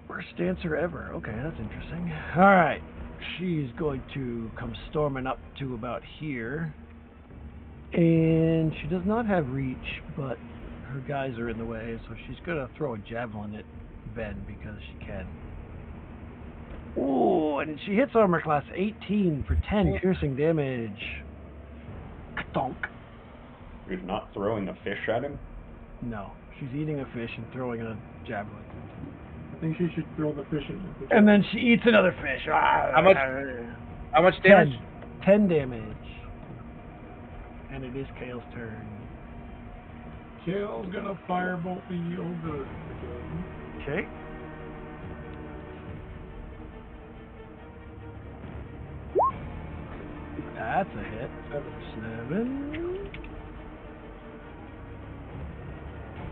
Worst dancer ever. Okay, that's interesting. Alright. She's going to come storming up to about here. And she does not have reach, but her guys are in the way, so she's going to throw a javelin at Ben because she can. Ooh, and she hits armor class 18 for 10 piercing damage. Donk. You're not throwing a fish at him? No, she's eating a fish and throwing a javelin. I think she should throw the fish in. And then she eats another fish. How much damage? 10 damage. And it is Kale's turn. Kale's gonna firebolt the ogre again. Okay. That's a hit. 7.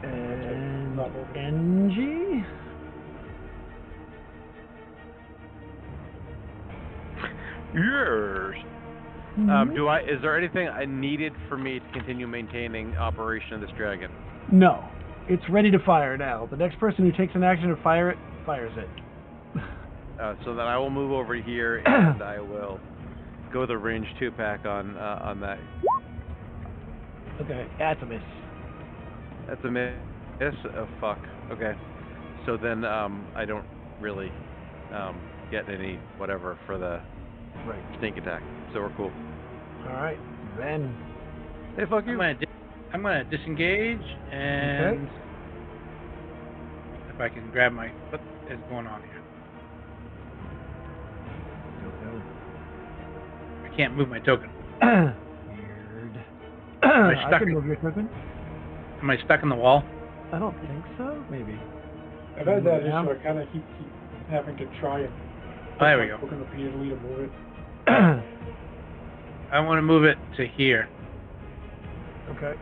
And Angie. Yes. Is there anything I needed for me to continue maintaining operation of this dragon? No. It's ready to fire now. The next person who takes an action to fire it, fires it. So then I will move over here and I will go the range 2-pack on that. Okay, that's a miss. That's a miss. Oh fuck. Okay. So then I don't really get any whatever for the sneak attack. So we're cool. Alright, Ben. Hey, fuck you. I'm gonna disengage and if I can grab my what is going on here. can't move my token. Weird. I I stuck can in- move your token. Am I stuck in the wall? I don't think so. Maybe. I've had that Yeah. issue. I kind of keep having to try and Oh, there we go. token repeatedly to move it. I want to move it to here. Okay.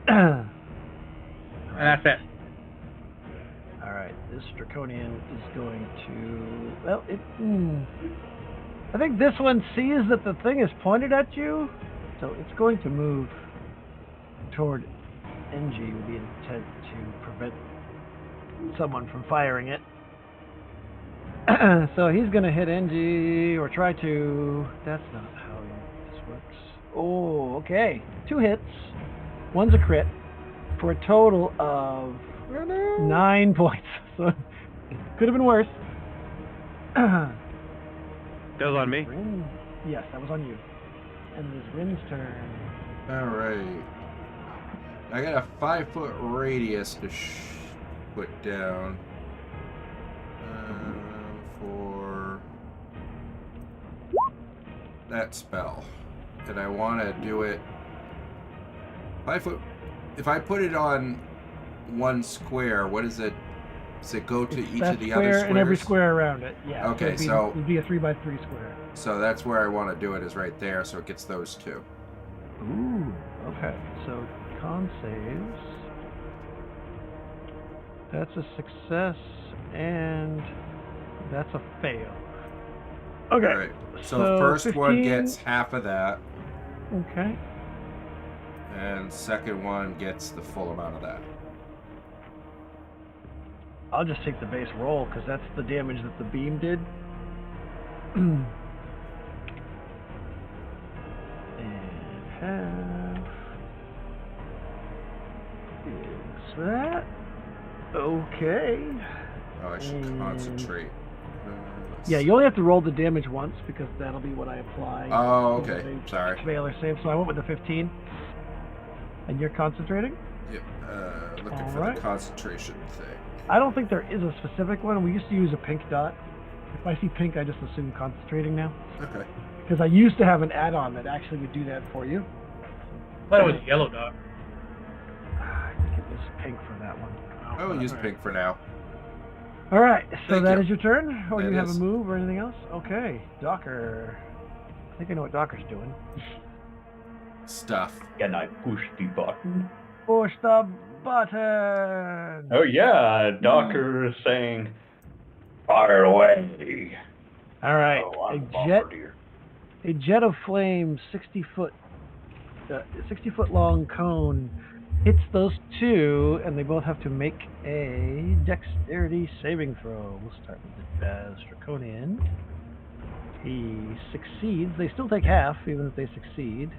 And that's it. All right. This draconian is going to. Well, I think this one sees that the thing is pointed at you, so it's going to move toward NG with the intent to prevent someone from firing it. So he's going to hit NG or try to. That's not how this works. Oh, okay. 2 hits. One's a crit for a total of 9 points. So it could have been worse. That was on me. Rin, yes, that was on you. And this Rin's turn. All right. I got a 5-foot radius to put down for that spell, and I want to do it 5 foot. If I put it on one square, what is it? Does it go to each That of the square other squares? and every square around it. Yeah. Okay, so it'd be a 3x3 square. So that's where I want to do it, is right there, so it gets those 2. Ooh. Okay. So con saves. That's a success, and that's a fail. Okay. All right. So the first 15. one gets half of that, Okay. and second one gets the full amount of that. I'll just take the base roll because that's the damage that the beam did. And half is that. Okay. Oh, I should And- concentrate. Yeah, you only have to roll the damage once because that'll be what I apply. Oh, to okay. the Sorry. Fail or save. So I went with the 15. And you're concentrating? Yep. Looking All for right. the concentration thing. I don't think there is a specific one. We used to use a pink dot. If I see pink, I just assume concentrating now. Okay. Because I used to have an add-on that actually would do that for you. I thought it was yellow dot. I think it was pink for that one. I will use pink for now. All right, so Thank that you. is your turn? Or do That you have is. a move or anything else? Okay, Docker. I think I know what Docker's doing. Stuff. Can I push the button? Push the button! Oh yeah, Docker is saying, fire away. All right, Oh, I'm a jet of flame, 60 foot long cone hits those 2, and they both have to make a dexterity saving throw. We'll start with the Baz Draconian. He succeeds. They still take half, even if they succeed.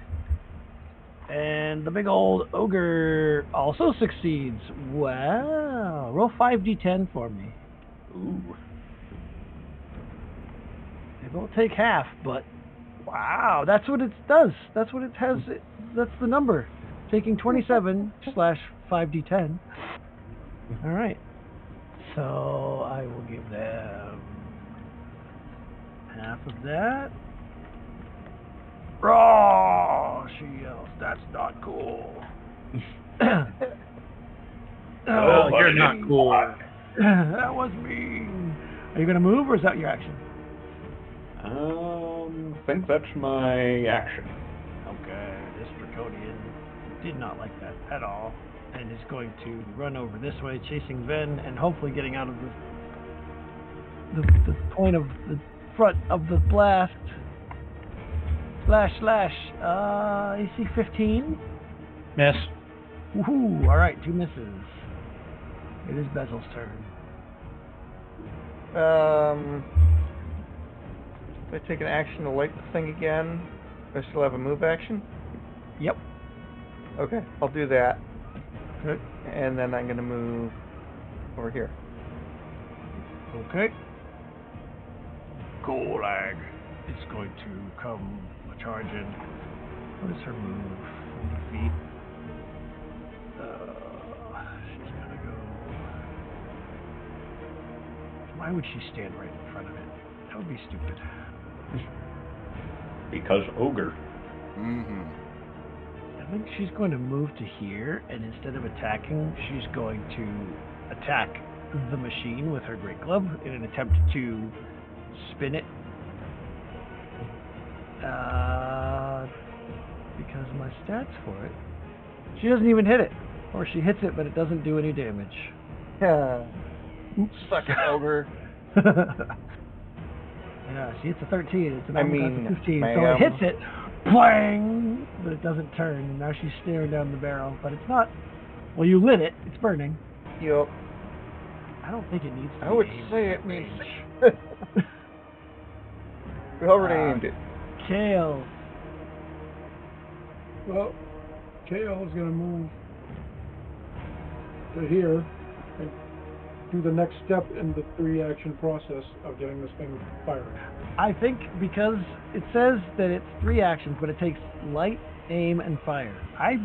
And the big old ogre also succeeds. Wow. Roll 5d10 for me. Ooh. They both take half, but wow, that's what it does. That's what it has. That's the number. Taking 27 / 5d10. All right. So I will give them half of that. Raw! She yells, that's not cool. Oh, you're not cool. That was mean. Are you going to move, or is that your action? I think that's my action. Okay, this Draconian did not like that at all, and is going to run over this way, chasing Ven, and hopefully getting out of the point of the front of the blast. Slash. AC 15. Miss. Woohoo! All right, 2 misses. It is Bezel's turn. If I take an action to light the thing again, I still have a move action? Yep. Okay, I'll do that. Okay. And then I'm going to move over here. Okay. Golag is going to come charge in. What is her move? 40 feet. She's gonna go. Why would she stand right in front of it? That would be stupid. Because ogre. Mm-hmm. I think she's going to move to here, and instead of attacking, she's going to attack the machine with her great club in an attempt to spin it. Because my stats for it. She doesn't even hit it. Or she hits it, but it doesn't do any damage. Yeah. Oops. Suck it, ogre. Yeah, she hits a 13. It's an I armor class mean, of 15. So ma'am. it hits it, blang! But it doesn't turn. And now she's staring down the barrel. But it's not. Well, you lit it. It's burning. Yup. I don't think it needs to I be would aimed say at it needs. range. We already aimed it. Kale. Well, KL is going to move to here and do the next step in the 3-action process of getting this thing firing. I think because it says that it's 3 actions, but it takes light, aim, and fire. I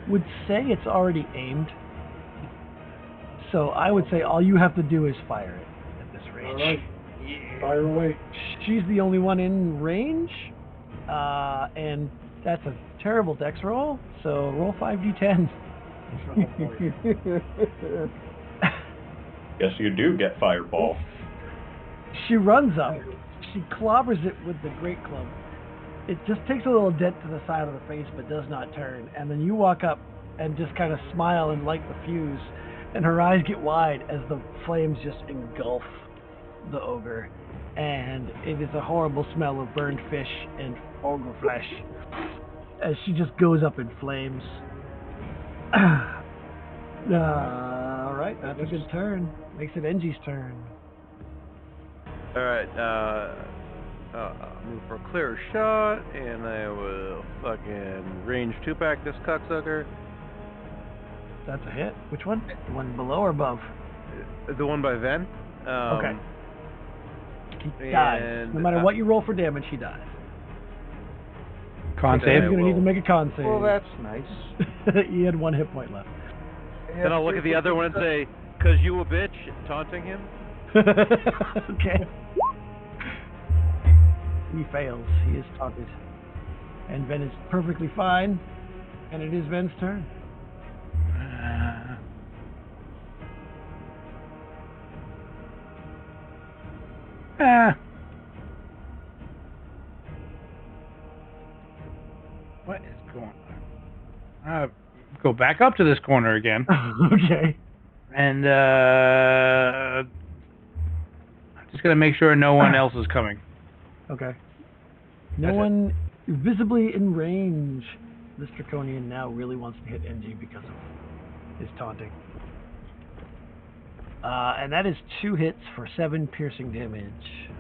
would say it's already aimed. So I would say all you have to do is fire it at this range. All right, Yeah. fire away. She's the only one in range, and that's a terrible dex roll. So roll 5d10. Guess you do get fireball. She runs up. She clobbers it with the great club. It just takes a little dent to the side of the face, but does not turn. And then you walk up and just kind of smile and light the fuse. And her eyes get wide as the flames just engulf the ogre. And it is a horrible smell of burned fish and ogre flesh as she just goes up in flames. Alright, that's a good turn. Makes it Engie's turn. Alright, move for a clear shot, and I will fucking range 2-pack this cocksucker. That's a hit. Which one? The one below or above? The one by Ven. Okay. He dies. and, No matter what you roll for damage, he dies. Con Okay. save. He's going to need to make a con save. Well, that's nice. He had 1 hit point left. Then I'll look at the other one and say, "'Cause you a bitch," taunting him. Okay. He fails. He is taunted. And Ven is perfectly fine. And it is Ven's turn. What is going on? Go back up to this corner again. Okay. And I'm just going to make sure no one else is coming. Okay. No That's it. one visibly in range. This Draconian now really wants to hit NG because of his taunting. And that is 2 hits for 7 piercing damage.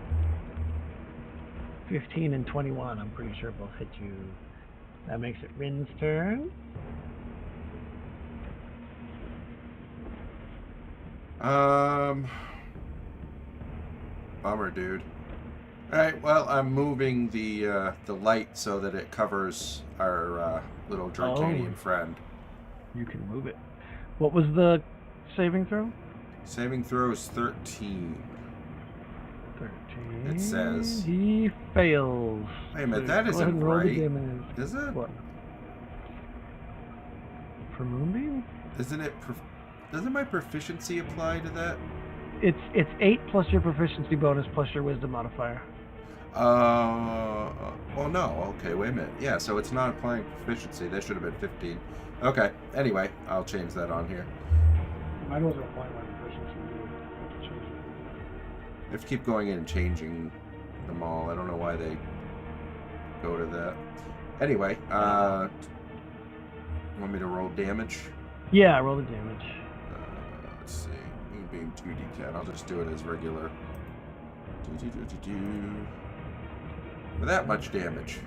15 and 21, I'm pretty sure both hit you. That makes it Rin's turn. Bummer, dude. Alright, well, I'm moving the light so that it covers our little Draconian friend. You can move it. What was the saving throw? Saving throw is 13. 13. It says. He fails. Wait a minute, So that go isn't ahead and roll the right. damage. Is it? What? For Moonbeam? Isn't it? Doesn't my proficiency apply to that? It's 8 plus your proficiency bonus plus your wisdom modifier. Well, no. Okay, wait a minute. Yeah, so it's not applying proficiency. That should have been 15. Okay. Anyway, I'll change that on here. Mine wasn't applying my proficiency either. I have to change it. I have to keep going in and changing them all. I don't know why they go to that. Anyway, you want me to roll damage? Yeah, roll the damage. Let's see. Being 2d10. I'll just do it as regular. With that much damage.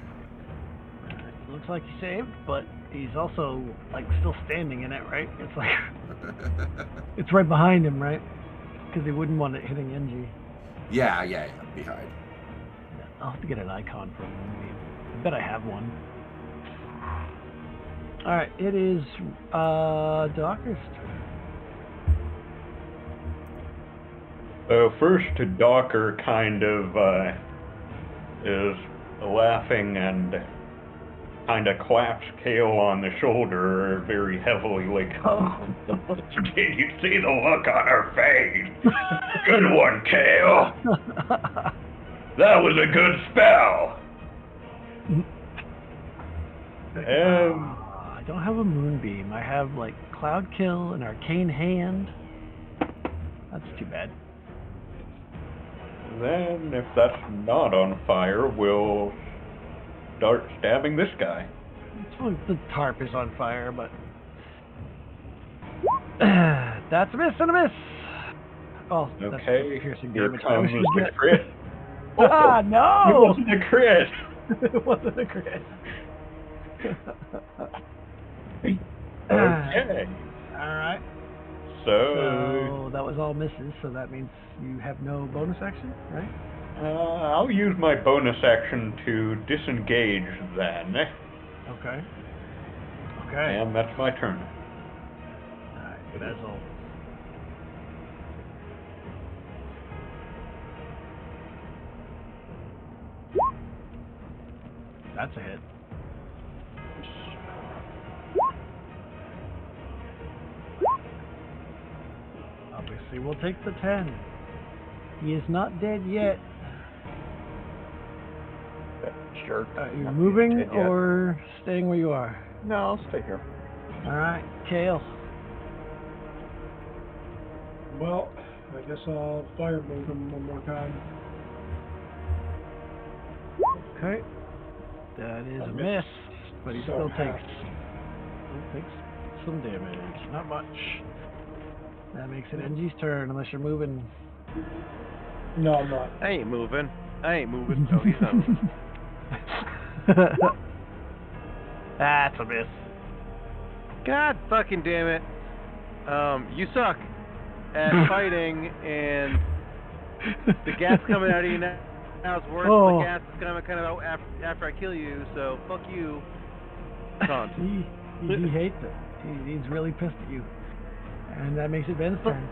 Looks like he saved, but he's also like still standing in it, right? It's like it's right behind him, right? Because he wouldn't want it hitting NG. Yeah, behind. Yeah, I'll have to get an icon for him. I bet I have one. All right, it is Docker's turn. So first, Docker kind of is laughing and kind of claps Kale on the shoulder very heavily, like, Oh. did you see the look on her face? Good one, Kale. That was a good spell. I don't have a moonbeam. I have like Cloud Kill, an Arcane Hand. That's too bad. Then, if that's not on fire, we'll start stabbing this guy. Well, the tarp is on fire, but that's a miss and a miss. Oh, that's Okay, piercing here damage. comes I the wish crit. Ah, It no! wasn't a crit. It wasn't a crit. Okay. All right. So, So that was all misses. So that means you have no bonus action, right? I'll use my bonus action to disengage then. Okay. Okay. And that's my turn. All right. That's all. That's a hit. Obviously, we'll take the 10. He is not dead yet. Sure. Are you Not moving dead yet. or staying where you are? No, I'll stay here. All right, Kale. Well, I guess I'll fire move him one more time. Okay. That is I a missed. miss, but he So still half. takes some damage. Not much. That makes it NG's turn, unless you're moving. No, I'm not. I ain't moving. Oh, he's not moving. That's a miss. God fucking damn it. You suck at fighting, and the gas coming out of you now it's worse. Oh. The gas is coming kind of out after I kill you, so fuck you. Taunt. He hates it. He's really pissed at you. And that makes it Ben's turn.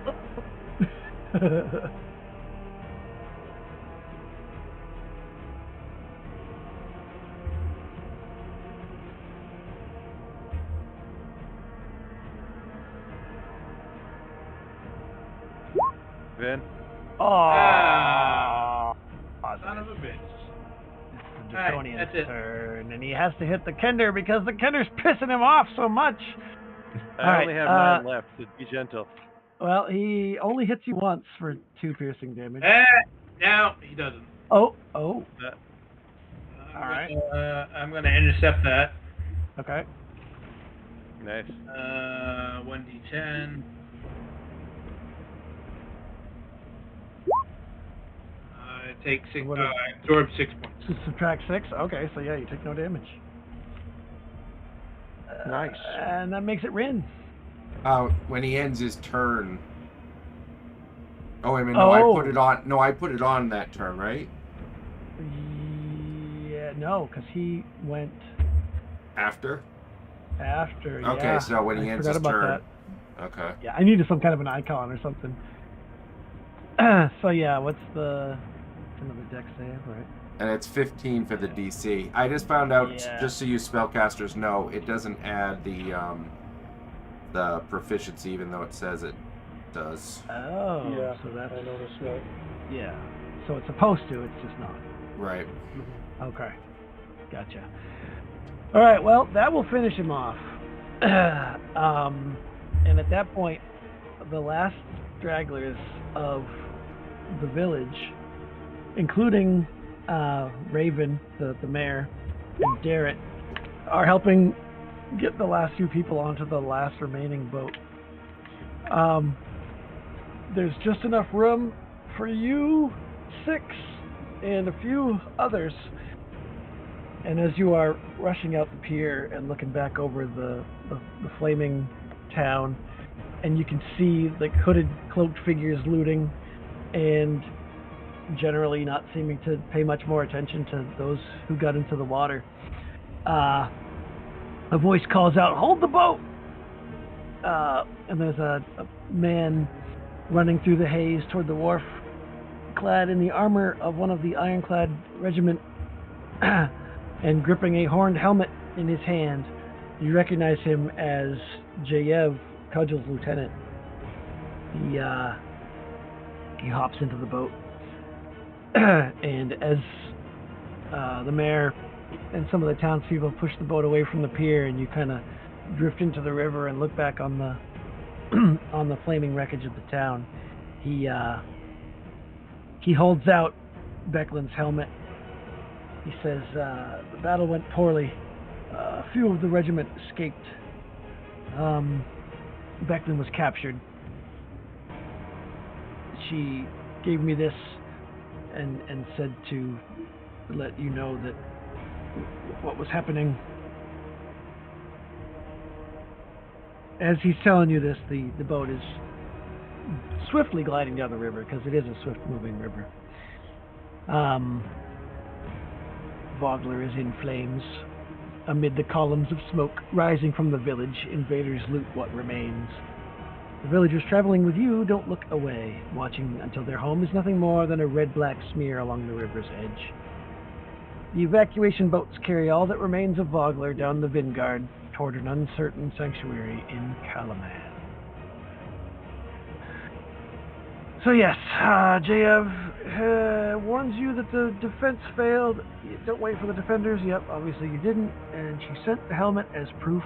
Ben? Oh, Son of a bitch. It's the Alright, Draconian's that's it. turn, and he has to hit the Kender because the Kender's pissing him off so much. I only have 9 left, so be gentle. Well, he only hits you once for 2 piercing damage. No, he doesn't. Oh, Alright. I'm gonna intercept that. okay. Nice. 1d10. Take 6. What is- Absorb 6 points. So subtract 6. Okay, so yeah, you take no damage. Nice. And that makes it Rin. When he ends his turn. Oh, wait a minute. No, I put it on. No, I put it on that turn, right? Yeah, no, because he went After. after. Okay, yeah. so when he I ends forgot his about turn. that. Okay. Yeah, I needed some kind of an icon or something. So yeah, what's the another dex save, right? And it's 15 for the DC. I just found out, Yeah. just so you spellcasters know, it doesn't add the proficiency, even though it says it does. Oh, Yeah, so that's I noticed that. yeah. So it's supposed to, it's just not. Right. Okay, gotcha. All right, well that will finish him off. And at that point, the last stragglers of the village, including Raven, the mayor, and Darrett, are helping get the last few people onto the last remaining boat. There's just enough room for you 6 and a few others. And as you are rushing out the pier and looking back over the flaming town, and you can see like hooded, cloaked figures looting, and generally not seeming to pay much more attention to those who got into the water, a voice calls out, "Hold the boat!" And there's a man running through the haze toward the wharf, clad in the armor of one of the ironclad regiment and gripping a horned helmet in his hand. You recognize him as Jayev, Cudgel's lieutenant. He hops into the boat, and as the mayor and some of the townspeople push the boat away from the pier, and you kind of drift into the river and look back on the on the flaming wreckage of the town, he holds out Becklin's helmet. He says, the battle went poorly. A few of the regiment escaped. Becklin was captured. She gave me this and said to let you know that what was happening. As he's telling you this, the boat is swiftly gliding down the river, because it is a swift-moving river. Vogler is in flames. Amid the columns of smoke rising from the village, invaders loot what remains. The villagers traveling with you don't look away, watching until their home is nothing more than a red-black smear along the river's edge. The evacuation boats carry all that remains of Vogler down the Vingard toward an uncertain sanctuary in Kalaman. So yes, Jayev warns you that the defense failed. Don't wait for the defenders. Yep, obviously you didn't. And she sent the helmet as proof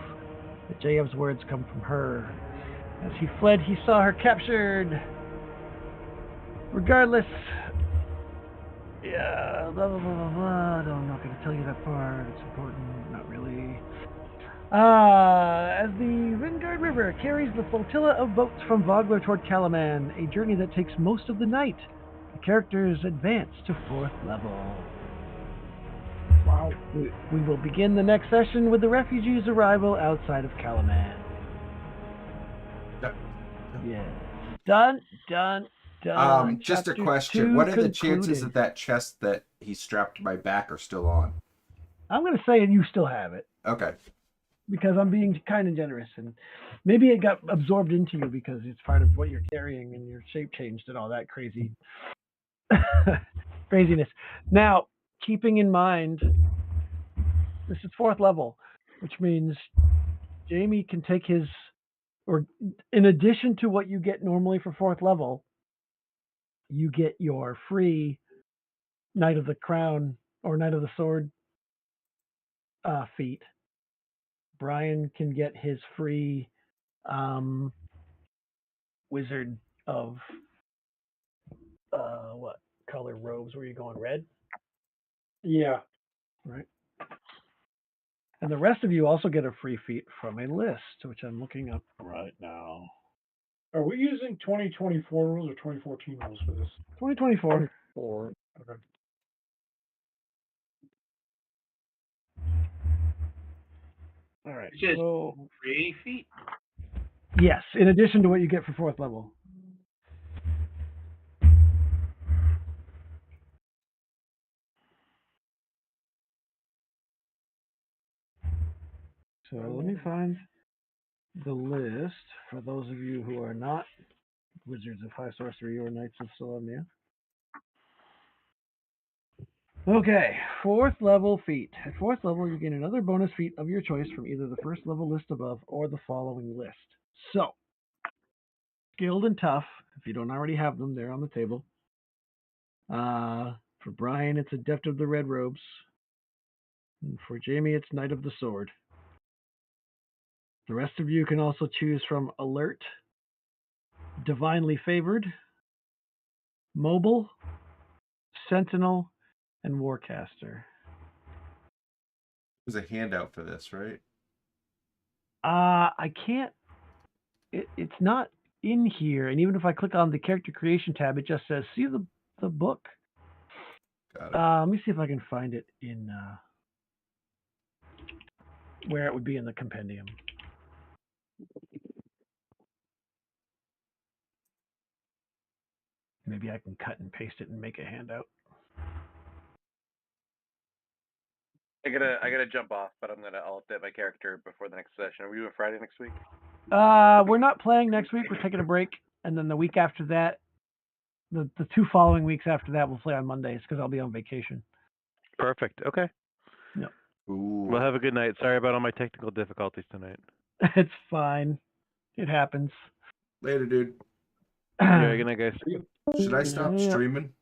that Jayev's words come from her. As he fled, he saw her captured. Regardless, yeah, blah, blah, blah, blah, blah. I'm not going to tell you that part. It's important. Not really. As the Vingard River carries the flotilla of boats from Vogler toward Kalaman, a journey that takes most of the night, the characters advance to 4th level. Wow. We will begin the next session with the refugees' arrival outside of Kalaman. Yep. Yeah. Done. Just a Chapter question. 2 What are the concluded. chances that that chest that he strapped to my back are still on? I'm going to say you still have it, Okay. because I'm being kind and generous, and maybe it got absorbed into you because it's part of what you're carrying and your shape changed and all that crazy craziness. Now, keeping in mind, this is 4th level, which means Jamie can take his, or in addition to what you get normally for 4th level, you get your free Knight of the Crown or Knight of the Sword feat. Brian can get his free Wizard of what color robes were you going? Red? Yeah. Right. And the rest of you also get a free feat from a list, which I'm looking up right now. Are we using 2024 rules or 2014 rules for this? 2024. Okay. All right. It's just So, free feet. yes, in addition to what you get for 4th level. So let me find the list for those of you who are not Wizards of High Sorcery or Knights of Solemnia. Okay, 4th level feat. At 4th level, you gain another bonus feat of your choice from either the 1st level list above or the following list. So, skilled and tough, if you don't already have them, they're on the table. For Brian, it's Adept of the Red Robes. And for Jamie, it's Knight of the Sword. The rest of you can also choose from Alert, Divinely Favored, Mobile, Sentinel, and Warcaster. There's a handout for this, right? I can't. It's not in here, and even if I click on the character creation tab, it just says see the book. Got it. Let me see if I can find it in where it would be in the compendium. Maybe I can cut and paste it and make a handout. I gotta jump off, but I'll update my character before the next session. Are we doing Friday next week? We're not playing next week. We're taking a break, and then the week after that, the 2 following weeks after that, we'll play on Mondays because I'll be on vacation. Perfect. Okay. Ooh. Well, have a good night. Sorry about all my technical difficulties tonight. It's fine. It happens. Later, dude. Yeah, good night, guys. Should I stop Yeah. streaming?